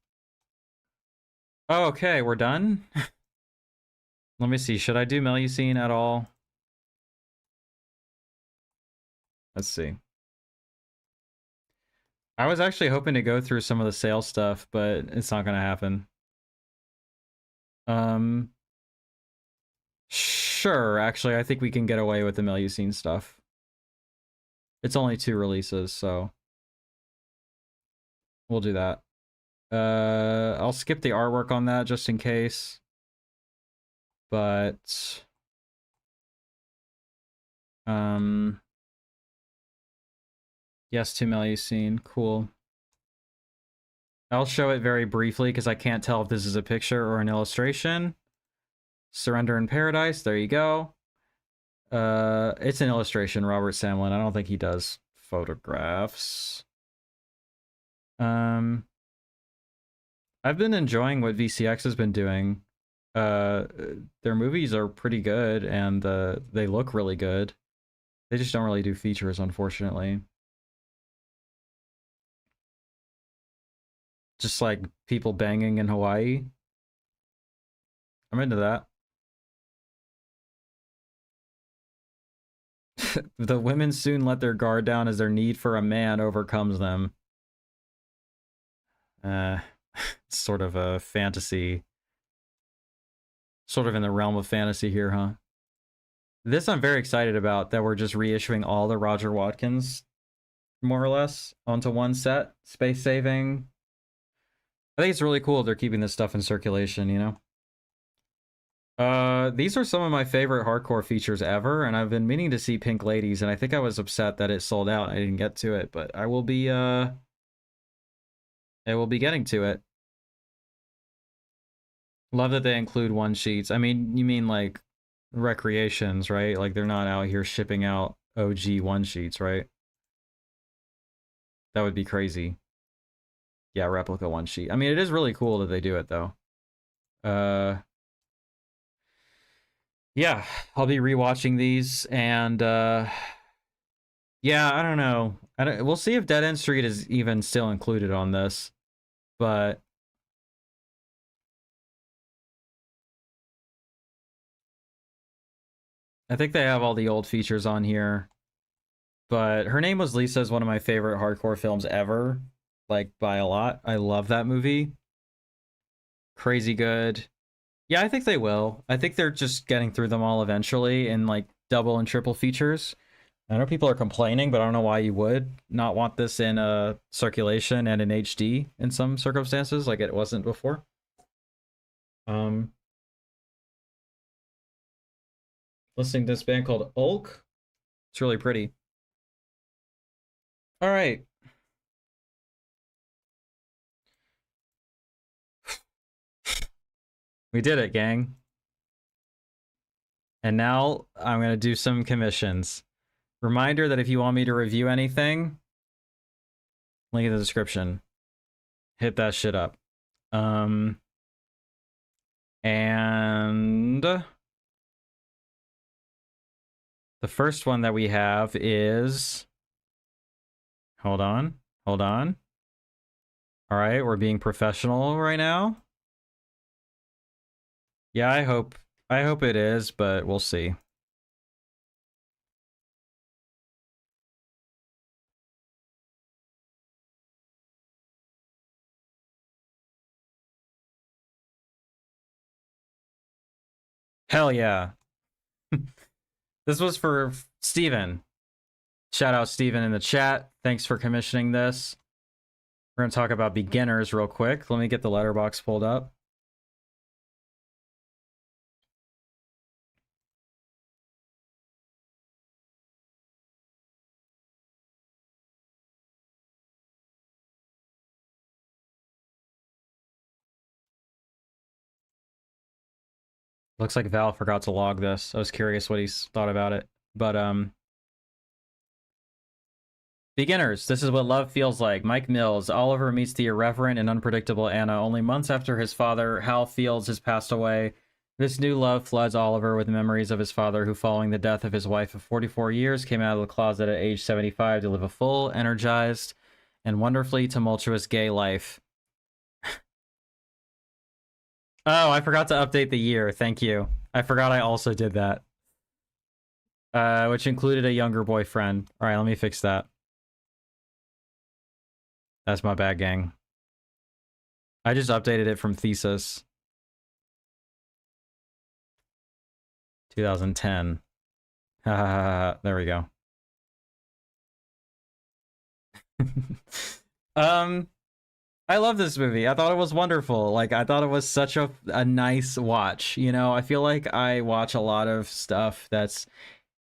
Oh, okay, we're done? Let me see. Should I do Melusine at all? Let's see. I was actually hoping to go through some of the sale stuff, but it's not going to happen. Sure, actually, I think we can get away with the Melusine stuff. It's only 2 releases, so we'll do that. I'll skip the artwork on that just in case. But yes to Melusine, cool. I'll show it very briefly because I can't tell if this is a picture or an illustration. Surrender in Paradise, there you go. It's an illustration, Robert Samlin. I don't think he does photographs. I've been enjoying what VCX has been doing. Their movies are pretty good, and they look really good. They just don't really do features, unfortunately. Just like people banging in Hawaii. I'm into that. The women soon let their guard down as their need for a man overcomes them. It's sort of a fantasy. Sort of in the realm of fantasy here, huh? This I'm very excited about, that we're just reissuing all the Roger Watkins, more or less, onto one set. Space saving. I think it's really cool they're keeping this stuff in circulation, you know? These are some of my favorite hardcore features ever, and I've been meaning to see Pink Ladies, and I think I was upset that it sold out. I didn't get to it, but I will be getting to it. Love that they include one sheets. I mean, you mean like recreations, right? Like they're not out here shipping out OG one sheets, right? That would be crazy. Yeah, replica one sheet. I mean, it is really cool that they do it though. Uh, yeah, I'll be rewatching these, and yeah, I don't know. We'll see if Dead End Street is even still included on this, but I think they have all the old features on here. But Her Name Was Lisa is one of my favorite hardcore films ever, like by a lot. I love that movie. Crazy good. Yeah, I think they will. I think they're just getting through them all eventually in like double and triple features. I know people are complaining, but I don't know why you would not want this in circulation and in HD in some circumstances, like it wasn't before. Um, Listening to this band called Ulk. It's really pretty. All right. We did it, gang. And now I'm going to do some commissions. Reminder that if you want me to review anything, link in the description. Hit that shit up. And the first one that we have is... Hold on. Hold on. All right, we're being professional right now. Yeah, I hope it is, but we'll see. Hell yeah. This was for Steven. Shout out Steven in the chat. Thanks for commissioning this. We're going to talk about beginners real quick. Let me get the letterbox pulled up. Looks like Val forgot to log this. I was curious what he's thought about it. But beginners, this is what love feels like. Mike Mills. Oliver meets the irreverent and unpredictable Anna. Only months after his father, Hal Fields, has passed away. This new love floods Oliver with memories of his father, who, following the death of his wife of 44 years, came out of the closet at age 75 to live a full, energized, and wonderfully tumultuous gay life. Oh, I forgot to update the year. Thank you. I forgot I also did that. Which included a younger boyfriend. All right, let me fix that. That's my bad, gang. I just updated it from Thesis. 2010. There we go. I love this movie. I thought it was wonderful. Like, I thought it was such a nice watch. You know, I feel like I watch a lot of stuff that's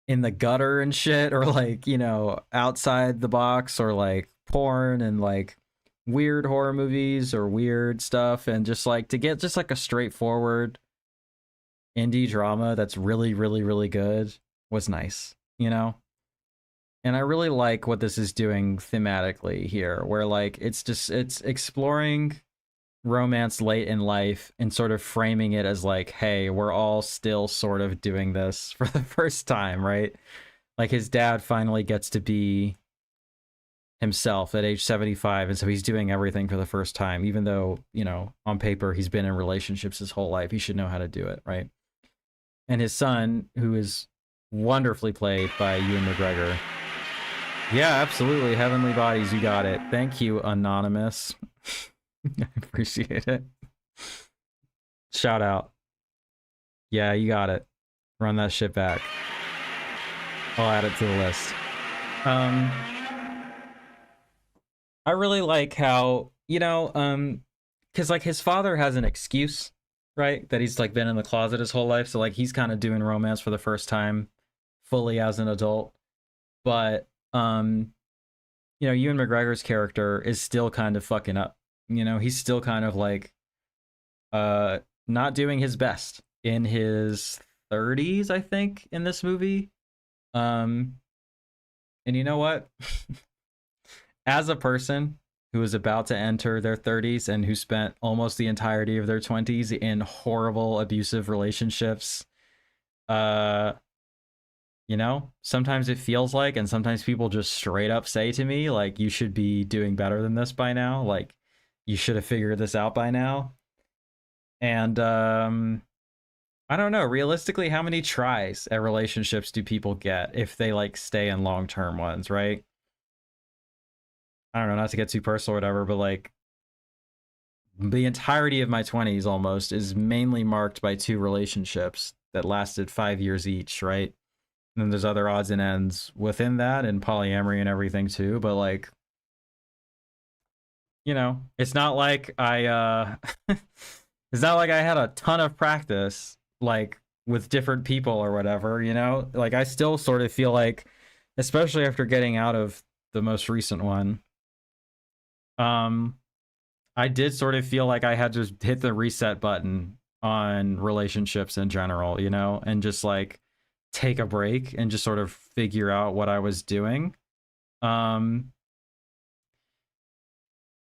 in the gutter and shit, or like, you know, outside the box, or like porn and like weird horror movies or weird stuff. And just like to get just like a straightforward indie drama that's really, really, really good was nice, you know? And I really like what this is doing thematically here, where like it's exploring romance late in life and sort of framing it as like, hey, we're all still sort of doing this for the first time, right? Like his dad finally gets to be himself at age 75, and so he's doing everything for the first time, even though, you know, on paper he's been in relationships his whole life. He should know how to do it, right? And his son, who is wonderfully played by Ewan McGregor. Yeah, absolutely. Heavenly Bodies, you got it. Thank you, Anonymous. I appreciate it. Shout out. Yeah, you got it. Run that shit back. I'll add it to the list. I really like how, you know, because like his father has an excuse, right? That he's like been in the closet his whole life. So like he's kind of doing romance for the first time fully as an adult. But you know, Ewan McGregor's character is still kind of fucking up. You know, he's still kind of like not doing his best in his 30s, I think, in this movie. And you know what? As a person who is about to enter their 30s and who spent almost the entirety of their 20s in horrible abusive relationships. Uh you know, sometimes it feels like, and sometimes people just straight up say to me like, you should be doing better than this by now, like you should have figured this out by now. And I don't know, realistically, how many tries at relationships do people get if they like stay in long-term ones, right? I don't know, not to get too personal or whatever, but like the entirety of my 20s almost is mainly marked by two relationships that lasted 5 years each, right? And then there's other odds and ends within that and polyamory and everything too, but like, you know, it's not like it's not like I had a ton of practice like with different people or whatever, you know? Like I still sort of feel like, especially after getting out of the most recent one, um I did sort of feel like I had to hit the reset button on relationships in general, you know, and just like take a break and just sort of figure out what I was doing. Um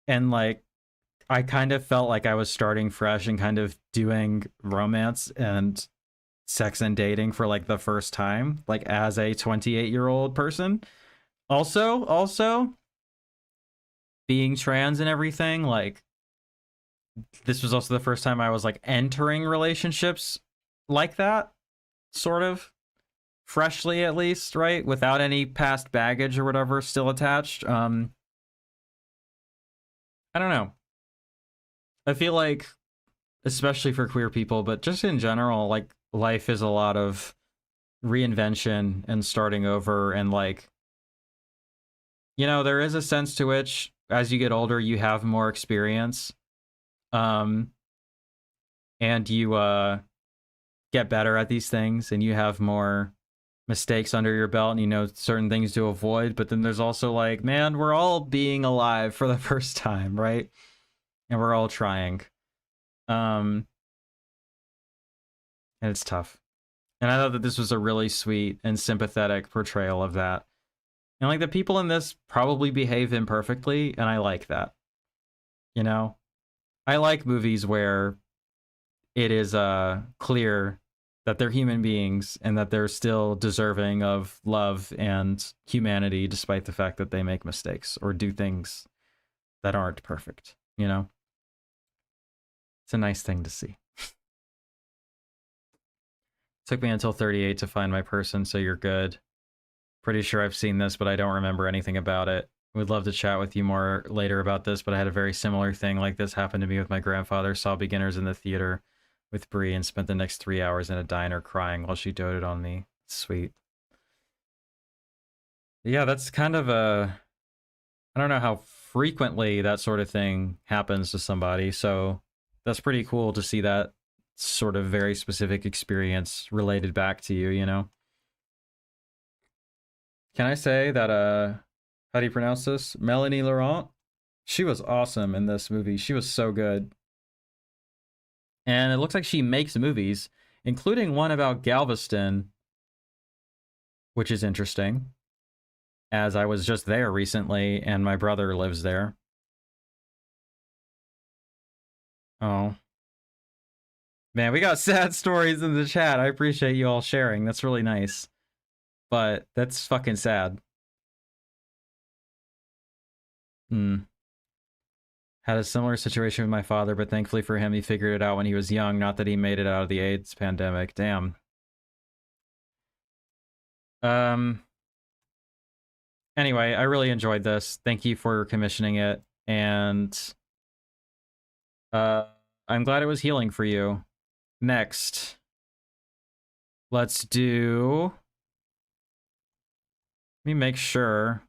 and like I kind of felt like I was starting fresh and kind of doing romance and sex and dating for like the first time, like as a 28-year-old person. Also being trans and everything, like this was also the first time I was like entering relationships like that, sort of freshly at least, right? Without any past baggage or whatever still attached. I don't know. I feel like especially for queer people, but just in general, like life is a lot of reinvention and starting over and like, you know, there is a sense to which as you get older you have more experience. Um and you get better at these things and you have more mistakes under your belt and you know certain things to avoid, but then there's also like, man, we're all being alive for the first time, right? And we're all trying. Um and it's tough. And I thought that this was a really sweet and sympathetic portrayal of that. And like the people in this probably behave imperfectly, and I like that. You know? I like movies where it is clear that they're human beings and that they're still deserving of love and humanity despite the fact that they make mistakes or do things that aren't perfect, you know? It's a nice thing to see. Took me until 38 to find my person, so you're good. Pretty sure I've seen this, but I don't remember anything about it. Would love to chat with you more later about this, but I had a very similar thing like this happen to me with my grandfather. Saw Beginners in the theater with Brie and spent the next 3 hours in a diner crying while she doted on me. Sweet. Yeah, that's kind of a... I don't know how frequently that sort of thing happens to somebody, so that's pretty cool to see that sort of very specific experience related back to you, you know? Can I say that, how do you pronounce this? Melanie Laurent? She was awesome in this movie. She was so good. And it looks like she makes movies, including one about Galveston, which is interesting, as I was just there recently and my brother lives there. Oh. Man, we got sad stories in the chat. I appreciate you all sharing. That's really nice. But that's fucking sad. Hmm. Had a similar situation with my father, but thankfully for him, he figured it out when he was young, not that he made it out of the AIDS pandemic. Damn. Um, anyway, I really enjoyed this. Thank you for commissioning it. And uh, I'm glad it was healing for you. Next, let's do... Let me make sure.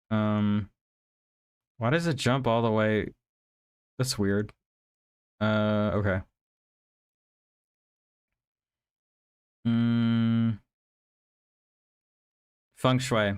Why does it jump all the way? That's weird. Okay. Mm, feng shui.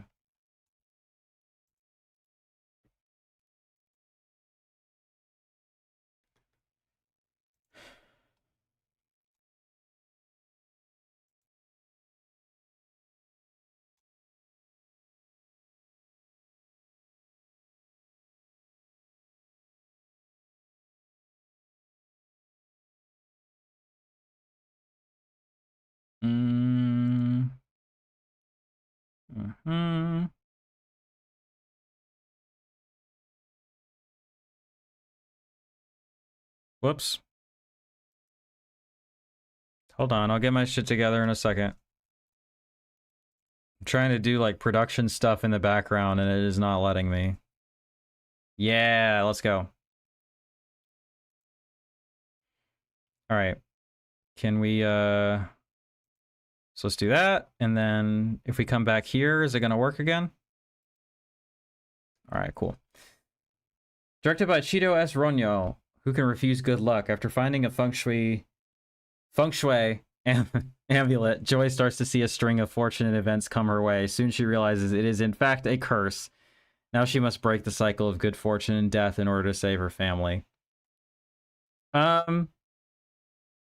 Mm. Hmm. Whoops. Hold on, I'll get my shit together in a second. I'm trying to do like production stuff in the background and it is not letting me. Yeah, let's go. All right. Can we so let's do that, and then if we come back here, is it going to work again? All right, cool. Directed by Cheeto S. Ronyo, who can refuse good luck? After finding a feng shui amulet, Joy starts to see a string of fortunate events come her way. Soon she realizes it is in fact a curse. Now she must break the cycle of good fortune and death in order to save her family. Um,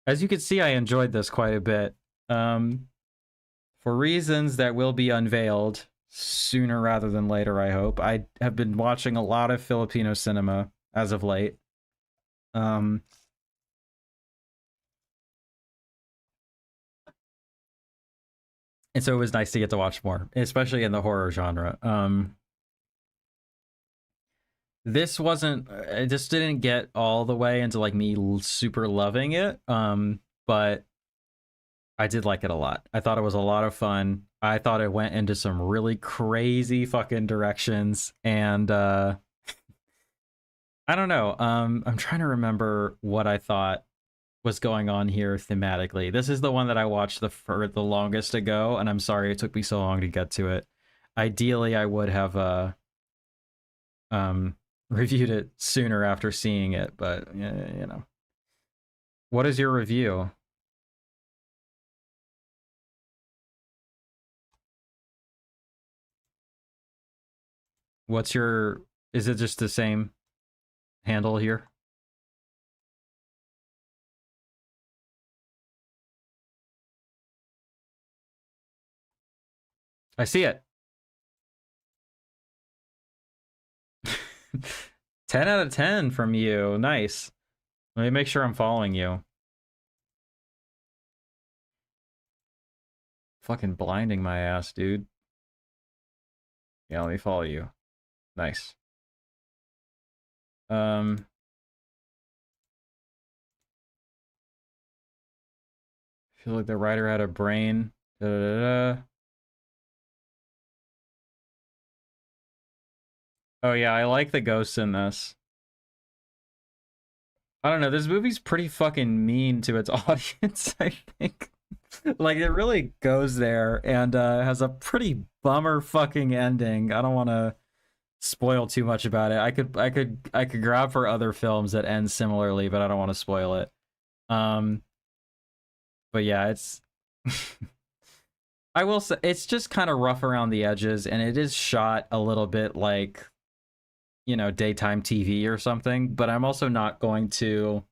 as you can see, I enjoyed this quite a bit. For reasons that will be unveiled sooner rather than later, I hope. I have been watching a lot of Filipino cinema as of late. And so it was nice to get to watch more, especially in the horror genre. This wasn't, it just didn't get all the way into like me super loving it. But I did like it a lot. I thought it was a lot of fun. I thought it went into some really crazy fucking directions, and I don't know. I'm trying to remember what I thought was going on here thematically. This is the one that I watched for the longest ago, and I'm sorry it took me so long to get to it. Ideally, I would have um reviewed it sooner after seeing it, but you know. What is your review? What's your, is it just the same handle here? I see it. 10 out of 10 from you. Nice. Let me make sure I'm following you. Fucking blinding my ass, dude. Yeah, let me follow you. Nice. Um, I feel like the writer had a brain. Da, da, da, da. Oh yeah, I like the ghosts in this. I don't know, this movie's pretty fucking mean to its audience, I think. Like it really goes there and has a pretty bummer fucking ending. I don't want to spoil too much about it. I could grab for other films that end similarly, but I don't want to spoil it. Um, but yeah, it's I will say it's just kind of rough around the edges, and it is shot a little bit like, you know, daytime TV or something. But I'm also not going to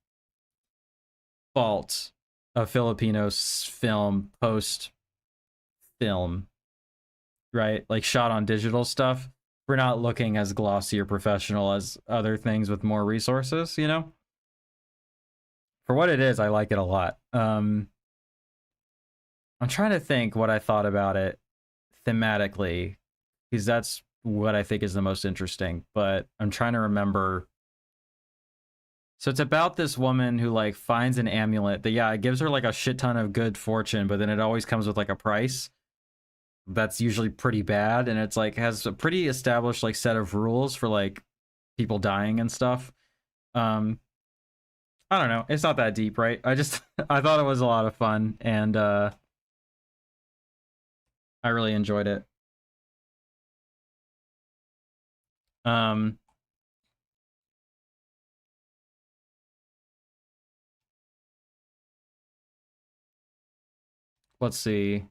fault a Filipino film post film, right? Like shot on digital stuff. We're not looking as glossy or professional as other things with more resources, you know? For what it is, I like it a lot. I'm trying to think what I thought about it thematically, because that's what I think is the most interesting. But I'm trying to remember. So it's about this woman who like finds an amulet that, yeah, it gives her like a shit ton of good fortune, but then it always comes with like a price that's usually pretty bad, and it's like has a pretty established like set of rules for like people dying and stuff. Um, I don't know. It's not that deep, right? I just I thought it was a lot of fun, and I really enjoyed it. Um, let's see.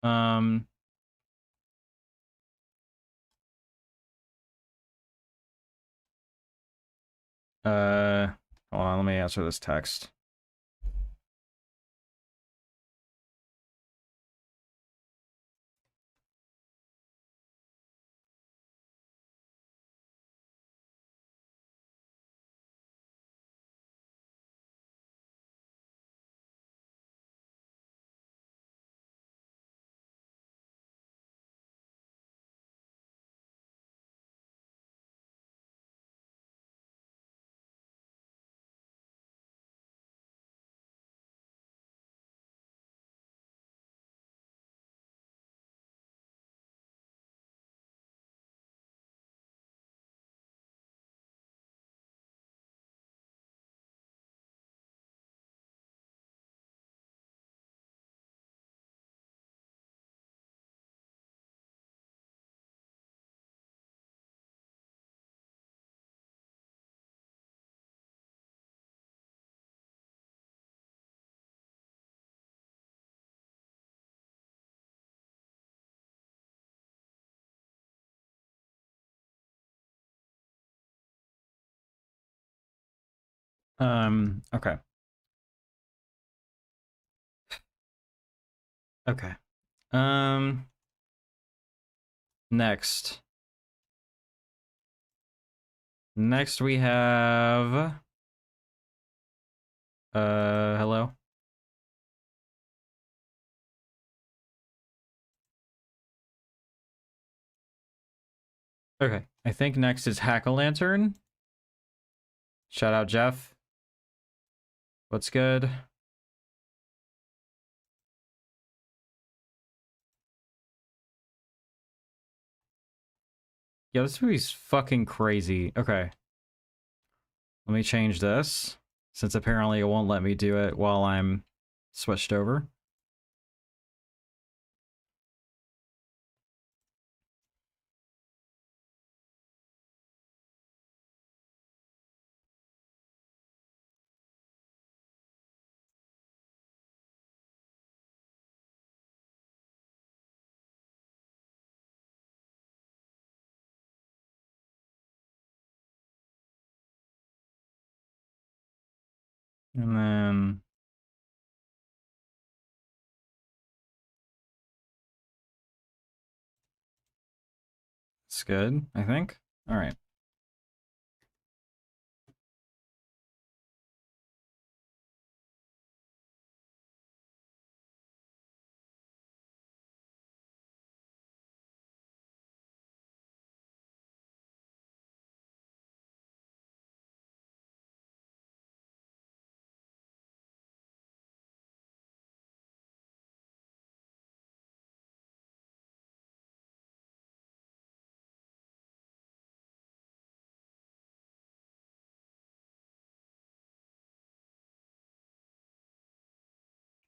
Um, uh, hold on, let me answer this text. Okay. Okay. Um, next. Next we have hello. Okay. I think next is Hack-A-Lantern. Shout out Jeff. What's good? Yeah, this movie's fucking crazy. Okay. Let me change this, since apparently it won't let me do it while I'm switched over. And then it's good, I think. All right.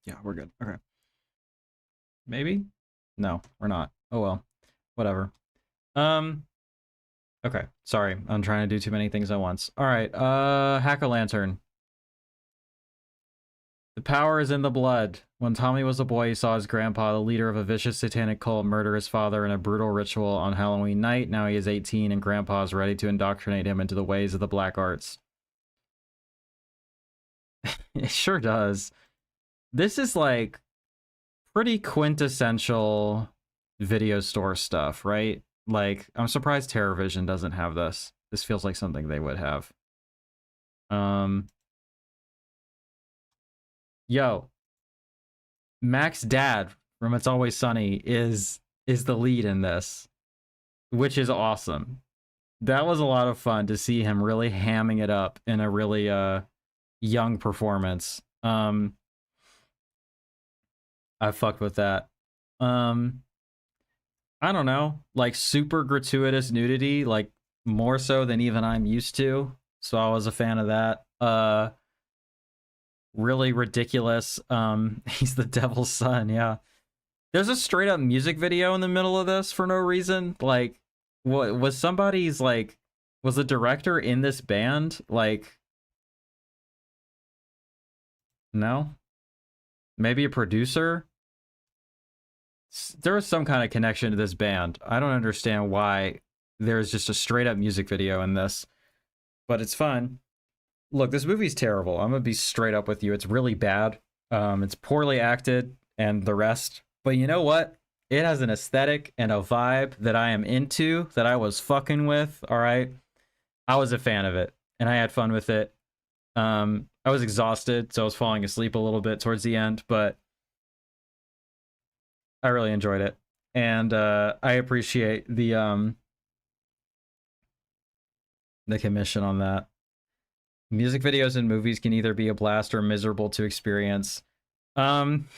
Yeah, we're good. Okay. Maybe? No, we're not. Oh well. Whatever. Um, okay. Sorry. I'm trying to do too many things at once. All right. Hack-A-Lantern. The power is in the blood. When Tommy was a boy, he saw his grandpa, the leader of a vicious satanic cult, murder his father in a brutal ritual on Halloween night. Now he is 18 and grandpa is ready to indoctrinate him into the ways of the black arts. It sure does. This is like pretty quintessential video store stuff, right? Like, I'm surprised TerrorVision doesn't have this. This feels like something they would have. Yo, Mac's dad from It's Always Sunny is the lead in this, which is awesome. That was a lot of fun to see him really hamming it up in a really young performance. I fucked with that. Um I don't know, like super gratuitous nudity, like more so than even I'm used to. So I was a fan of that. Really ridiculous. He's the devil's son, yeah. There's a straight up music video in the middle of this for no reason. Like, what was somebody's like? Was the director in this band? Like, no, maybe a producer. There was some kind of connection to this band. I don't understand why there's just a straight up music video in this, but it's fun. Look, this movie's terrible. I'm gonna be straight up with you. It's really bad. It's poorly acted and the rest. But you know what? It has an aesthetic and a vibe that I am into, that I was fucking with. All right. I was a fan of it and I had fun with it. I was exhausted, so I was falling asleep a little bit towards the end, but I really enjoyed it. And I appreciate the commission on that. Music videos and movies can either be a blast or miserable to experience. Um,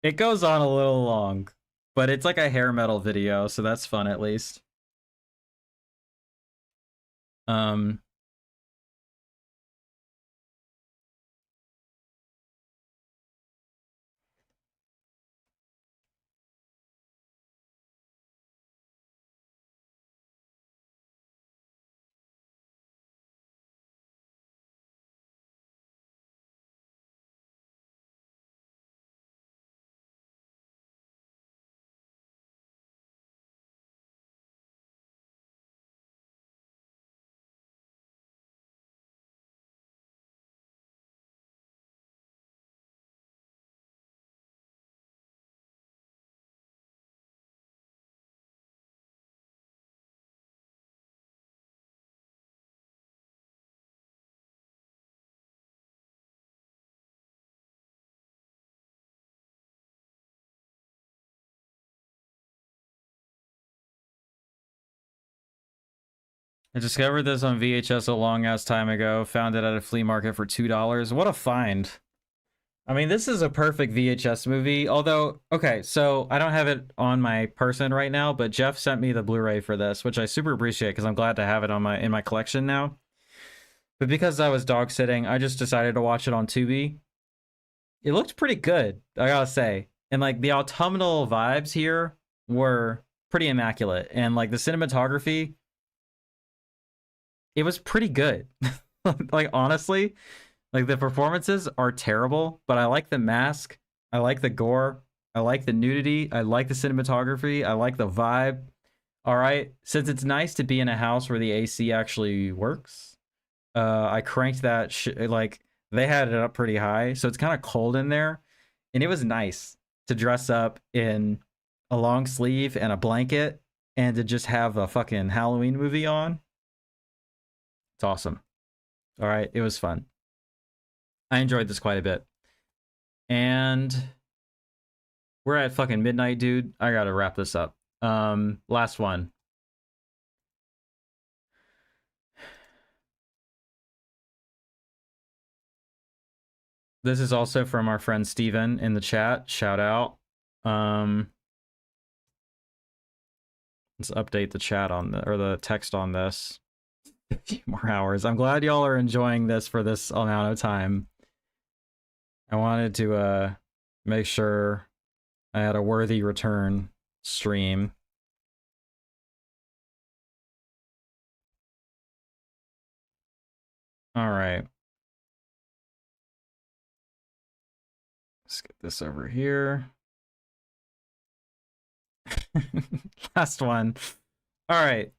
it goes on a little long, but it's like a hair metal video, so that's fun at least. Um, I discovered this on VHS a long ass time ago. Found it at a flea market for $2. What a find. I mean, this is a perfect VHS movie. Although, okay, so I don't have it on my person right now, but Jeff sent me the Blu-ray for this, which I super appreciate because I'm glad to have it on in my collection now. But because I was dog sitting, I just decided to watch it on Tubi. It looked pretty good, I gotta say. And like the autumnal vibes here were pretty immaculate. And like the cinematography, it was pretty good. Like honestly, like the performances are terrible, but I like the mask, I like the gore, I like the nudity, I like the cinematography, I like the vibe. All right, since it's nice to be in a house where the AC actually works, I cranked that like they had it up pretty high, so it's kind of cold in there, and it was nice to dress up in a long sleeve and a blanket and to just have a fucking Halloween movie on. It's awesome. All right, it was fun. I enjoyed this quite a bit. And we're at fucking midnight, dude. I gotta wrap this up. Last one. This is also from our friend Steven in the chat. Shout out. Let's update the chat on the, or the text on this. A few more hours. I'm glad y'all are enjoying this for this amount of time. I wanted to make sure I had a worthy return stream. All right. Let's get this over here. Last one. All right.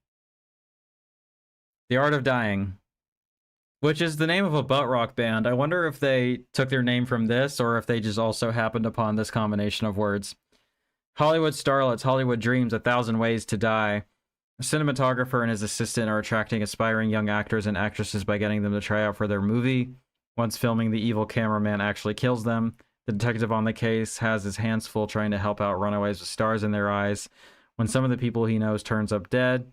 The Art of Dying, which is the name of a butt rock band. I wonder if they took their name from this or if they just also happened upon this combination of words. Hollywood starlets, Hollywood dreams, 1,000 ways to die. A cinematographer and his assistant are attracting aspiring young actors and actresses by getting them to try out for their movie. Once filming, the evil cameraman actually kills them. The detective on the case has his hands full trying to help out runaways with stars in their eyes. When some of the people he knows turns up dead,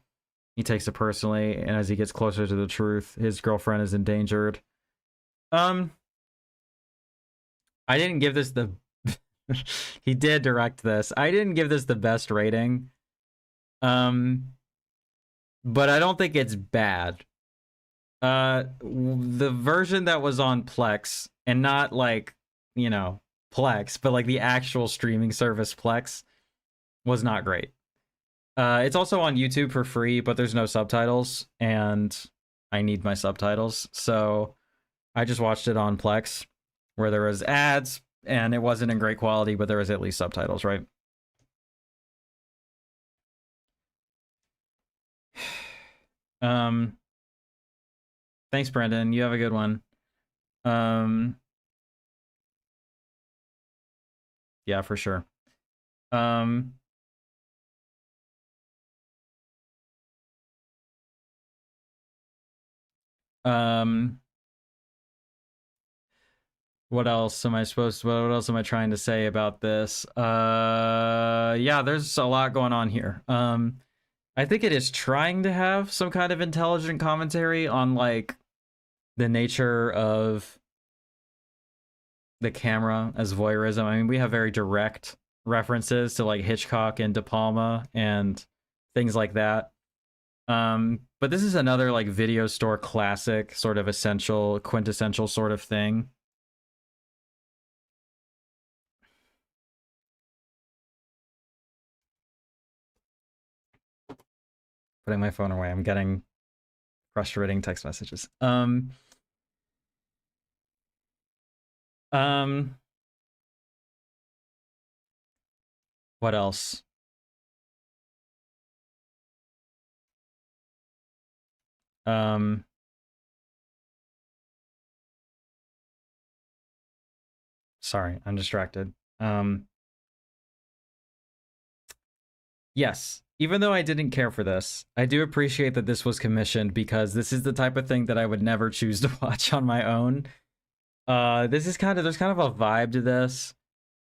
he takes it personally, and as he gets closer to the truth, his girlfriend is endangered. I didn't give this the... He did direct this. I didn't give this the best rating. But I don't think it's bad. The version that was on Plex, and not like, you know, Plex, but like the actual streaming service Plex, was not great. It's also on YouTube for free, but there's no subtitles, and I need my subtitles, so I just watched it on Plex, where there was ads, and it wasn't in great quality, but there was at least subtitles, right? Thanks, Brendan. You have a good one. Yeah, for sure. What else am I supposed to, what else am I trying to say about this? Yeah, there's a lot going on here. I think it is trying to have some kind of intelligent commentary on like the nature of the camera as voyeurism. I mean, we have very direct references to like Hitchcock and De Palma and things like that. But this is another like video store classic, sort of essential, quintessential sort of thing. Putting my phone away. I'm getting frustrating text messages. What else? Sorry, I'm distracted. Yes, even though I didn't care for this, I do appreciate that this was commissioned because this is the type of thing that I would never choose to watch on my own. This is kind of, there's kind of a vibe to this.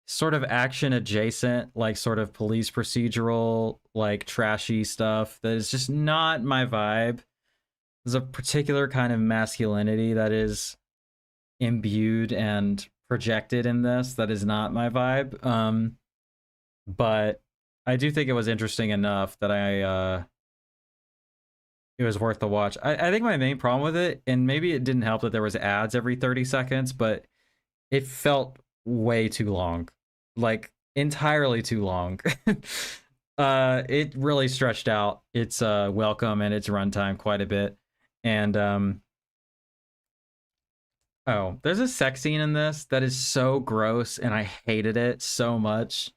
Sort of action adjacent, like sort of police procedural, like trashy stuff that is just not my vibe. There's a particular kind of masculinity that is imbued and projected in this that is not my vibe. But I do think it was interesting enough that it was worth the watch. I think my main problem with it, and maybe it didn't help that there was ads every 30 seconds, but it felt way too long. Like entirely too long. It really stretched out its welcome and its runtime quite a bit. And oh, there's a sex scene in this that is so gross and I hated it so much.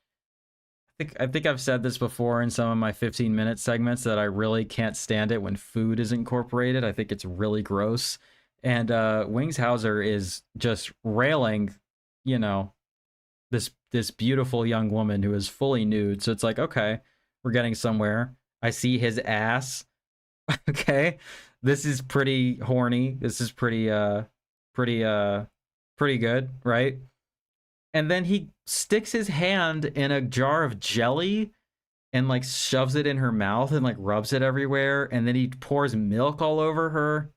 I think I've said this before in some of my 15-minute segments that I really can't stand it when food is incorporated. I think it's really gross. And Wings Hauser is just railing, you know, this beautiful young woman who is fully nude. So it's like, okay, we're getting somewhere. I see his ass. Okay. This is pretty horny. This is pretty pretty good, right? And then he sticks his hand in a jar of jelly and like shoves it in her mouth and like rubs it everywhere, and then he pours milk all over her.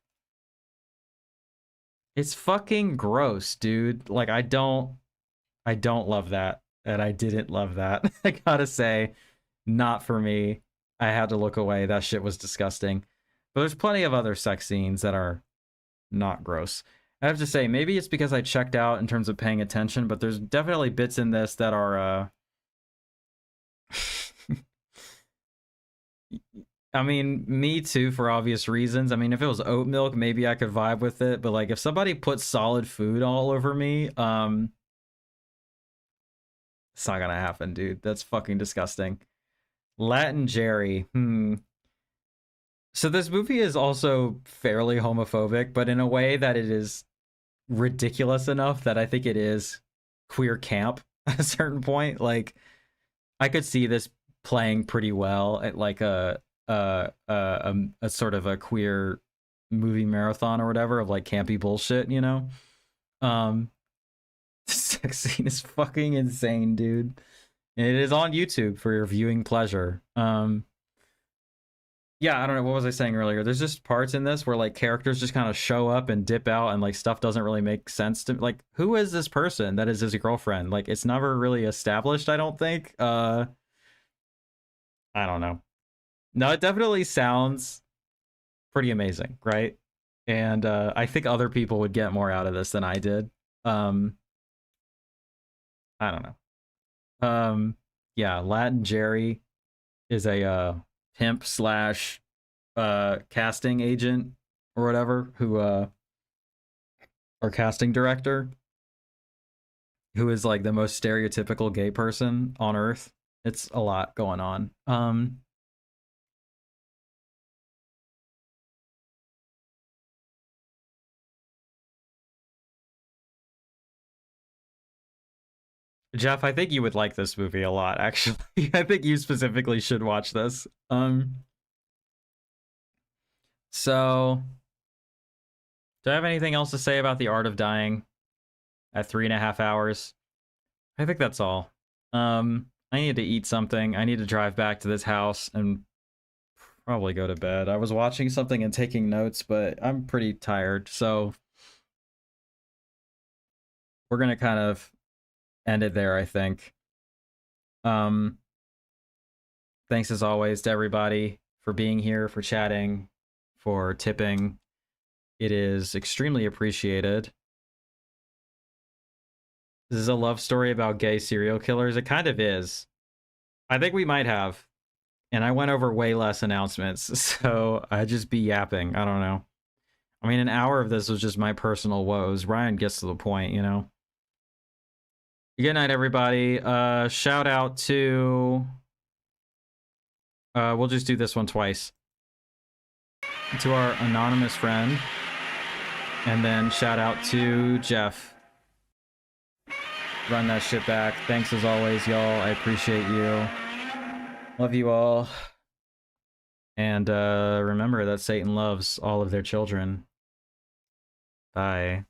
It's fucking gross, dude. Like I don't love that. And I didn't love that. I gotta say, not for me. I had to look away. That shit was disgusting. But there's plenty of other sex scenes that are not gross. I have to say, maybe it's because I checked out in terms of paying attention, but there's definitely bits in this that are I mean, me too, for obvious reasons. I mean, if it was oat milk, maybe I could vibe with it, but like if somebody puts solid food all over me, it's not gonna happen, dude. That's fucking disgusting. Latin Jerry. So this movie is also fairly homophobic, but in a way that it is ridiculous enough that I think it is queer camp at a certain point. Like I could see this playing pretty well at like a sort of a queer movie marathon or whatever of like campy bullshit, you know? Um the sex scene is fucking insane, dude. And it is on YouTube for your viewing pleasure. Yeah, I don't know, what was I saying earlier? There's just parts in this where like characters just kind of show up and dip out and like stuff doesn't really make sense to like who is this person that is his girlfriend? Like it's never really established, I don't think. I don't know. No, it definitely sounds pretty amazing, right? And I think other people would get more out of this than I did. Um I don't know. Yeah, Latin Jerry is a pimp slash casting agent or whatever who or casting director who is like the most stereotypical gay person on earth. It's a lot going on. Jeff, I think you would like this movie a lot, actually. I think you specifically should watch this. So do I have anything else to say about The Art of Dying at 3.5 hours? I think that's all. I need to eat something. I need to drive back to this house and probably go to bed. I was watching something and taking notes, but I'm pretty tired, so we're gonna kind of end it there, I think. Um, Thanks as always to everybody for being here, for chatting, for tipping. It is extremely appreciated. This is a love story about gay serial killers. It kind of is. I think we might have. And I went over way less announcements, so I'd just be yapping. I don't know. I mean, an hour of this was just my personal woes. Ryan gets to the point, you know? Good night, everybody. Shout out to... we'll just do this one twice. To our anonymous friend. And then shout out to Jeff. Run that shit back. Thanks as always, y'all. I appreciate you. Love you all. And remember that Satan loves all of their children. Bye.